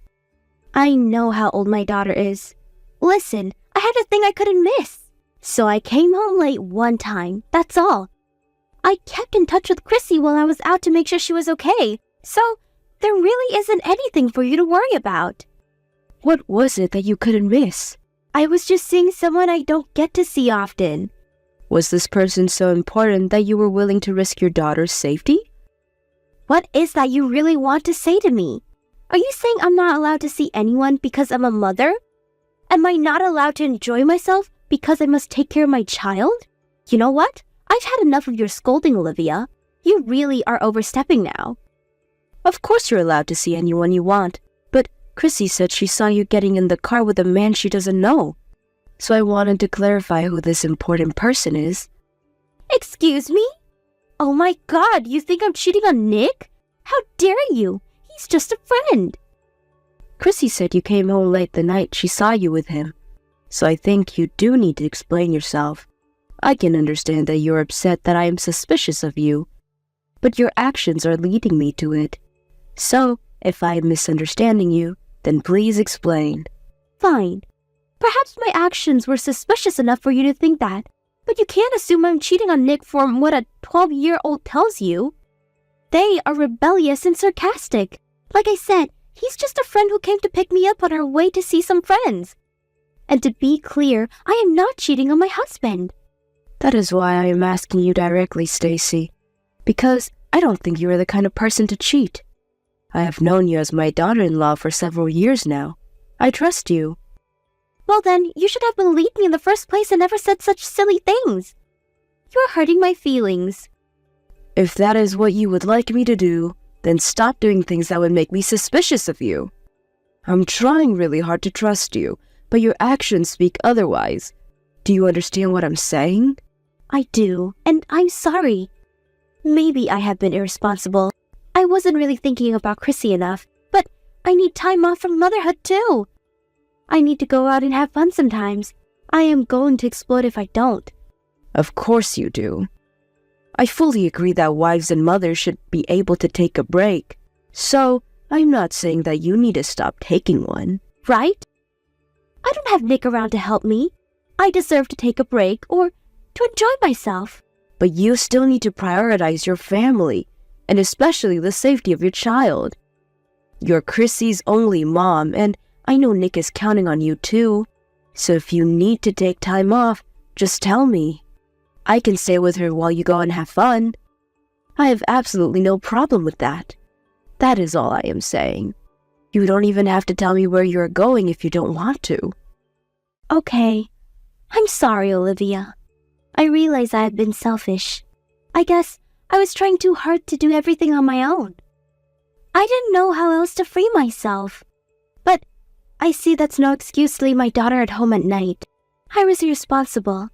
I know how old my daughter is. Listen, I had a thing I couldn't miss. So I came home late one time, that's all. I kept in touch with Chrissy while I was out to make sure she was okay. So there really isn't anything for you to worry about. What was it that you couldn't miss? I was just seeing someone I don't get to see often. Was this person so important that you were willing to risk your daughter's safety? What is that you really want to say to me? Are you saying I'm not allowed to see anyone because I'm a mother? Am I not allowed to enjoy myself because I must take care of my child? You know what? I've had enough of your scolding, Olivia. You really are overstepping now. Of course you're allowed to see anyone you want, but Chrissy said she saw you getting in the car with a man she doesn't know. So I wanted to clarify who this important person is. Excuse me? Oh my God, you think I'm cheating on Nick? How dare you? He's just a friend. Chrissy said you came home late the night she saw you with him. So I think you do need to explain yourself. I can understand that you're upset that I am suspicious of you, but your actions are leading me to it. So, if I am misunderstanding you, then please explain. Fine. Perhaps my actions were suspicious enough for you to think that, but you can't assume I'm cheating on Nick from what a 12-year-old tells you. They are rebellious and sarcastic. Like I said, he's just a friend who came to pick me up on our way to see some friends. And to be clear, I am not cheating on my husband. That is why I am asking you directly, Stacy, because I don't think you are the kind of person to cheat. I have known you as my daughter-in-law for several years now. I trust you. Well then, you should have believed me in the first place and never said such silly things. You are hurting my feelings. If that is what you would like me to do, then stop doing things that would make me suspicious of you. I'm trying really hard to trust you, but your actions speak otherwise. Do you understand what I'm saying? I do, and I'm sorry. Maybe I have been irresponsible. I wasn't really thinking about Chrissy enough, but I need time off from motherhood too. I need to go out and have fun sometimes. I am going to explode if I don't. Of course you do. I fully agree that wives and mothers should be able to take a break. So, I'm not saying that you need to stop taking one. Right? I don't have Nick around to help me. I deserve to take a break or to enjoy myself. But you still need to prioritize your family, and especially the safety of your child. You're Chrissy's only mom, and I know Nick is counting on you too. So if you need to take time off, just tell me. I can stay with her while you go and have fun. I have absolutely no problem with that. That is all I am saying. You don't even have to tell me where you're going if you don't want to. Okay. I'm sorry, Olivia. I realize I have been selfish. I guess I was trying too hard to do everything on my own. I didn't know how else to free myself. But I see that's no excuse to leave my daughter at home at night. I was irresponsible.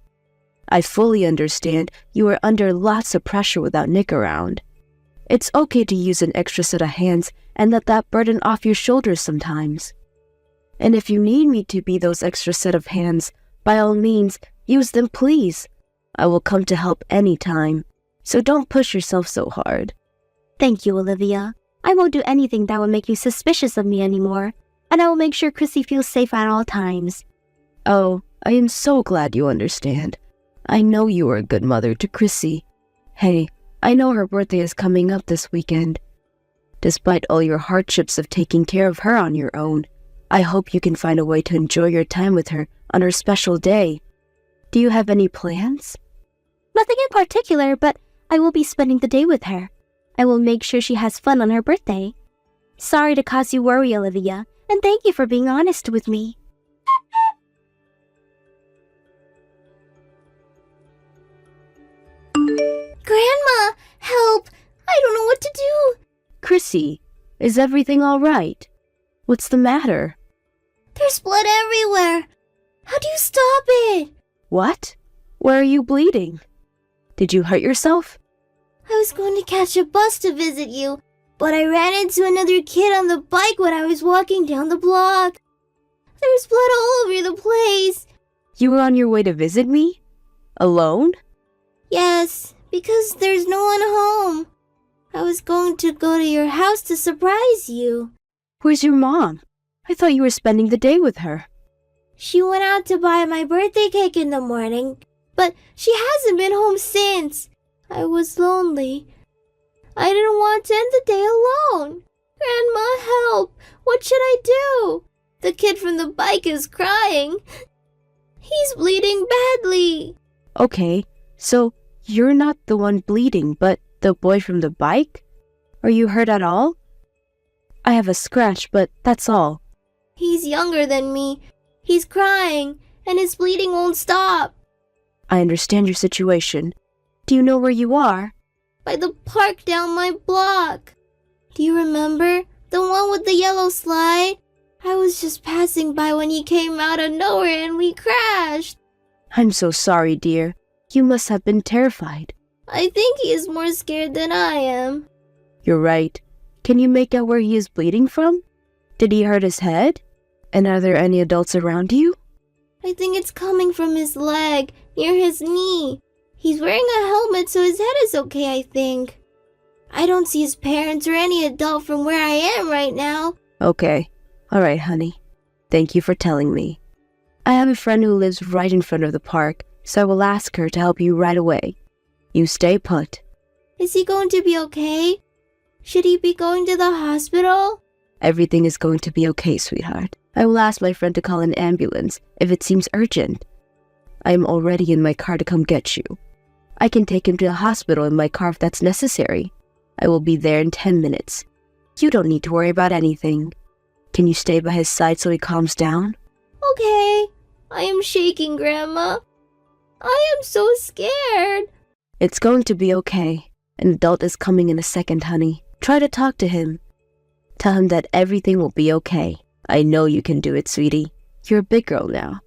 I fully understand you are under lots of pressure without Nick around. It's okay to use an extra set of hands and let that burden off your shoulders sometimes. And if you need me to be those extra set of hands, by all means, use them please. I will come to help anytime, so don't push yourself so hard. Thank you, Olivia. I won't do anything that will make you suspicious of me anymore, and I will make sure Chrissy feels safe at all times. Oh, I am so glad you understand. I know you are a good mother to Chrissy. Hey, I know her birthday is coming up this weekend. Despite all your hardships of taking care of her on your own, I hope you can find a way to enjoy your time with her on her special day. Do you have any plans? Nothing in particular, but I will be spending the day with her. I will make sure she has fun on her birthday. Sorry to cause you worry, Olivia, and thank you for being honest with me. Grandma, help! I don't know what to do. Chrissy, is everything all right? What's the matter? There's blood everywhere. How do you stop it? What? Where are you bleeding? Did you hurt yourself? I was going to catch a bus to visit you, but I ran into another kid on the bike when I was walking down the block. There's blood all over the place. You were on your way to visit me? Alone? Yes, because there's no one home. I was going to go to your house to surprise you. Where's your mom? I thought you were spending the day with her. She went out to buy my birthday cake in the morning, but she hasn't been home since. I was lonely. I didn't want to end the day alone. Grandma, help! What should I do? The kid from the bike is crying. He's bleeding badly. Okay, so you're not the one bleeding, but the boy from the bike? Are you hurt at all? I have a scratch, but that's all. He's younger than me. He's crying, and his bleeding won't stop. I understand your situation. Do you know where you are? By the park down my block. Do you remember? The one with the yellow slide? I was just passing by when he came out of nowhere and we crashed. I'm so sorry, dear. You must have been terrified. I think he is more scared than I am. You're right. Can you make out where he is bleeding from? Did he hurt his head? And are there any adults around you? I think it's coming from his leg, near his knee. He's wearing a helmet, so his head is okay, I think. I don't see his parents or any adult from where I am right now. Okay. All right, honey. Thank you for telling me. I have a friend who lives right in front of the park, so I will ask her to help you right away. You stay put. Is he going to be okay? Should he be going to the hospital? Everything is going to be okay, sweetheart. I will ask my friend to call an ambulance if it seems urgent. I am already in my car to come get you. I can take him to the hospital in my car if that's necessary. I will be there in 10 minutes. You don't need to worry about anything. Can you stay by his side so he calms down? Okay. I am shaking, Grandma. I am so scared. It's going to be okay. An adult is coming in a second, honey. Try to talk to him. Tell him that everything will be okay. I know you can do it, sweetie. You're a big girl now.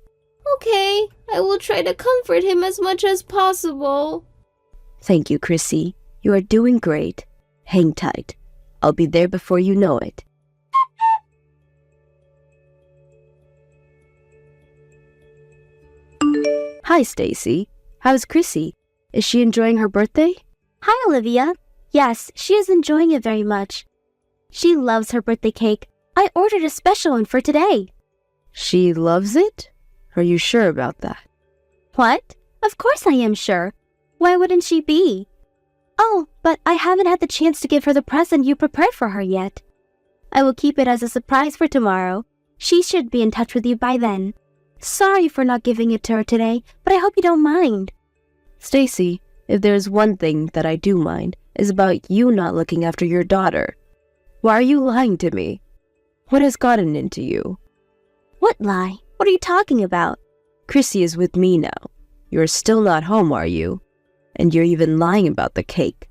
Okay, I will try to comfort him as much as possible. Thank you, Chrissy. You are doing great. Hang tight. I'll be there before you know it. Hi, Stacy. How's Chrissy? Is she enjoying her birthday? Hi, Olivia. Yes, she is enjoying it very much. She loves her birthday cake. I ordered a special one for today. She loves it? Are you sure about that? What? Of course I am sure. Why wouldn't she be? Oh, but I haven't had the chance to give her the present you prepared for her yet. I will keep it as a surprise for tomorrow. She should be in touch with you by then. Sorry for not giving it to her today, but I hope you don't mind. Stacy, if there's one thing that I do mind, is about you not looking after your daughter. Why are you lying to me? What has gotten into you? What lie? What are you talking about? Chrissy is with me now. You're still not home, are you? And you're even lying about the cake.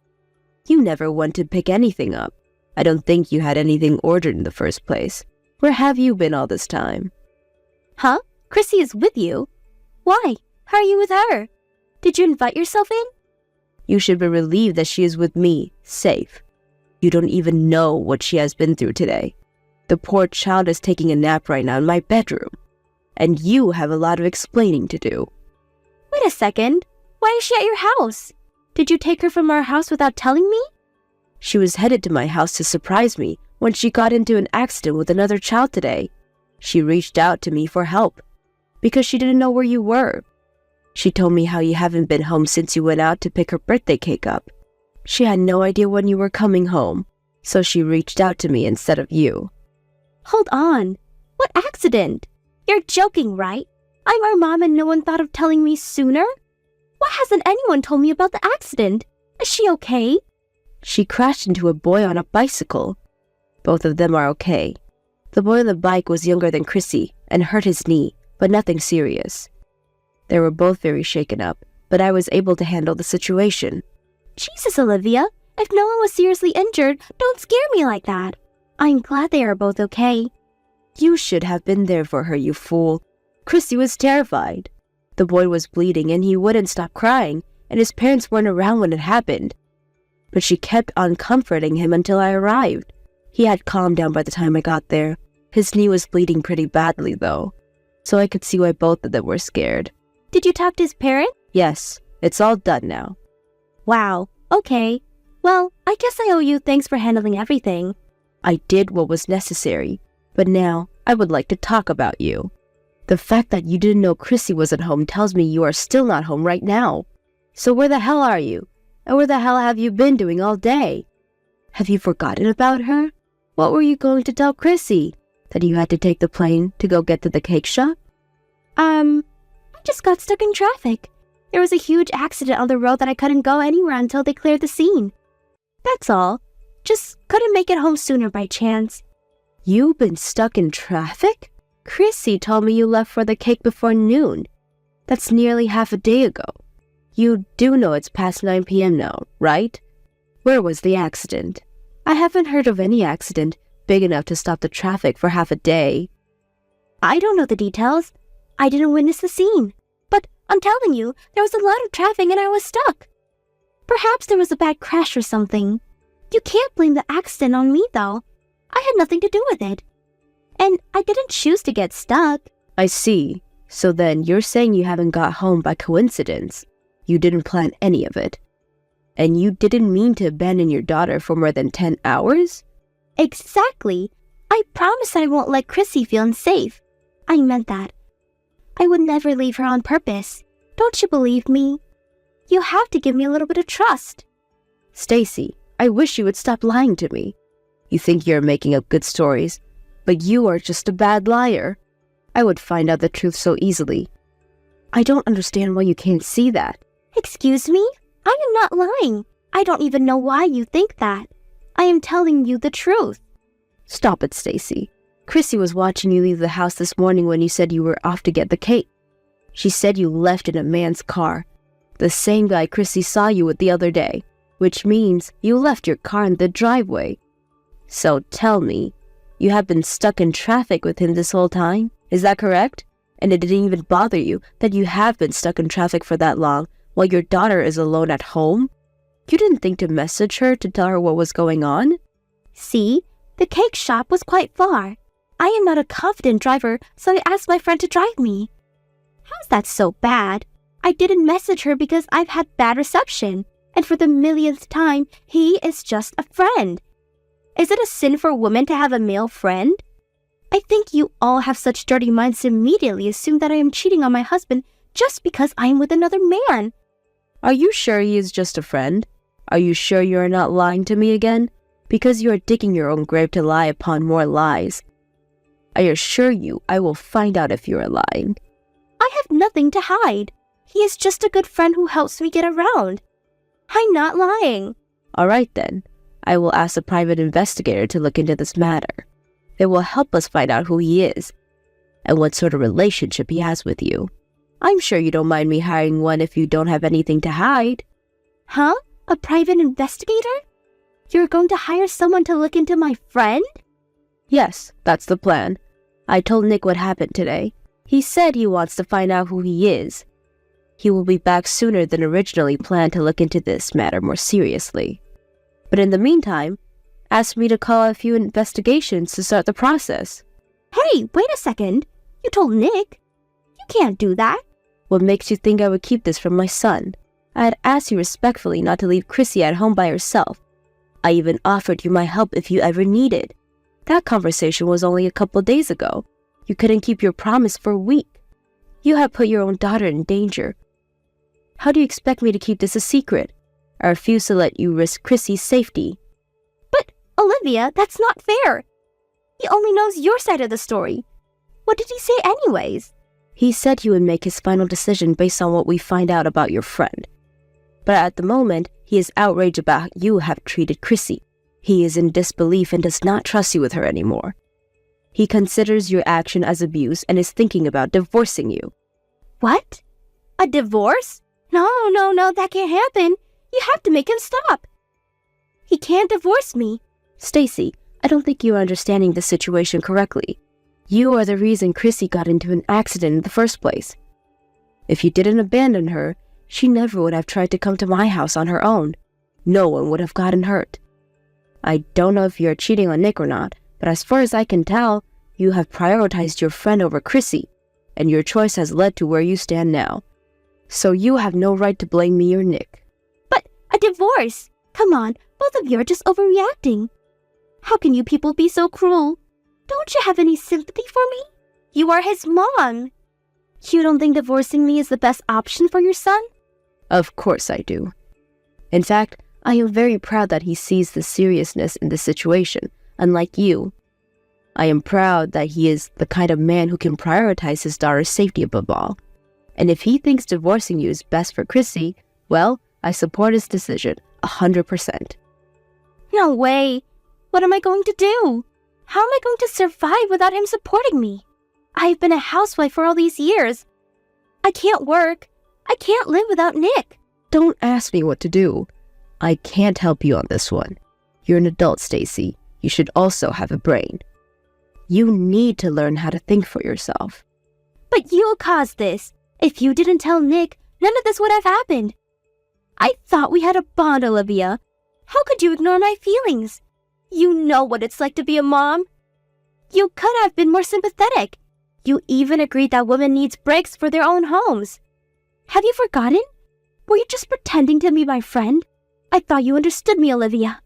You never went to pick anything up. I don't think you had anything ordered in the first place. Where have you been all this time? Huh? Chrissy is with you? Why? How are you with her? Did you invite yourself in? You should be relieved that she is with me, safe. You don't even know what she has been through today. The poor child is taking a nap right now in my bedroom. And you have a lot of explaining to do. Wait a second. Why is she at your house? Did you take her from our house without telling me? She was headed to my house to surprise me when she got into an accident with another child today. She reached out to me for help because she didn't know where you were. She told me how you haven't been home since you went out to pick her birthday cake up. She had no idea when you were coming home, so she reached out to me instead of you. Hold on. What accident? You're joking, right? I'm her mom and no one thought of telling me sooner? Why hasn't anyone told me about the accident? Is she okay? She crashed into a boy on a bicycle. Both of them are okay. The boy on the bike was younger than Chrissy and hurt his knee, but nothing serious. They were both very shaken up, but I was able to handle the situation. Jesus, Olivia. If no one was seriously injured, don't scare me like that. I'm glad they are both okay. You should have been there for her, you fool. Chrissy was terrified. The boy was bleeding and he wouldn't stop crying, and his parents weren't around when it happened. But she kept on comforting him until I arrived. He had calmed down by the time I got there. His knee was bleeding pretty badly, though, so I could see why both of them were scared. Did you talk to his parents? Yes, it's all done now. Wow, okay. Well, I guess I owe you thanks for handling everything. I did what was necessary, but now I would like to talk about you. The fact that you didn't know Chrissy was at home tells me you are still not home right now. So where the hell are you? And where the hell have you been doing all day? Have you forgotten about her? What were you going to tell Chrissy? That you had to take the plane to go get to the cake shop? I just got stuck in traffic. There was a huge accident on the road that I couldn't go anywhere until they cleared the scene. That's all. Just couldn't make it home sooner by chance. You've been stuck in traffic? Chrissy told me you left for the cake before noon. That's nearly half a day ago. You do know it's past 9 p.m. now, right? Where was the accident? I haven't heard of any accident big enough to stop the traffic for half a day. I don't know the details. I didn't witness the scene. But I'm telling you, there was a lot of traffic and I was stuck. Perhaps there was a bad crash or something. You can't blame the accident on me, though. I had nothing to do with it. And I didn't choose to get stuck. I see. So then you're saying you haven't got home by coincidence. You didn't plan any of it. And you didn't mean to abandon your daughter for more than 10 hours? Exactly. I promise I won't let Chrissy feel unsafe. I meant that. I would never leave her on purpose. Don't you believe me? You have to give me a little bit of trust. Stacy, I wish you would stop lying to me. You think you're making up good stories, but you are just a bad liar. I would find out the truth so easily. I don't understand why you can't see that. Excuse me? I am not lying. I don't even know why you think that. I am telling you the truth. Stop it, Stacy. Chrissy was watching you leave the house this morning when you said you were off to get the cake. She said you left in a man's car, the same guy Chrissy saw you with the other day, which means you left your car in the driveway. So tell me, you have been stuck in traffic with him this whole time? Is that correct? And it didn't even bother you that you have been stuck in traffic for that long while your daughter is alone at home? You didn't think to message her to tell her what was going on? See, the cake shop was quite far. I am not a confident driver, so I asked my friend to drive me. How's that so bad? I didn't message her because I've had bad reception, and for the millionth time, he is just a friend. Is it a sin for a woman to have a male friend? I think you all have such dirty minds to immediately assume that I am cheating on my husband just because I am with another man. Are you sure he is just a friend? Are you sure you are not lying to me again? Because you are digging your own grave to lie upon more lies. I assure you, I will find out if you are lying. I have nothing to hide. He is just a good friend who helps me get around. I'm not lying. All right then. I will ask a private investigator to look into this matter. It will help us find out who he is and what sort of relationship he has with you. I'm sure you don't mind me hiring one if you don't have anything to hide. Huh? A private investigator? You're going to hire someone to look into my friend? Yes, that's the plan. I told Nick what happened today. He said he wants to find out who he is. He will be back sooner than originally planned to look into this matter more seriously. But in the meantime, ask me to call a few investigations to start the process. Hey, wait a second. You told Nick. You can't do that. What makes you think I would keep this from my son? I had asked you respectfully not to leave Chrissy at home by herself. I even offered you my help if you ever needed. That conversation was only a couple days ago. You couldn't keep your promise for a week. You have put your own daughter in danger. How do you expect me to keep this a secret? I refuse to let you risk Chrissy's safety. But, Olivia, that's not fair. He only knows your side of the story. What did he say anyways? He said he would make his final decision based on what we find out about your friend. But at the moment, he is outraged about how you have treated Chrissy. He is in disbelief and does not trust you with her anymore. He considers your action as abuse and is thinking about divorcing you. What? A divorce? No, that can't happen. You have to make him stop. He can't divorce me. Stacy, I don't think you are understanding the situation correctly. You are the reason Chrissy got into an accident in the first place. If you didn't abandon her, she never would have tried to come to my house on her own. No one would have gotten hurt. I don't know if you're cheating on Nick or not, but as far as I can tell, you have prioritized your friend over Chrissy, and your choice has led to where you stand now. So you have no right to blame me or Nick. But a divorce? Come on, both of you are just overreacting. How can you people be so cruel? Don't you have any sympathy for me? You are his mom. You don't think divorcing me is the best option for your son? Of course I do. In fact, I am very proud that he sees the seriousness in the situation, unlike you. I am proud that he is the kind of man who can prioritize his daughter's safety above all. And if he thinks divorcing you is best for Chrissy, well, I support his decision, 100%. No way. What am I going to do? How am I going to survive without him supporting me? I've been a housewife for all these years. I can't work. I can't live without Nick. Don't ask me what to do. I can't help you on this one. You're an adult, Stacy. You should also have a brain. You need to learn how to think for yourself. But you caused this. If you didn't tell Nick, none of this would have happened. I thought we had a bond, Olivia. How could you ignore my feelings? You know what it's like to be a mom. You could have been more sympathetic. You even agreed that women need breaks for their own homes. Have you forgotten? Were you just pretending to be my friend? I thought you understood me, Olivia.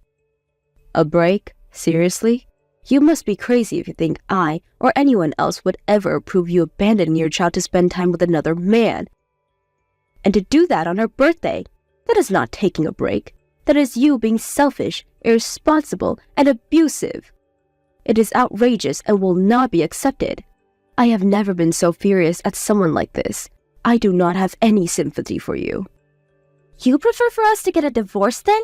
A break? Seriously? You must be crazy if you think I or anyone else would ever approve you abandoning your child to spend time with another man. And to do that on her birthday. That is not taking a break. That is you being selfish, irresponsible, and abusive. It is outrageous and will not be accepted. I have never been so furious at someone like this. I do not have any sympathy for you. You prefer for us to get a divorce then?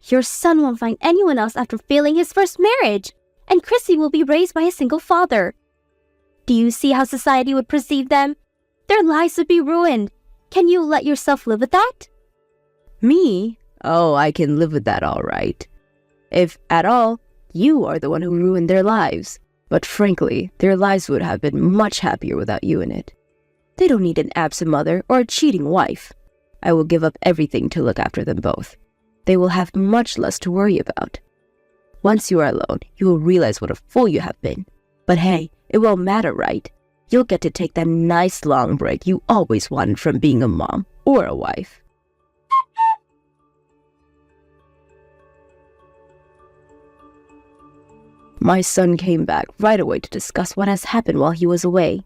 Your son won't find anyone else after failing his first marriage, and Chrissy will be raised by a single father. Do you see how society would perceive them? Their lives would be ruined. Can you let yourself live with that? Me? Oh, I can live with that all right. If at all, you are the one who ruined their lives. But frankly, their lives would have been much happier without you in it. They don't need an absent mother or a cheating wife. I will give up everything to look after them both. They will have much less to worry about. Once you are alone, you will realize what a fool you have been. But hey, it won't matter, right? You'll get to take that nice long break you always wanted from being a mom or a wife. My son came back right away to discuss what has happened while he was away.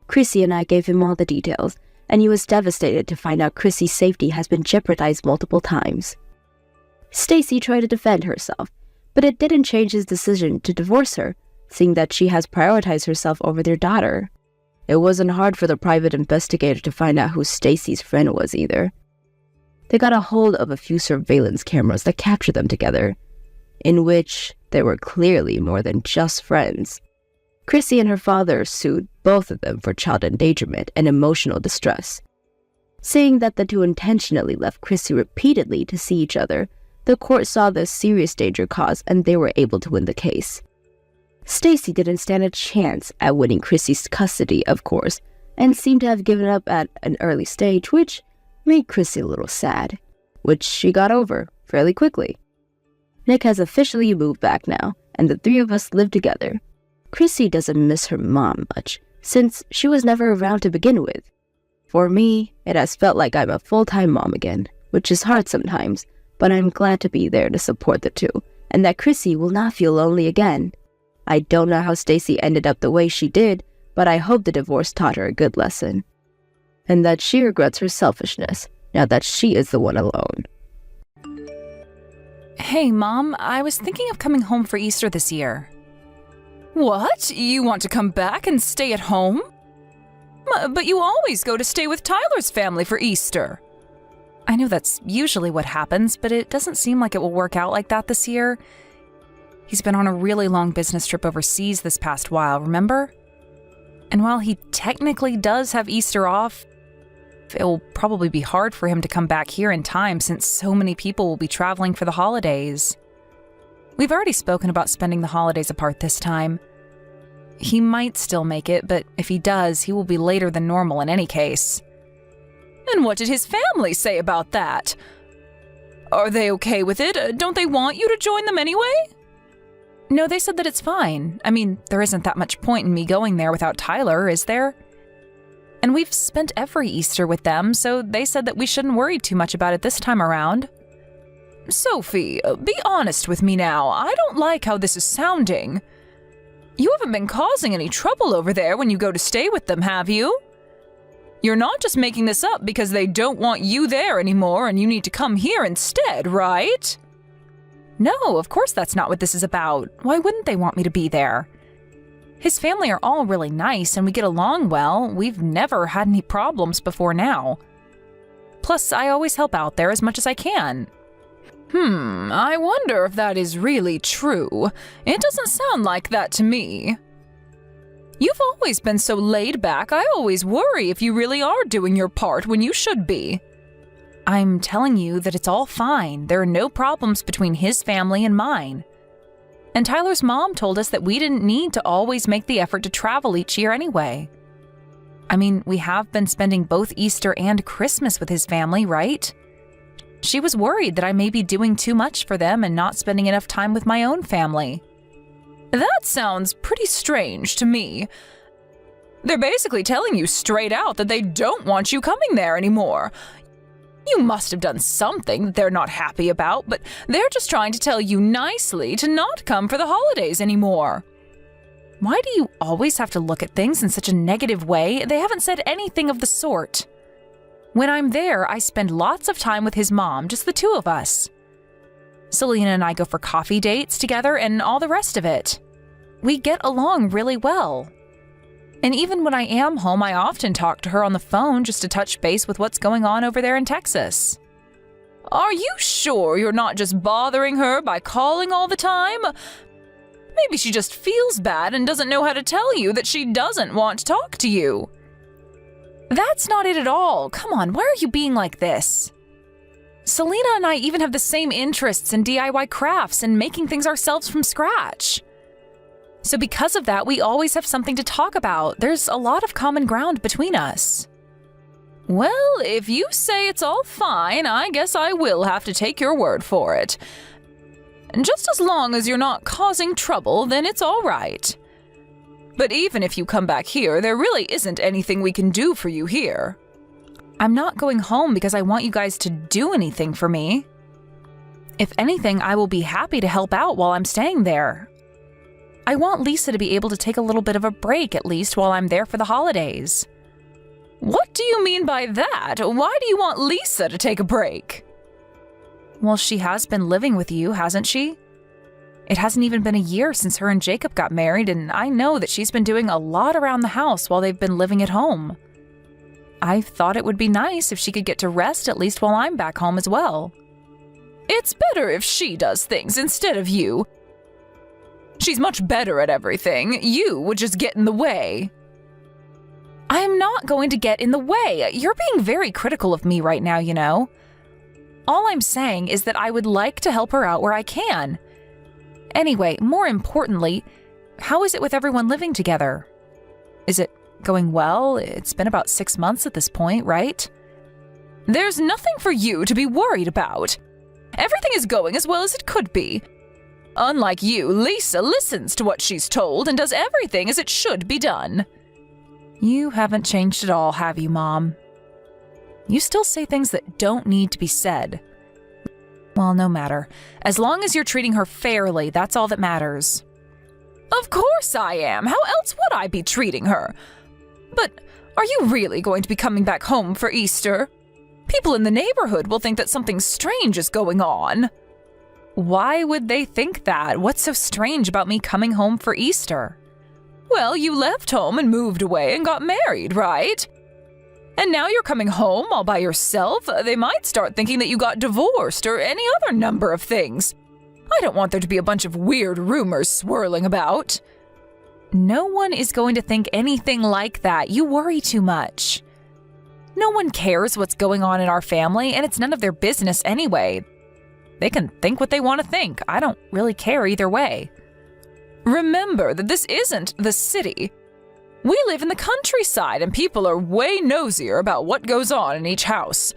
Chrissy and I gave him all the details, and he was devastated to find out Chrissy's safety has been jeopardized multiple times. Stacy tried to defend herself, but it didn't change his decision to divorce her, seeing that she has prioritized herself over their daughter. It wasn't hard for the private investigator to find out who Stacy's friend was either. They got a hold of a few surveillance cameras that captured them together, in which they were clearly more than just friends. Chrissy and her father sued both of them for child endangerment and emotional distress. Saying that the two intentionally left Chrissy repeatedly to see each other, the court saw the serious danger caused and they were able to win the case. Stacy didn't stand a chance at winning Chrissy's custody, of course, and seemed to have given up at an early stage, which made Chrissy a little sad, which she got over fairly quickly. Nick has officially moved back now, and the three of us live together. Chrissy doesn't miss her mom much, since she was never around to begin with. For me, it has felt like I'm a full-time mom again, which is hard sometimes, but I'm glad to be there to support the two, and that Chrissy will not feel lonely again. I don't know how Stacy ended up the way she did, but I hope the divorce taught her a good lesson. And that she regrets her selfishness, now that she is the one alone. Hey, Mom, I was thinking of coming home for Easter this year. What? You want to come back and stay at home? But you always go to stay with Tyler's family for Easter. I know that's usually what happens, but it doesn't seem like it will work out like that this year. He's been on a really long business trip overseas this past while, remember? And while he technically does have Easter off, it'll probably be hard for him to come back here in time since so many people will be traveling for the holidays. We've already spoken about spending the holidays apart this time. He might still make it, but if he does, he will be later than normal in any case. And what did his family say about that? Are they okay with it? Don't they want you to join them anyway? No, they said that it's fine. I mean, there isn't that much point in me going there without Tyler, is there? And we've spent every Easter with them, so they said that we shouldn't worry too much about it this time around. Sophie, be honest with me now. I don't like how this is sounding. You haven't been causing any trouble over there when you go to stay with them, have you? You're not just making this up because they don't want you there anymore and you need to come here instead, right? No, of course that's not what this is about. Why wouldn't they want me to be there? His family are all really nice and we get along well. We've never had any problems before now. Plus, I always help out there as much as I can. I wonder if that is really true. It doesn't sound like that to me. You've always been so laid back, I always worry if you really are doing your part when you should be. I'm telling you that it's all fine. There are no problems between his family and mine. And Tyler's mom told us that we didn't need to always make the effort to travel each year anyway. I mean, we have been spending both Easter and Christmas with his family, right? She was worried that I may be doing too much for them and not spending enough time with my own family. That sounds pretty strange to me. They're basically telling you straight out that they don't want you coming there anymore. You must have done something that they're not happy about, but they're just trying to tell you nicely to not come for the holidays anymore. Why do you always have to look at things in such a negative way? They haven't said anything of the sort. When I'm there, I spend lots of time with his mom, just the two of us. Selena and I go for coffee dates together and all the rest of it. We get along really well. And even when I am home, I often talk to her on the phone just to touch base with what's going on over there in Texas. Are you sure you're not just bothering her by calling all the time? Maybe she just feels bad and doesn't know how to tell you that she doesn't want to talk to you. That's not it at all. Come on, why are you being like this? Selena and I even have the same interests in DIY crafts and making things ourselves from scratch. So because of that, we always have something to talk about. There's a lot of common ground between us. Well, if you say it's all fine, I guess I will have to take your word for it. And just as long as you're not causing trouble, then it's all right. But even if you come back here, there really isn't anything we can do for you here. I'm not going home because I want you guys to do anything for me. If anything, I will be happy to help out while I'm staying there. I want Lisa to be able to take a little bit of a break at least while I'm there for the holidays. What do you mean by that? Why do you want Lisa to take a break? Well, she has been living with you, hasn't she? It hasn't even been a year since her and Jacob got married, and I know that she's been doing a lot around the house while they've been living at home. I thought it would be nice if she could get to rest at least while I'm back home as well. It's better if she does things instead of you. She's much better at everything. You would just get in the way. I'm not going to get in the way. You're being very critical of me right now, you know. All I'm saying is that I would like to help her out where I can. Anyway, more importantly, how is it with everyone living together? Is it going well? It's been about 6 months at this point, right? There's nothing for you to be worried about. Everything is going as well as it could be. Unlike you, Lisa listens to what she's told and does everything as it should be done. You haven't changed at all, have you, Mom? You still say things that don't need to be said. Well, no matter. As long as you're treating her fairly, that's all that matters. Of course I am. How else would I be treating her? But are you really going to be coming back home for Easter? People in the neighborhood will think that something strange is going on. Why would they think that? What's so strange about me coming home for Easter? Well, you left home and moved away and got married, right? And now you're coming home all by yourself. They might start thinking that you got divorced or any other number of things. I don't want there to be a bunch of weird rumors swirling about. No one is going to think anything like that. You worry too much. No one cares what's going on in our family, and it's none of their business anyway. They can think what they want to think. I don't really care either way. Remember that this isn't the city. We live in the countryside, and people are way nosier about what goes on in each house.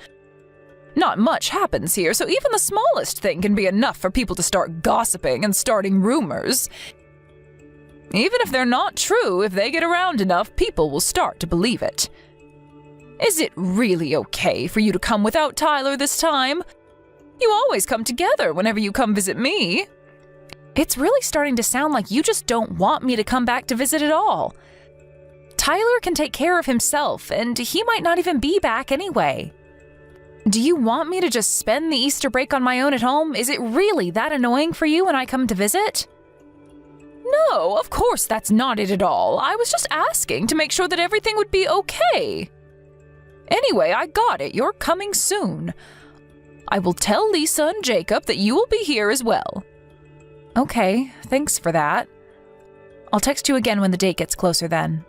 Not much happens here, so even the smallest thing can be enough for people to start gossiping and starting rumors. Even if they're not true, if they get around enough, people will start to believe it. Is it really okay for you to come without Tyler this time? You always come together whenever you come visit me. It's really starting to sound like you just don't want me to come back to visit at all. Tyler can take care of himself, and he might not even be back anyway. Do you want me to just spend the Easter break on my own at home? Is it really that annoying for you when I come to visit? No, of course that's not it at all. I was just asking to make sure that everything would be okay. Anyway, I got it. You're coming soon. I will tell Lisa and Jacob that you will be here as well. Okay, thanks for that. I'll text you again when the date gets closer then.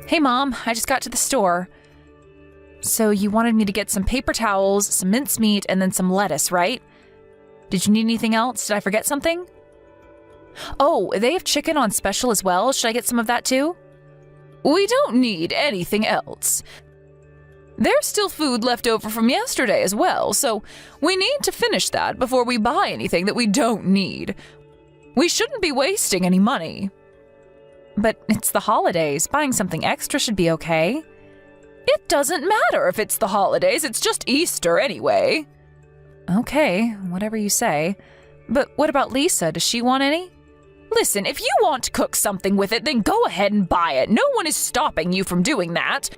Hey Mom, I just got to the store. So you wanted me to get some paper towels, some mincemeat, and then some lettuce, right? Did you need anything else? Did I forget something? Oh, they have chicken on special as well. Should I get some of that too? We don't need anything else. There's still food left over from yesterday as well, so we need to finish that before we buy anything that we don't need. We shouldn't be wasting any money. But it's the holidays. Buying something extra should be okay. It doesn't matter if it's the holidays. It's just Easter anyway. Okay, whatever you say. But what about Lisa? Does she want any? Listen, if you want to cook something with it, then go ahead and buy it. No one is stopping you from doing that.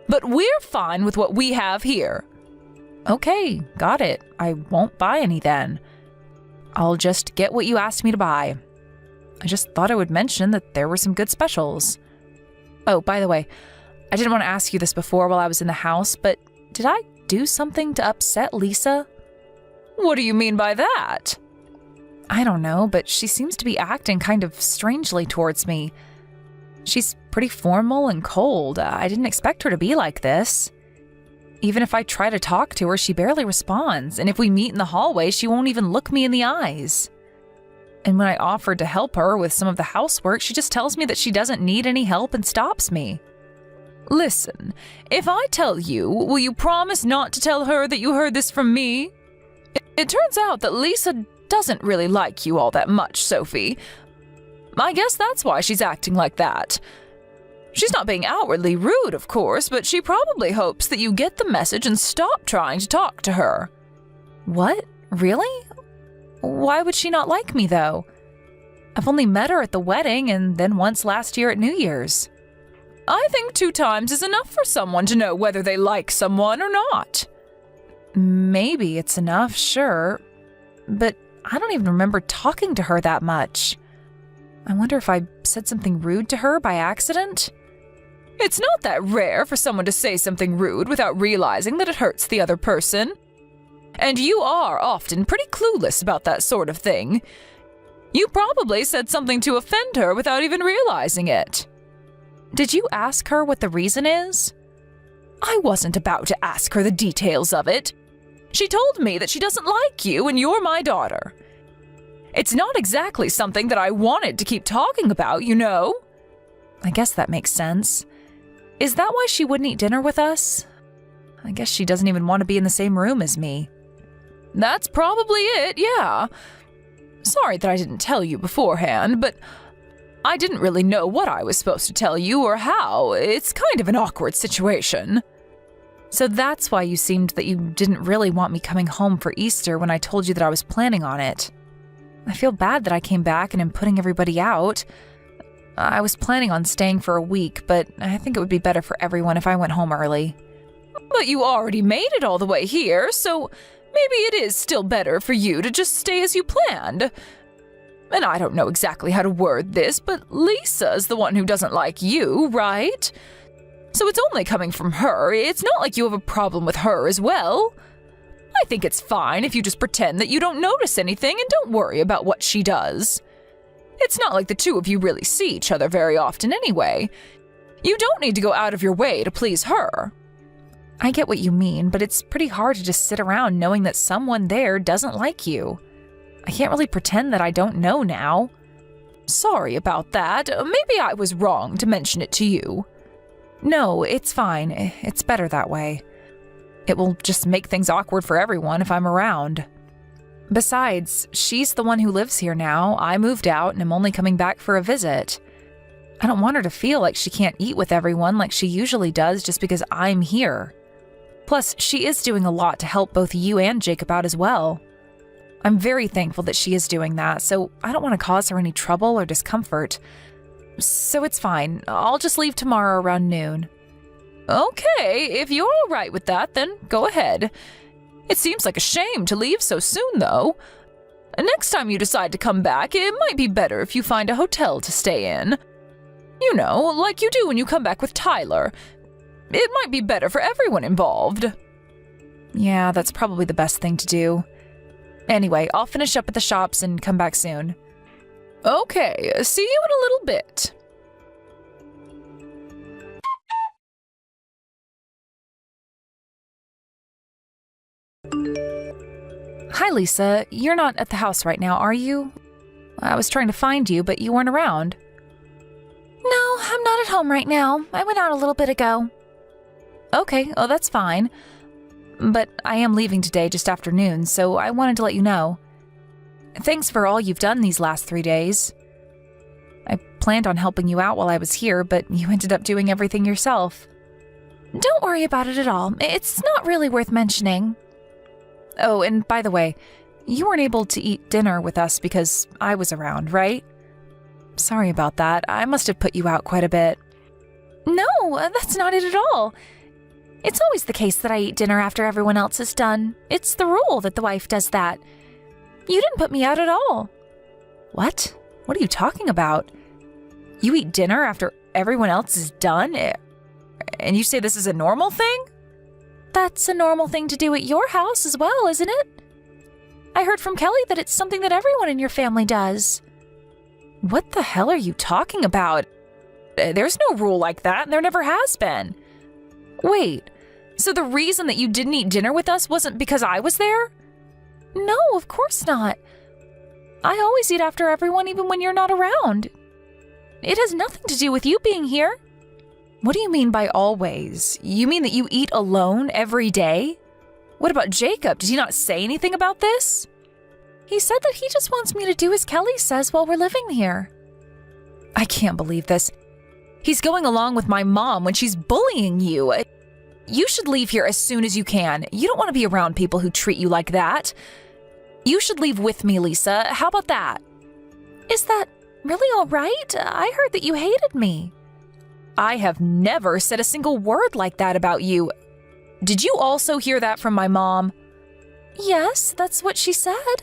But we're fine with what we have here. Okay, got it. I won't buy any then. I'll just get what you asked me to buy. I just thought I would mention that there were some good specials. Oh, by the way, I didn't want to ask you this before while I was in the house, but did I do something to upset Lisa? What do you mean by that? I don't know, but she seems to be acting kind of strangely towards me. She's pretty formal and cold. I didn't expect her to be like this. Even if I try to talk to her, she barely responds, and if we meet in the hallway, she won't even look me in the eyes. And when I offered to help her with some of the housework, she just tells me that she doesn't need any help and stops me. Listen, if I tell you, will you promise not to tell her that you heard this from me? It turns out that Lisa doesn't really like you all that much, Sophie. I guess that's why she's acting like that. She's not being outwardly rude, of course, but she probably hopes that you get the message and stop trying to talk to her. What? Really? Why would she not like me, though? I've only met her at the wedding and then once last year at New Year's. I think 2 times is enough for someone to know whether they like someone or not. Maybe it's enough, sure, but I don't even remember talking to her that much. I wonder if I said something rude to her by accident? It's not that rare for someone to say something rude without realizing that it hurts the other person. And you are often pretty clueless about that sort of thing. You probably said something to offend her without even realizing it. Did you ask her what the reason is? I wasn't about to ask her the details of it. She told me that she doesn't like you and you're my daughter. It's not exactly something that I wanted to keep talking about, you know. I guess that makes sense. Is that why she wouldn't eat dinner with us? I guess she doesn't even want to be in the same room as me. That's probably it, yeah. Sorry that I didn't tell you beforehand, but I didn't really know what I was supposed to tell you or how. It's kind of an awkward situation. So that's why you seemed that you didn't really want me coming home for Easter when I told you that I was planning on it. I feel bad that I came back and am putting everybody out. I was planning on staying for a week, but I think it would be better for everyone if I went home early. But you already made it all the way here, so maybe it is still better for you to just stay as you planned. And I don't know exactly how to word this, but Lisa's the one who doesn't like you, right? So it's only coming from her. It's not like you have a problem with her as well. I I think it's fine if you just pretend that you don't notice anything and don't worry about what she does. It's not like the two of you really see each other very often anyway. You don't need to go out of your way to please her. I get what you mean, but it's pretty hard to just sit around knowing that someone there doesn't like you. I can't really pretend that I don't know now. Sorry about that. Maybe I was wrong to mention it to you. No, it's fine. It's better that way. It will just make things awkward for everyone if I'm around. Besides, she's the one who lives here now. I moved out and am only coming back for a visit. I don't want her to feel like she can't eat with everyone like she usually does just because I'm here. Plus, she is doing a lot to help both you and Jacob out as well. I'm very thankful that she is doing that, so I don't want to cause her any trouble or discomfort. So it's fine. I'll just leave tomorrow around noon. Okay, if you're all right with that, then go ahead. It seems like a shame to leave so soon, though. Next time you decide to come back, it might be better if you find a hotel to stay in. You know, like you do when you come back with Tyler. It might be better for everyone involved. Yeah, that's probably the best thing to do. Anyway, I'll finish up at the shops and come back soon. Okay, see you in a little bit. Hi, Lisa. You're not at the house right now, are you? I was trying to find you, but you weren't around. No, I'm not at home right now. I went out a little bit ago. Okay, well, that's fine. But I am leaving today just after noon, so I wanted to let you know. Thanks for all you've done these last 3 days. I planned on helping you out while I was here, but you ended up doing everything yourself. Don't worry about it at all. It's not really worth mentioning. Oh, and by the way, you weren't able to eat dinner with us because I was around, right? Sorry about that. I must have put you out quite a bit. No, that's not it at all. It's always the case that I eat dinner after everyone else is done. It's the rule that the wife does that. You didn't put me out at all. What? What are you talking about? You eat dinner after everyone else is done? And you say this is a normal thing? That's a normal thing to do at your house as well, isn't it? I heard from Kelly that it's something that everyone in your family does. What the hell are you talking about? There's no rule like that, and there never has been. Wait, so the reason that you didn't eat dinner with us wasn't because I was there? No, of course not. I always eat after everyone even when you're not around. It has nothing to do with you being here. What do you mean by always? You mean that you eat alone every day? What about Jacob? Did he not say anything about this? He said that he just wants me to do as Kelly says while we're living here. I can't believe this. He's going along with my mom when she's bullying you. You should leave here as soon as you can. You don't want to be around people who treat you like that. You should leave with me, Lisa. How about that? Is that really all right? I heard that you hated me. I have never said a single word like that about you. Did you also hear that from my mom? Yes, that's what she said.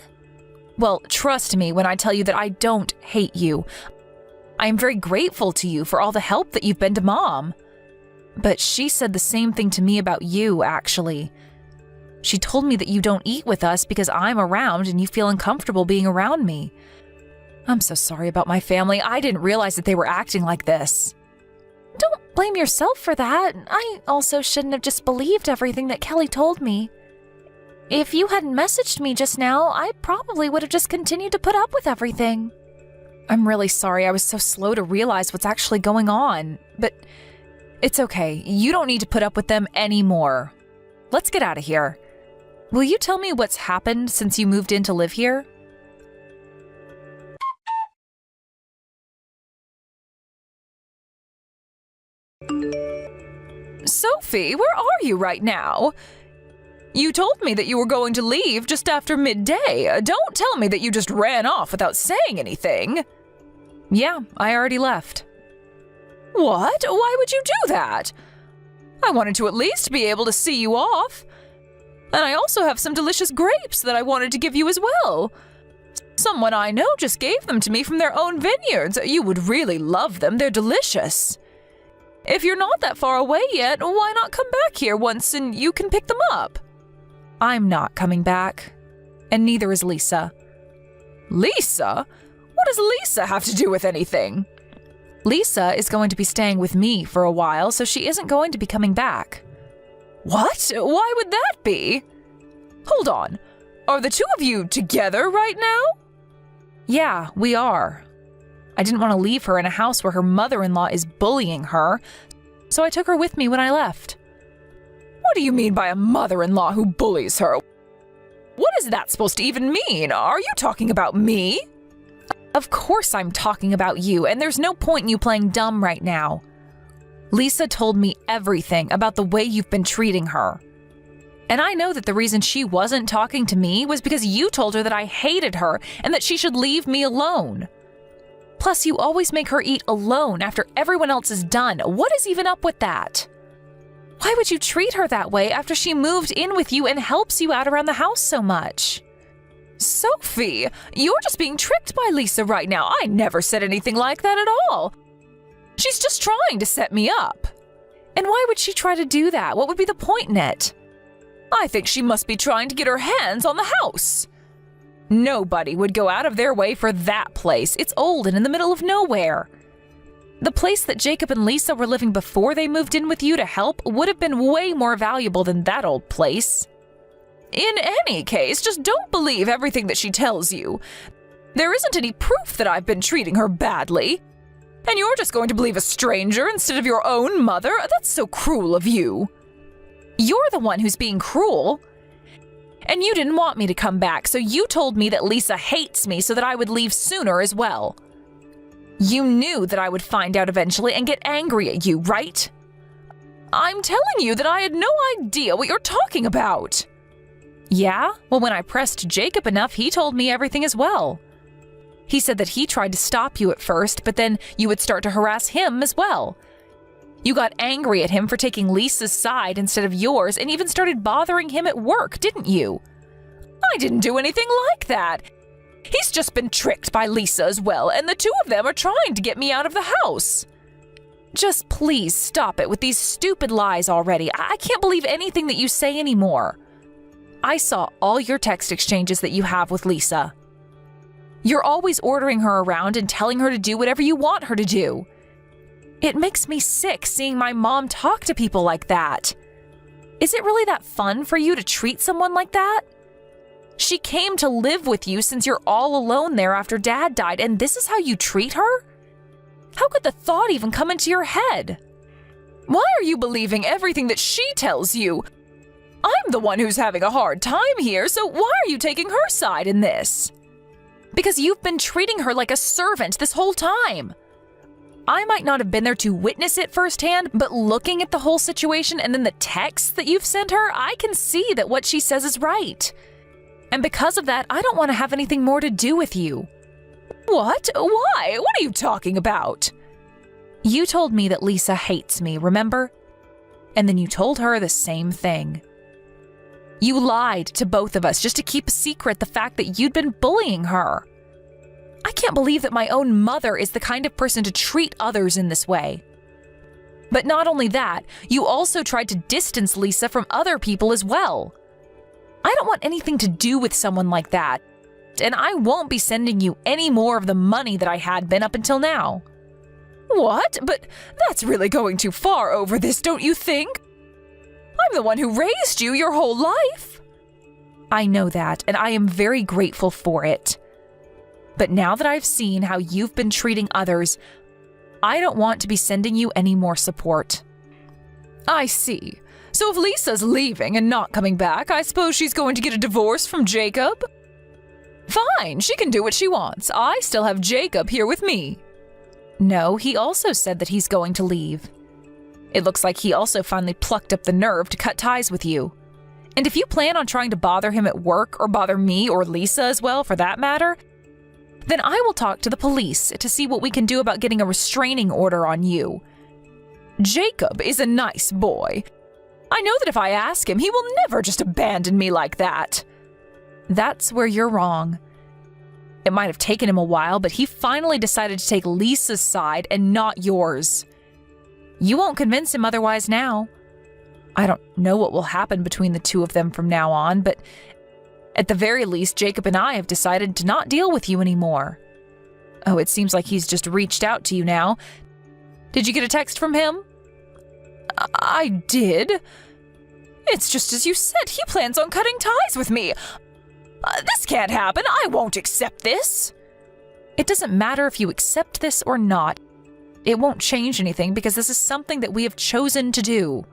Well, trust me when I tell you that I don't hate you. I am very grateful to you for all the help that you've been to Mom. But she said the same thing to me about you, actually. She told me that you don't eat with us because I'm around and you feel uncomfortable being around me. I'm so sorry about my family. I didn't realize that they were acting like this. Don't blame yourself for that. I also shouldn't have just believed everything that Kelly told me. If you hadn't messaged me just now, I probably would have just continued to put up with everything. I'm really sorry I was so slow to realize what's actually going on, but it's okay. You don't need to put up with them anymore. Let's get out of here. Will you tell me what's happened since you moved in to live here? Sophie, where are you right now? You told me that you were going to leave just after midday. Don't tell me that you just ran off without saying anything. Yeah, I already left. What? Why would you do that? I wanted to at least be able to see you off. And I also have some delicious grapes that I wanted to give you as well. Someone I know just gave them to me from their own vineyards. You would really love them. They're delicious. If you're not that far away yet, why not come back here once and you can pick them up? I'm not coming back. And neither is Lisa. Lisa? What does Lisa have to do with anything? Lisa is going to be staying with me for a while, so she isn't going to be coming back. What? Why would that be? Hold on. Are the two of you together right now? Yeah, we are. I didn't want to leave her in a house where her mother-in-law is bullying her, so I took her with me when I left. What do you mean by a mother-in-law who bullies her? What is that supposed to even mean? Are you talking about me? Of course I'm talking about you, and there's no point in you playing dumb right now. Lisa told me everything about the way you've been treating her. And I know that the reason she wasn't talking to me was because you told her that I hated her and that she should leave me alone. Plus, you always make her eat alone after everyone else is done. What is even up with that? Why would you treat her that way after she moved in with you and helps you out around the house so much? Sophie, you're just being tricked by Lisa right now. I never said anything like that at all. She's just trying to set me up. And why would she try to do that? What would be the point in it? I think she must be trying to get her hands on the house. Nobody would go out of their way for that place. It's old and in the middle of nowhere. The place that Jacob and Lisa were living before they moved in with you to help would have been way more valuable than that old place. In any case, just don't believe everything that she tells you. There isn't any proof that I've been treating her badly. And you're just going to believe a stranger instead of your own mother? That's so cruel of you. You're the one who's being cruel. And you didn't want me to come back, so you told me that Lisa hates me so that I would leave sooner as well. You knew that I would find out eventually and get angry at you, right? I'm telling you that I had no idea what you're talking about. Yeah? Well, when I pressed Jacob enough, he told me everything as well. He said that he tried to stop you at first, but then you would start to harass him as well. You got angry at him for taking Lisa's side instead of yours and even started bothering him at work, didn't you? I didn't do anything like that. He's just been tricked by Lisa as well, and the two of them are trying to get me out of the house. Just please stop it with these stupid lies already. I can't believe anything that you say anymore. I saw all your text exchanges that you have with Lisa. You're always ordering her around and telling her to do whatever you want her to do. It makes me sick seeing my mom talk to people like that. Is it really that fun for you to treat someone like that? She came to live with you since you're all alone there after Dad died, and this is how you treat her? How could the thought even come into your head? Why are you believing everything that she tells you? I'm the one who's having a hard time here, so why are you taking her side in this? Because you've been treating her like a servant this whole time. I might not have been there to witness it firsthand, but looking at the whole situation and then the texts that you've sent her, I can see that what she says is right. And because of that, I don't want to have anything more to do with you. What? Why? What are you talking about? You told me that Lisa hates me, remember? And then you told her the same thing. You lied to both of us just to keep a secret the fact that you'd been bullying her. I can't believe that my own mother is the kind of person to treat others in this way. But not only that, you also tried to distance Lisa from other people as well. I don't want anything to do with someone like that, and I won't be sending you any more of the money that I had been up until now. What? But that's really going too far over this, don't you think? I'm the one who raised you your whole life. I know that, and I am very grateful for it. But now that I've seen how you've been treating others, I don't want to be sending you any more support. I see. So if Lisa's leaving and not coming back, I suppose she's going to get a divorce from Jacob? Fine, she can do what she wants. I still have Jacob here with me. No, he also said that he's going to leave. It looks like he also finally plucked up the nerve to cut ties with you. And if you plan on trying to bother him at work or bother me or Lisa as well, for that matter, then I will talk to the police to see what we can do about getting a restraining order on you. Jacob is a nice boy. I know that if I ask him, he will never just abandon me like that. That's where you're wrong. It might have taken him a while, but he finally decided to take Lisa's side and not yours. You won't convince him otherwise now. I don't know what will happen between the two of them from now on, but at the very least, Jacob and I have decided to not deal with you anymore. Oh, it seems like he's just reached out to you now. Did you get a text from him? I did. It's just as you said, he plans on cutting ties with me. This can't happen. I won't accept this. It doesn't matter if you accept this or not. It won't change anything because this is something that we have chosen to do.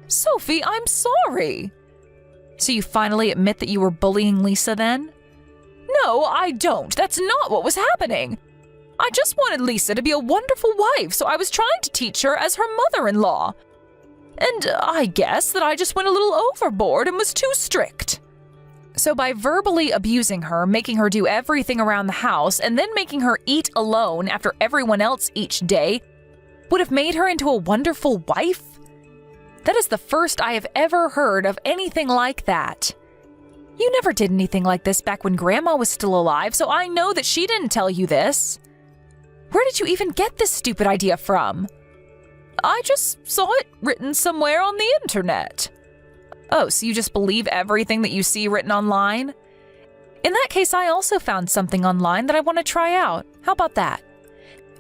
Sophie, I'm sorry. So you finally admit that you were bullying Lisa then? No, I don't. That's not what was happening. I just wanted Lisa to be a wonderful wife, so I was trying to teach her as her mother-in-law. And I guess that I just went a little overboard and was too strict. So by verbally abusing her, making her do everything around the house, and then making her eat alone after everyone else each day, would have made her into a wonderful wife? That is the first I have ever heard of anything like that. You never did anything like this back when Grandma was still alive, so I know that she didn't tell you this. Where did you even get this stupid idea from? I just saw it written somewhere on the internet. Oh, so you just believe everything that you see written online? In that case, I also found something online that I want to try out. How about that?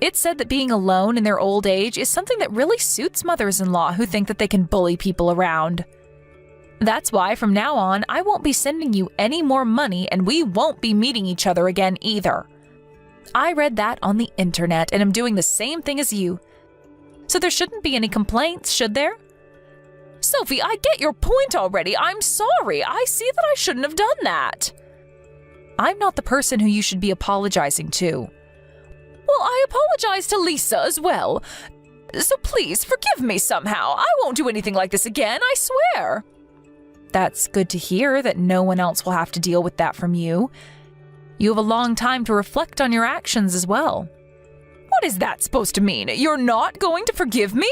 It said that being alone in their old age is something that really suits mothers-in-law who think that they can bully people around. That's why from now on, I won't be sending you any more money and we won't be meeting each other again either. I read that on the internet and am doing the same thing as you. So there shouldn't be any complaints, should there? Sophie, I get your point already. I'm sorry. I see that I shouldn't have done that. I'm not the person who you should be apologizing to. Well, I apologize to Lisa as well. So please forgive me somehow. I won't do anything like this again, I swear. That's good to hear that no one else will have to deal with that from you. You have a long time to reflect on your actions as well. What is that supposed to mean? You're not going to forgive me?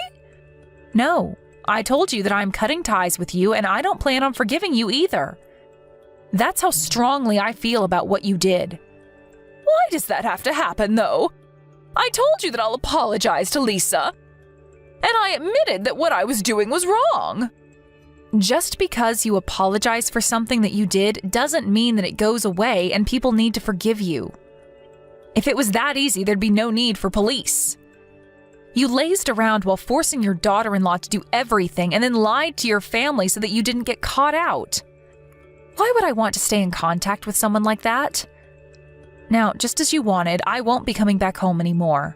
No, I told you that I'm cutting ties with you and I don't plan on forgiving you either. That's how strongly I feel about what you did. Why does that have to happen, though? I told you that I'll apologize to Lisa. And I admitted that what I was doing was wrong. Just because you apologize for something that you did doesn't mean that it goes away and people need to forgive you. If it was that easy, there'd be no need for police. You lazed around while forcing your daughter-in-law to do everything and then lied to your family so that you didn't get caught out. Why would I want to stay in contact with someone like that? Now, just as you wanted, I won't be coming back home anymore.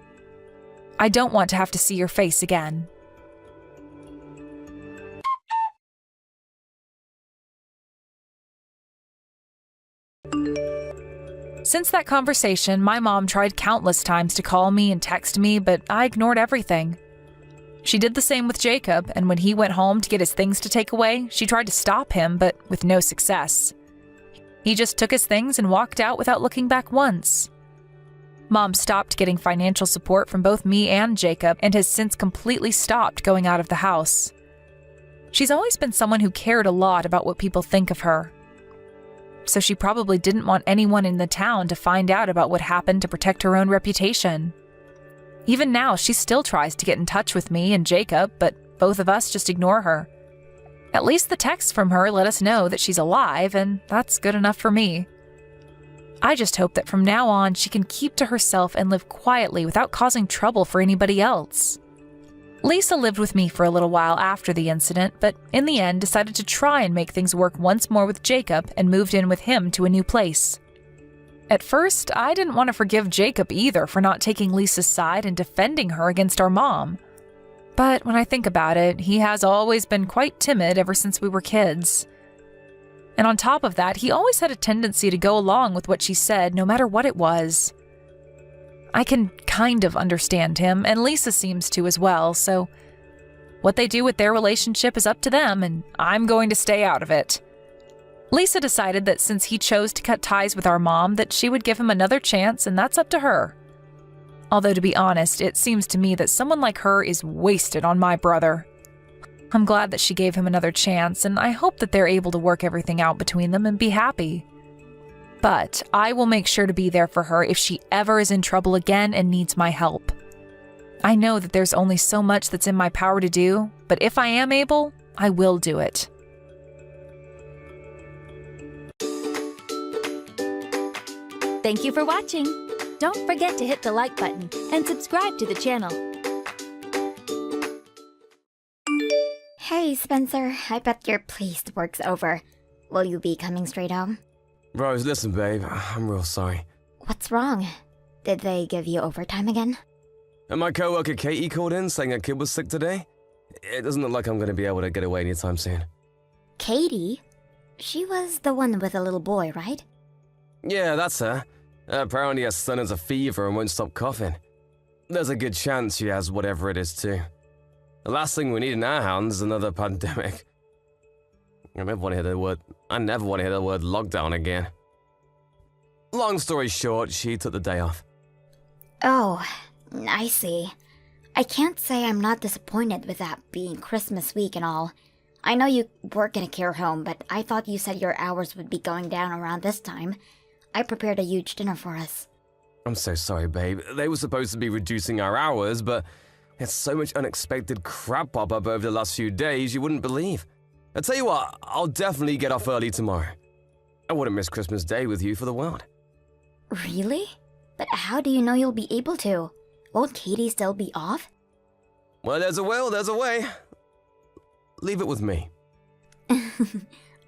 I don't want to have to see your face again. Since that conversation, my mom tried countless times to call me and text me, but I ignored everything. She did the same with Jacob, and when he went home to get his things to take away, she tried to stop him, but with no success. He just took his things and walked out without looking back once. Mom stopped getting financial support from both me and Jacob and has since completely stopped going out of the house. She's always been someone who cared a lot about what people think of her. So she probably didn't want anyone in the town to find out about what happened to protect her own reputation. Even now, she still tries to get in touch with me and Jacob, but both of us just ignore her. At least the texts from her let us know that she's alive, and that's good enough for me. I just hope that from now on she can keep to herself and live quietly without causing trouble for anybody else. Lisa lived with me for a little while after the incident, but in the end decided to try and make things work once more with Jacob and moved in with him to a new place. At first, I didn't want to forgive Jacob either for not taking Lisa's side and defending her against our mom. But when I think about it, he has always been quite timid ever since we were kids. And on top of that, he always had a tendency to go along with what she said, no matter what it was. I can kind of understand him, and Lisa seems to as well, so what they do with their relationship is up to them, and I'm going to stay out of it. Lisa decided that since he chose to cut ties with our mom, that she would give him another chance, and that's up to her. Although, to be honest, it seems to me that someone like her is wasted on my brother. I'm glad that she gave him another chance, and I hope that they're able to work everything out between them and be happy. But I will make sure to be there for her if she ever is in trouble again and needs my help. I know that there's only so much that's in my power to do, but if I am able, I will do it. Thank you for watching. Don't forget to hit the like button and subscribe to the channel. Hey, Spencer, I bet your pleased work's over. Will you be coming straight home? Rose, listen, babe. I'm real sorry. What's wrong? Did they give you overtime again? And my coworker Katie called in saying her kid was sick today. It doesn't look like I'm going to be able to get away anytime soon. Katie? She was the one with the little boy, right? Yeah, that's her. Apparently her son has a fever and won't stop coughing. There's a good chance she has whatever it is too. The last thing we need in our hands is another pandemic. I never want to hear the word lockdown again. Long story short, she took the day off. Oh, I see. I can't say I'm not disappointed with that being Christmas week and all. I know you work in a care home, but I thought you said your hours would be going down around this time. I prepared a huge dinner for us. I'm so sorry, babe. They were supposed to be reducing our hours, but it's so much unexpected crap pop up over the last few days you wouldn't believe. I'll tell you what, I'll definitely get off early tomorrow. I wouldn't miss Christmas Day with you for the world. Really? But how do you know you'll be able to? Won't Katie still be off? Well, there's a will, there's a way. Leave it with me.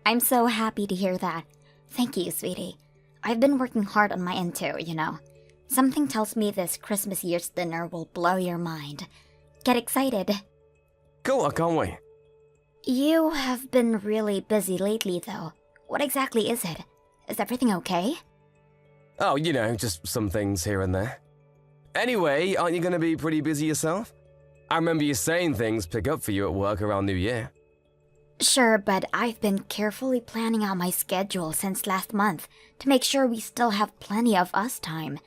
I'm so happy to hear that. Thank you, sweetie. I've been working hard on my end too, you know. Something tells me this Christmas year's dinner will blow your mind. Get excited. Cool, I can't wait. You have been really busy lately, though. What exactly is it? Is everything okay? Oh, you know, just some things here and there. Anyway, aren't you going to be pretty busy yourself? I remember you saying things pick up for you at work around New Year. Sure, but I've been carefully planning out my schedule since last month to make sure we still have plenty of us time.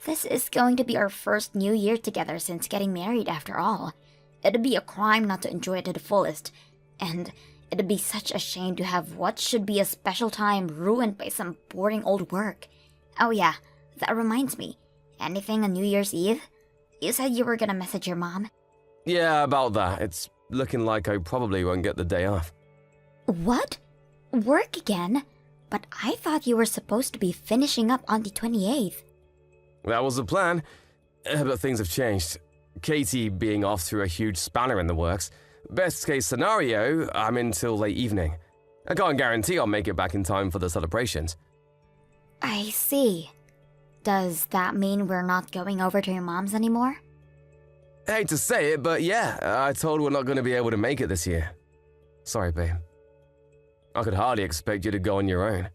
This is going to be our first New Year together since getting married, after all. It'd be a crime not to enjoy it to the fullest, and it'd be such a shame to have what should be a special time ruined by some boring old work. Oh yeah, that reminds me. Anything on New Year's Eve? You said you were gonna message your mom? Yeah, about that. It's looking like I probably won't get the day off. What? Work again? But I thought you were supposed to be finishing up on the 28th. That was the plan, but things have changed. Katie being off threw a huge spanner in the works. Best case scenario, I'm in till late evening. I can't guarantee I'll make it back in time for the celebrations. I see. Does that mean we're not going over to your mom's anymore? I hate to say it, but yeah, I told her we're not going to be able to make it this year. Sorry, babe. I could hardly expect you to go on your own.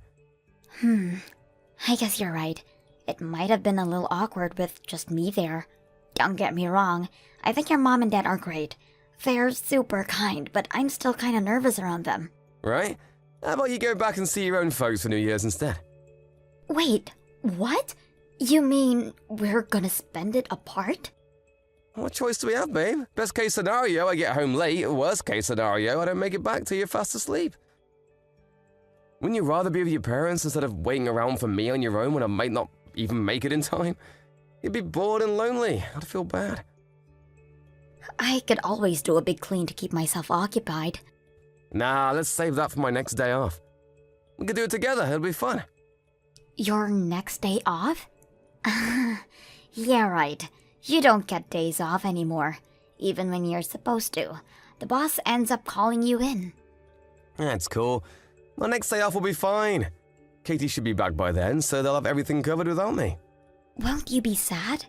I guess you're right. It might have been a little awkward with just me there. Don't get me wrong, I think your mom and dad are great. They're super kind, but I'm still kind of nervous around them. Right? How about you go back and see your own folks for New Year's instead? Wait, what? You mean we're gonna spend it apart? What choice do we have, babe? Best case scenario, I get home late. Worst case scenario, I don't make it back till you're fast asleep. Wouldn't you rather be with your parents instead of waiting around for me on your own when I might not even make it in time? You'd be bored and lonely. I'd feel bad. I could always do a big clean to keep myself occupied. Nah, let's save that for my next day off. We could do it together. It'll be fun. Your next day off? Yeah, right. You don't get days off anymore, even when you're supposed to. The boss ends up calling you in. That's cool. My next day off will be fine. Katie should be back by then, so they'll have everything covered without me. Won't you be sad?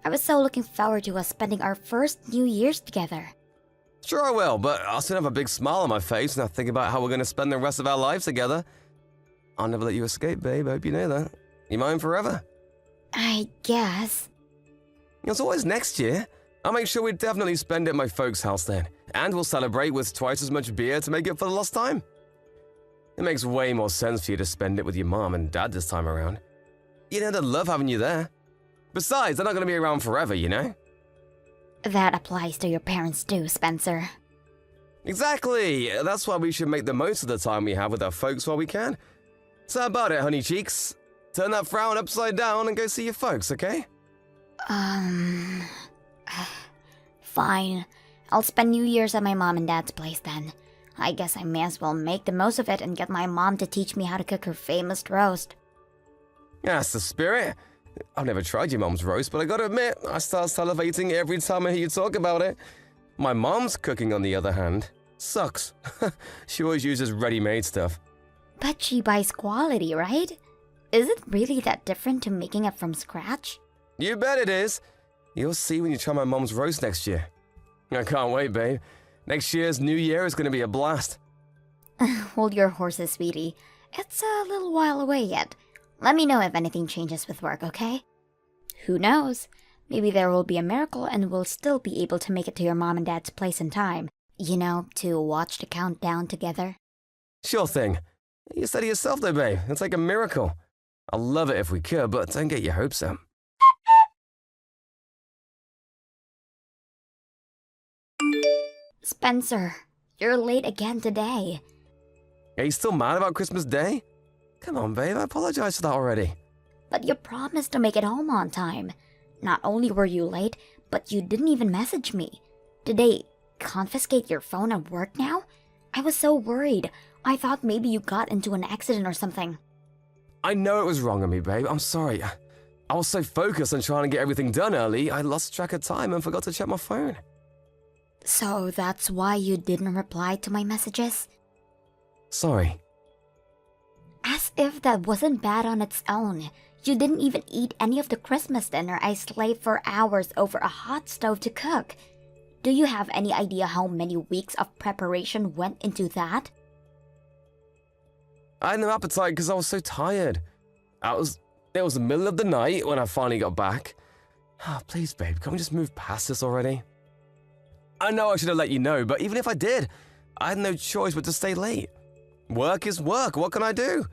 I was so looking forward to us spending our first New Year's together. Sure I will, but I'll still have a big smile on my face when I think about how we're going to spend the rest of our lives together. I'll never let you escape, babe. I hope you know that. You're mine forever. I guess. It's always next year. I'll make sure we definitely spend it at my folks' house then. And we'll celebrate with twice as much beer to make up for the lost time. It makes way more sense for you to spend it with your mom and dad this time around. You know, they'd love having you there. Besides, they're not going to be around forever, you know? That applies to your parents too, Spencer. Exactly! That's why we should make the most of the time we have with our folks while we can. So how about it, honey cheeks? Turn that frown upside down and go see your folks, okay? Fine. I'll spend New Year's at my mom and dad's place then. I guess I may as well make the most of it and get my mom to teach me how to cook her famous roast. Yeah, that's the spirit. I've never tried your mom's roast, but I gotta admit, I start salivating every time I hear you talk about it. My mom's cooking, on the other hand, sucks. She always uses ready-made stuff. But she buys quality, right? Is it really that different to making it from scratch? You bet it is. You'll see when you try my mom's roast next year. I can't wait, babe. Next year's New Year is gonna be a blast. Hold your horses, sweetie. It's a little while away yet. Let me know if anything changes with work, okay? Who knows? Maybe there will be a miracle and we'll still be able to make it to your mom and dad's place in time. You know, to watch the countdown together. Sure thing. You said it yourself though, babe. It's like a miracle. I'd love it if we could, but don't get your hopes up. Spencer, you're late again today. Are you still mad about Christmas Day? Come on, babe. I apologize for that already. But you promised to make it home on time. Not only were you late, but you didn't even message me. Did they confiscate your phone at work now? I was so worried. I thought maybe you got into an accident or something. I know it was wrong of me, babe. I'm sorry. I was so focused on trying to get everything done early, I lost track of time and forgot to check my phone. So that's why you didn't reply to my messages? Sorry. As if that wasn't bad on its own. You didn't even eat any of the Christmas dinner I slaved for hours over a hot stove to cook. Do you have any idea how many weeks of preparation went into that? I had no appetite because I was so tired. It was the middle of the night when I finally got back. Please, babe, can we just move past this already? I know I should have let you know, but even if I did, I had no choice but to stay late. Work is work, what can I do?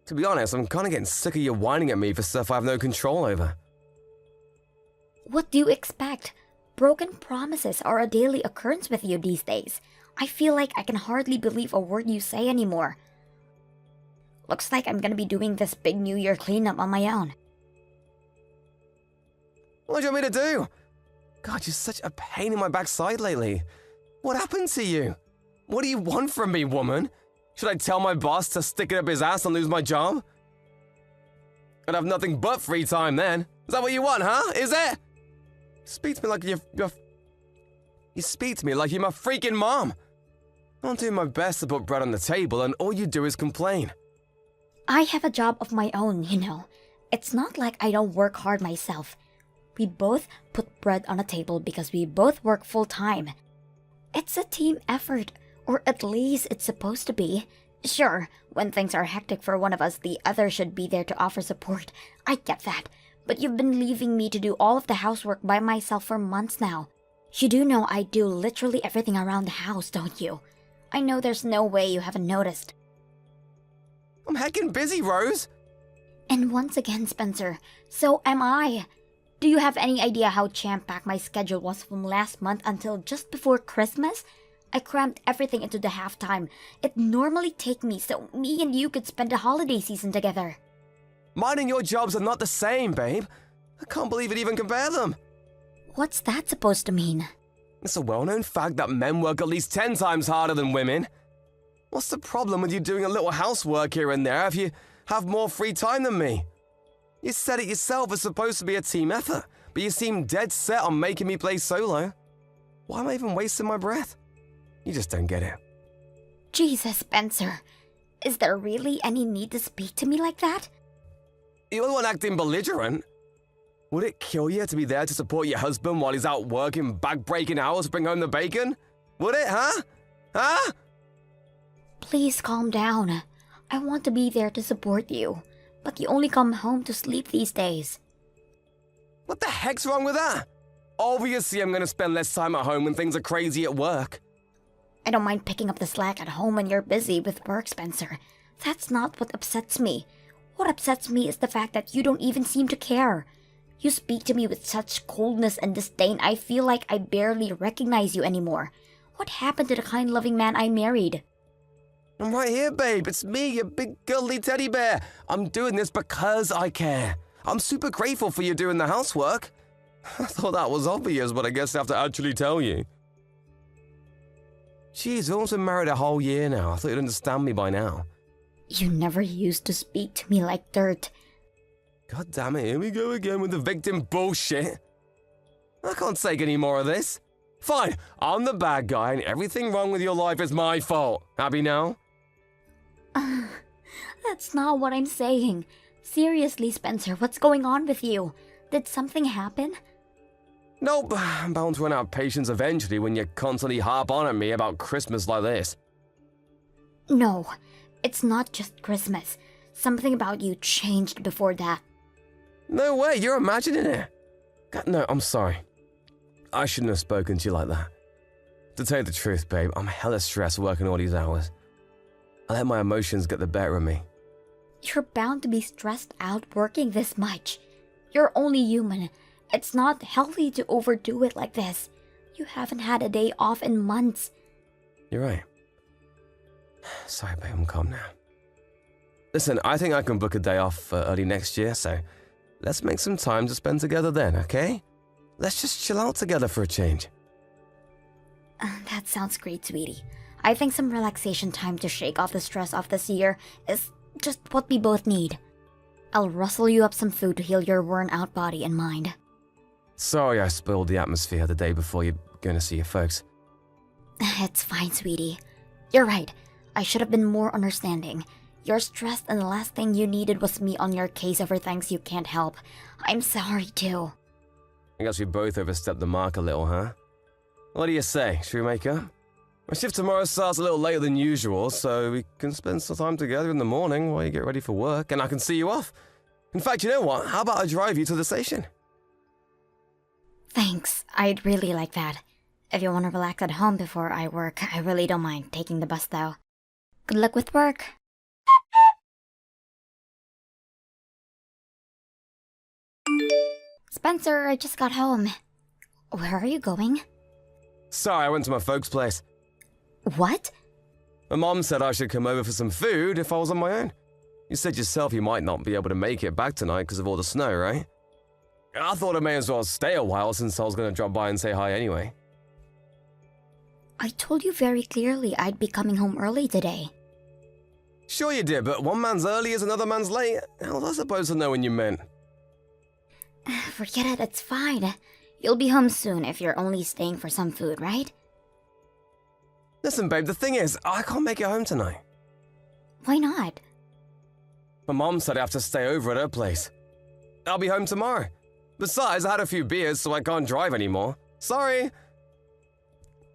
To be honest, I'm kind of getting sick of you whining at me for stuff I have no control over. What do you expect? Broken promises are a daily occurrence with you these days. I feel like I can hardly believe a word you say anymore. Looks like I'm gonna be doing this big New Year cleanup on my own. What do you want me to do? God, you're such a pain in my backside lately. What happened to you? What do you want from me, woman? Should I tell my boss to stick it up his ass and lose my job? I'd have nothing but free time then. Is that what you want, huh? Is it? Speak to me like You speak to me like you're my freaking mom. I'm doing my best to put bread on the table and all you do is complain. I have a job of my own, you know. It's not like I don't work hard myself. We both put bread on the table because we both work full-time. It's a team effort. Or at least it's supposed to be. Sure, when things are hectic for one of us, the other should be there to offer support. I get that. But you've been leaving me to do all of the housework by myself for months now. You do know I do literally everything around the house, don't you? I know there's no way you haven't noticed. I'm heckin' busy, Rose. And once again, Spencer, so am I. Do you have any idea how jam-packed my schedule was from last month until just before Christmas? I crammed everything into the halftime. It normally takes me so me and you could spend the holiday season together. Mine and your jobs are not the same, babe. I can't believe it even compare them. What's that supposed to mean? It's a well-known fact that men work at least 10 times harder than women. What's the problem with you doing a little housework here and there if you have more free time than me? You said it yourself, it's supposed to be a team effort, but you seem dead set on making me play solo. Why am I even wasting my breath? You just don't get it. Jesus, Spencer. Is there really any need to speak to me like that? You're the one acting belligerent. Would it kill you to be there to support your husband while he's out working back-breaking hours to bring home the bacon? Would it, huh? Huh? Please calm down. I want to be there to support you, but you only come home to sleep these days. What the heck's wrong with that? Obviously, I'm gonna spend less time at home when things are crazy at work. I don't mind picking up the slack at home when you're busy with work, Spencer. That's not what upsets me. What upsets me is the fact that you don't even seem to care. You speak to me with such coldness and disdain, I feel like I barely recognize you anymore. What happened to the kind, loving man I married? I'm right here, babe. It's me, your big girly teddy bear. I'm doing this because I care. I'm super grateful for you doing the housework. I thought that was obvious, but I guess I have to actually tell you. Jeez, we've almost been married a whole year now. I thought you'd understand me by now. You never used to speak to me like dirt. God damn it, here we go again with the victim bullshit. I can't take any more of this. Fine, I'm the bad guy and everything wrong with your life is my fault. Happy now? That's not what I'm saying. Seriously, Spencer, what's going on with you? Did something happen? Nope, I'm bound to run out of patience eventually when you constantly harp on at me about Christmas like this. No, it's not just Christmas. Something about you changed before that. No way, you're imagining it. God, no, I'm sorry. I shouldn't have spoken to you like that. To tell you the truth, babe, I'm hella stressed working all these hours. I let my emotions get the better of me. You're bound to be stressed out working this much. You're only human. It's not healthy to overdo it like this. You haven't had a day off in months. You're right. Sorry, babe, I'm calm now. Listen, I think I can book a day off early next year, so let's make some time to spend together then, okay? Let's just chill out together for a change. That sounds great, sweetie. I think some relaxation time to shake off the stress of this year is just what we both need. I'll rustle you up some food to heal your worn-out body and mind. Sorry I spoiled the atmosphere the day before you're going to see your folks. It's fine, sweetie. You're right. I should have been more understanding. You're stressed and the last thing you needed was me on your case over things you can't help. I'm sorry, too. I guess we both overstepped the mark a little, huh? What do you say? Should we make up? My shift tomorrow starts a little later than usual, so we can spend some time together in the morning while you get ready for work, and I can see you off. In fact, you know what? How about I drive you to the station? Thanks. I'd really like that. If you want to relax at home before I work, I really don't mind taking the bus, though. Good luck with work. Spencer, I just got home. Where are you going? Sorry, I went to my folks' place. What? My mom said I should come over for some food if I was on my own. You said yourself you might not be able to make it back tonight because of all the snow, right? I thought I may as well stay a while since I was going to drop by and say hi anyway. I told you very clearly I'd be coming home early today. Sure you did, but one man's early is another man's late. How was I supposed to know when you meant? Forget it, it's fine. You'll be home soon if you're only staying for some food, right? Listen, babe, the thing is, I can't make it home tonight. Why not? My mom said I have to stay over at her place. I'll be home tomorrow. Besides, I had a few beers, so I can't drive anymore. Sorry.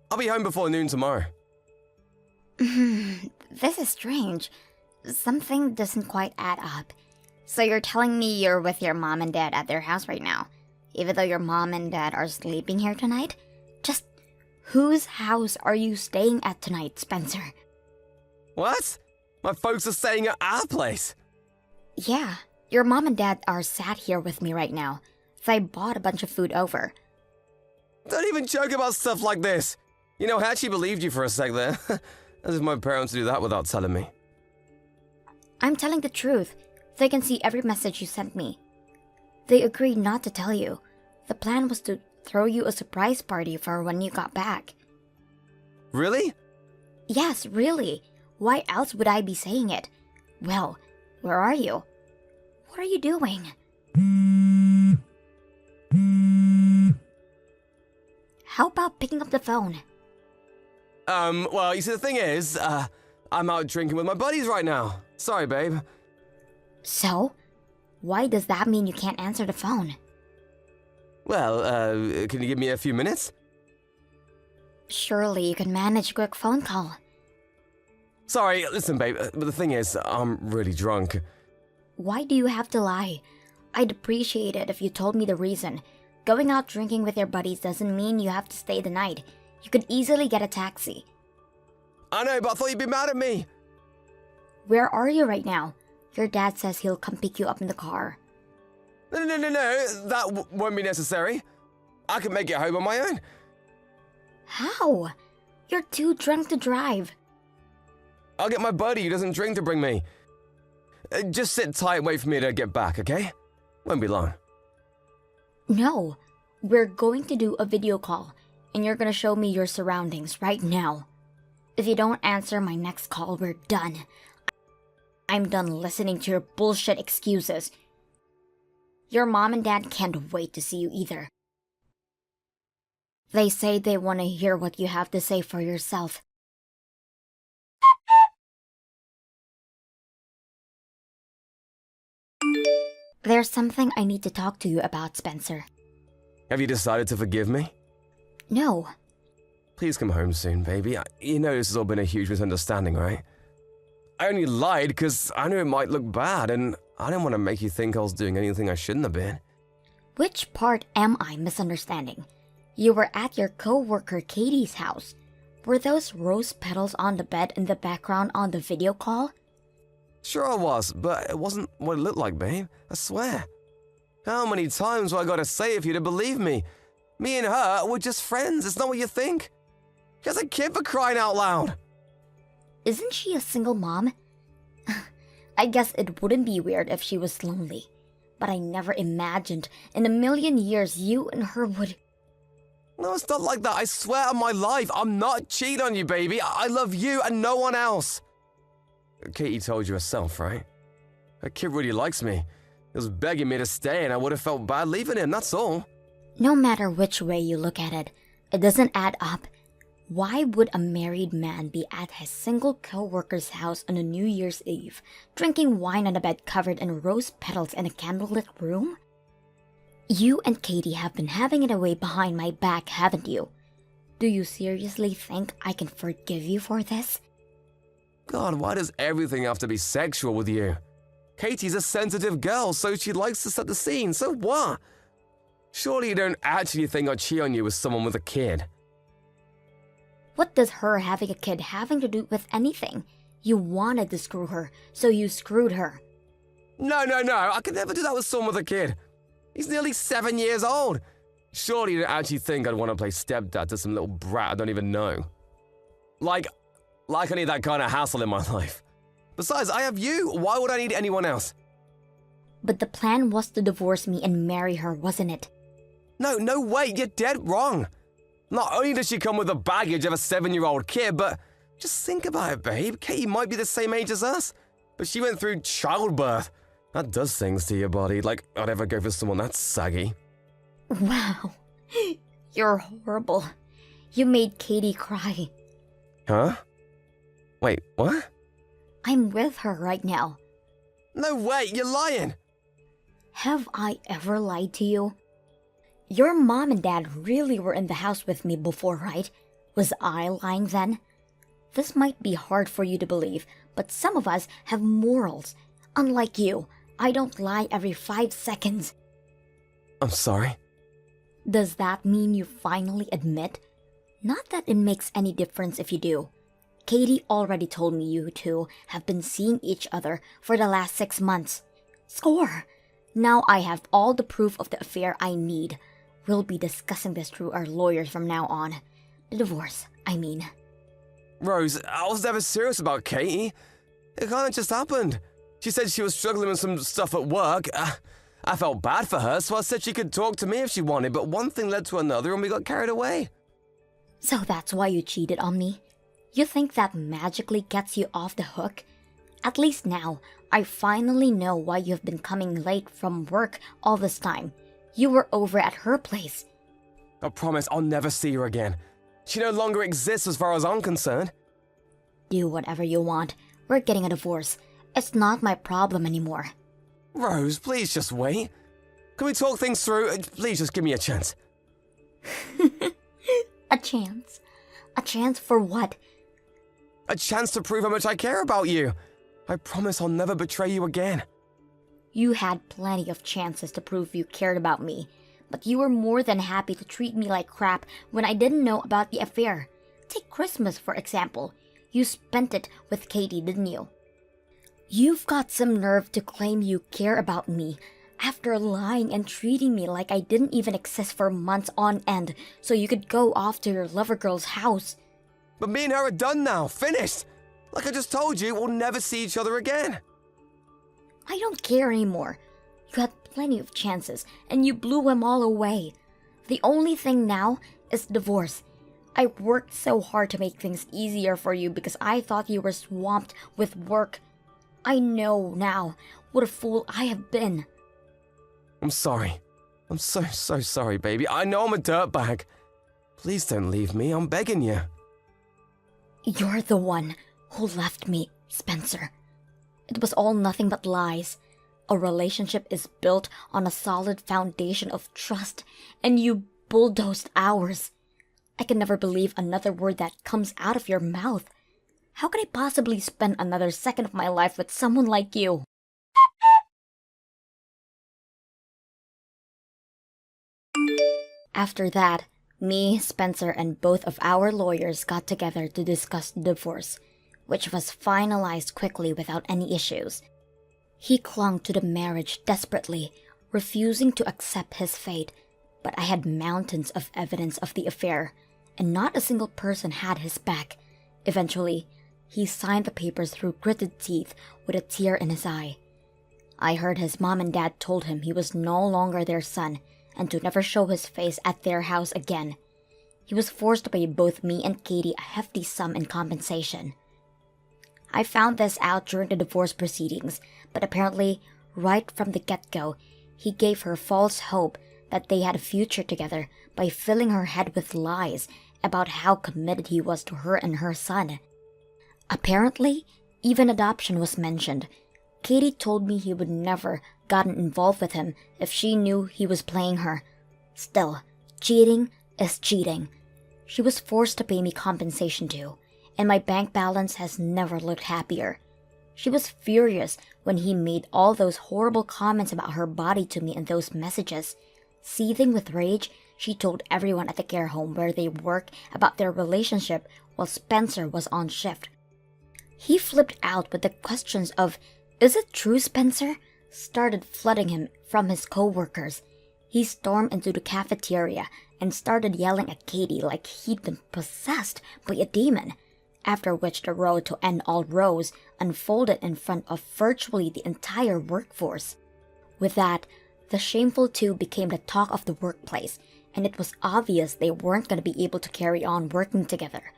I'll be home before noon tomorrow. This is strange. Something doesn't quite add up. So you're telling me you're with your mom and dad at their house right now, even though your mom and dad are sleeping here tonight? Just whose house are you staying at tonight, Spencer? What? My folks are staying at our place. Yeah, your mom and dad are sat here with me right now. So I bought a bunch of food over. Don't even joke about stuff like this. You know, I actually believed you for a sec there. As if my parents do that without telling me. I'm telling the truth. They can see every message you sent me. They agreed not to tell you. The plan was to throw you a surprise party for when you got back. Really? Yes, really. Why else would I be saying it? Well, where are you? What are you doing? How about picking up the phone? Well, you see, the thing is, I'm out drinking with my buddies right now. Sorry, babe. So? Why does that mean you can't answer the phone? Well, can you give me a few minutes? Surely you can manage a quick phone call. Sorry, listen, babe, but the thing is, I'm really drunk. Why do you have to lie? I'd appreciate it if you told me the reason. Going out drinking with your buddies doesn't mean you have to stay the night. You could easily get a taxi. I know, but I thought you'd be mad at me. Where are you right now? Your dad says he'll come pick you up in the car. No, that won't be necessary. I can make it home on my own. How? You're too drunk to drive. I'll get my buddy who doesn't drink to bring me. Just sit tight and wait for me to get back, okay? Won't be long. No, we're going to do a video call, and you're gonna show me your surroundings right now. If you don't answer my next call, we're done. I'm done listening to your bullshit excuses. Your mom and dad can't wait to see you either. They say they want to hear what you have to say for yourself. There's something I need to talk to you about, Spencer. Have you decided to forgive me? No. Please come home soon, baby. You know this has all been a huge misunderstanding, right? I only lied because I knew it might look bad, and I didn't want to make you think I was doing anything I shouldn't have been. Which part am I misunderstanding? You were at your co-worker Katie's house. Were those rose petals on the bed in the background on the video call? Sure I was, but it wasn't what it looked like, babe. I swear. How many times have I got to say if you to believe me? Me and her were just friends. It's not what you think. She has a kid, for crying out loud. Isn't she a single mom? I guess it wouldn't be weird if she was lonely. But I never imagined in a million years you and her would... No, it's not like that. I swear on my life, I'm not cheating on you, baby. I love you and no one else. Katie told you herself, right? Her kid really likes me. He was begging me to stay and I would have felt bad leaving him, that's all. No matter which way you look at it, it doesn't add up. Why would a married man be at his single co-worker's house on a New Year's Eve, drinking wine on a bed covered in rose petals in a candlelit room? You and Katie have been having it away behind my back, haven't you? Do you seriously think I can forgive you for this? God, why does everything have to be sexual with you? Katie's a sensitive girl, so she likes to set the scene, so what? Surely you don't actually think I'd cheat on you with someone with a kid. What does her having a kid having to do with anything? You wanted to screw her, so you screwed her. No, I could never do that with someone with a kid. He's nearly 7 years old. Surely you don't actually think I'd want to play stepdad to some little brat I don't even know. Like I need that kind of hassle in my life. Besides, I have you. Why would I need anyone else? But the plan was to divorce me and marry her, wasn't it? No, wait, you're dead wrong. Not only does she come with the baggage of a 7-year-old kid, but just think about it, babe. Katie might be the same age as us, but she went through childbirth. That does things to your body, like I'd ever go for someone that saggy. Wow, you're horrible. You made Katie cry. Huh? Wait, what? I'm with her right now. No way, you're lying! Have I ever lied to you? Your mom and dad really were in the house with me before, right? Was I lying then? This might be hard for you to believe, but some of us have morals. Unlike you, I don't lie every 5 seconds. I'm sorry. Does that mean you finally admit? Not that it makes any difference if you do. Katie already told me you two have been seeing each other for the last 6 months. Score! Now I have all the proof of the affair I need. We'll be discussing this through our lawyers from now on. The divorce, I mean. Rose, I was never serious about Katie. It kind of just happened. She said she was struggling with some stuff at work. I felt bad for her, so I said she could talk to me if she wanted, but one thing led to another and we got carried away. So that's why you cheated on me? You think that magically gets you off the hook? At least now, I finally know why you've been coming late from work all this time. You were over at her place. I promise I'll never see her again. She no longer exists as far as I'm concerned. Do whatever you want. We're getting a divorce. It's not my problem anymore. Rose, please just wait. Can we talk things through? Please just give me a chance. A chance? A chance for what? A chance to prove how much I care about you. I promise I'll never betray you again. You had plenty of chances to prove you cared about me, but you were more than happy to treat me like crap when I didn't know about the affair. Take Christmas, for example. You spent it with Katie, didn't you? You've got some nerve to claim you care about me after lying and treating me like I didn't even exist for months on end so you could go off to your lover girl's house. But me and her are done now, finished. Like I just told you, we'll never see each other again. I don't care anymore. You had plenty of chances, and you blew them all away. The only thing now is divorce. I worked so hard to make things easier for you because I thought you were swamped with work. I know now what a fool I have been. I'm sorry. I'm so sorry, baby. I know I'm a dirtbag. Please don't leave me. I'm begging you. You're the one who left me, Spencer. It was all nothing but lies. A relationship is built on a solid foundation of trust, and you bulldozed ours. I can never believe another word that comes out of your mouth. How could I possibly spend another second of my life with someone like you? After that, me, Spencer, and both of our lawyers got together to discuss the divorce, which was finalized quickly without any issues. He clung to the marriage desperately, refusing to accept his fate, but I had mountains of evidence of the affair, and not a single person had his back. Eventually, he signed the papers through gritted teeth with a tear in his eye. I heard his mom and dad told him he was no longer their son and to never show his face at their house again. He was forced to pay both me and Katie a hefty sum in compensation. I found this out during the divorce proceedings, but apparently, right from the get-go, he gave her false hope that they had a future together by filling her head with lies about how committed he was to her and her son. Apparently, even adoption was mentioned. Katie told me he would never gotten involved with him if she knew he was playing her. Still, cheating is cheating. She was forced to pay me compensation too, and my bank balance has never looked happier. She was furious when he made all those horrible comments about her body to me in those messages. Seething with rage, she told everyone at the care home where they work about their relationship while Spencer was on shift. He flipped out with the questions of, "Is it true, Spencer?" started flooding him from his co-workers. He stormed into the cafeteria and started yelling at Katie like he'd been possessed by a demon, after which the road to end all rows unfolded in front of virtually the entire workforce. With that, the shameful two became the talk of the workplace, and it was obvious they weren't going to be able to carry on working together.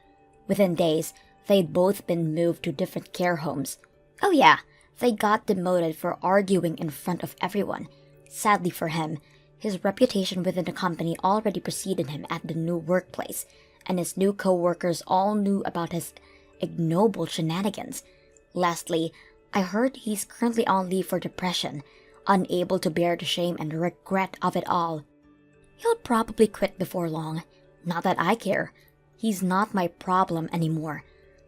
Within days, they'd both been moved to different care homes. Oh yeah, they got demoted for arguing in front of everyone. Sadly for him, his reputation within the company already preceded him at the new workplace, and his new co-workers all knew about his ignoble shenanigans. Lastly, I heard he's currently on leave for depression, unable to bear the shame and regret of it all. He'll probably quit before long. Not that I care. He's not my problem anymore.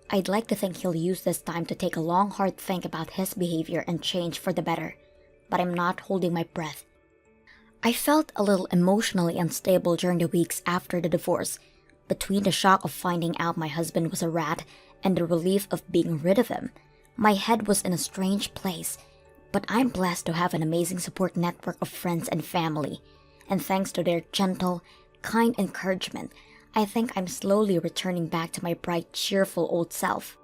I'd like to think he'll use this time to take a long, hard think about his behavior and change for the better. But I'm not holding my breath. I felt a little emotionally unstable during the weeks after the divorce, between the shock of finding out my husband was a rat and the relief of being rid of him. My head was in a strange place, but I'm blessed to have an amazing support network of friends and family, and thanks to their gentle, kind encouragement, I think I'm slowly returning back to my bright, cheerful old self.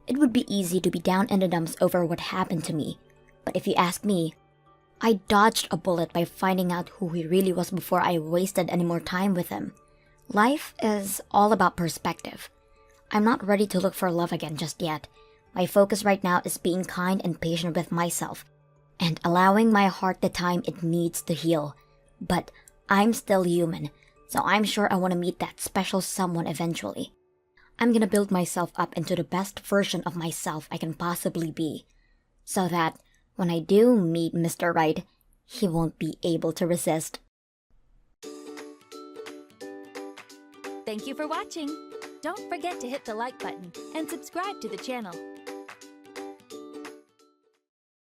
It would be easy to be down in the dumps over what happened to me, but if you ask me, I dodged a bullet by finding out who he really was before I wasted any more time with him. Life is all about perspective. I'm not ready to look for love again just yet. My focus right now is being kind and patient with myself, and allowing my heart the time it needs to heal. But I'm still human, so I'm sure I want to meet that special someone eventually. I'm gonna build myself up into the best version of myself I can possibly be, so that when I do meet Mr. Right, he won't be able to resist. Thank you for watching. Don't forget to hit the like button and subscribe to the channel.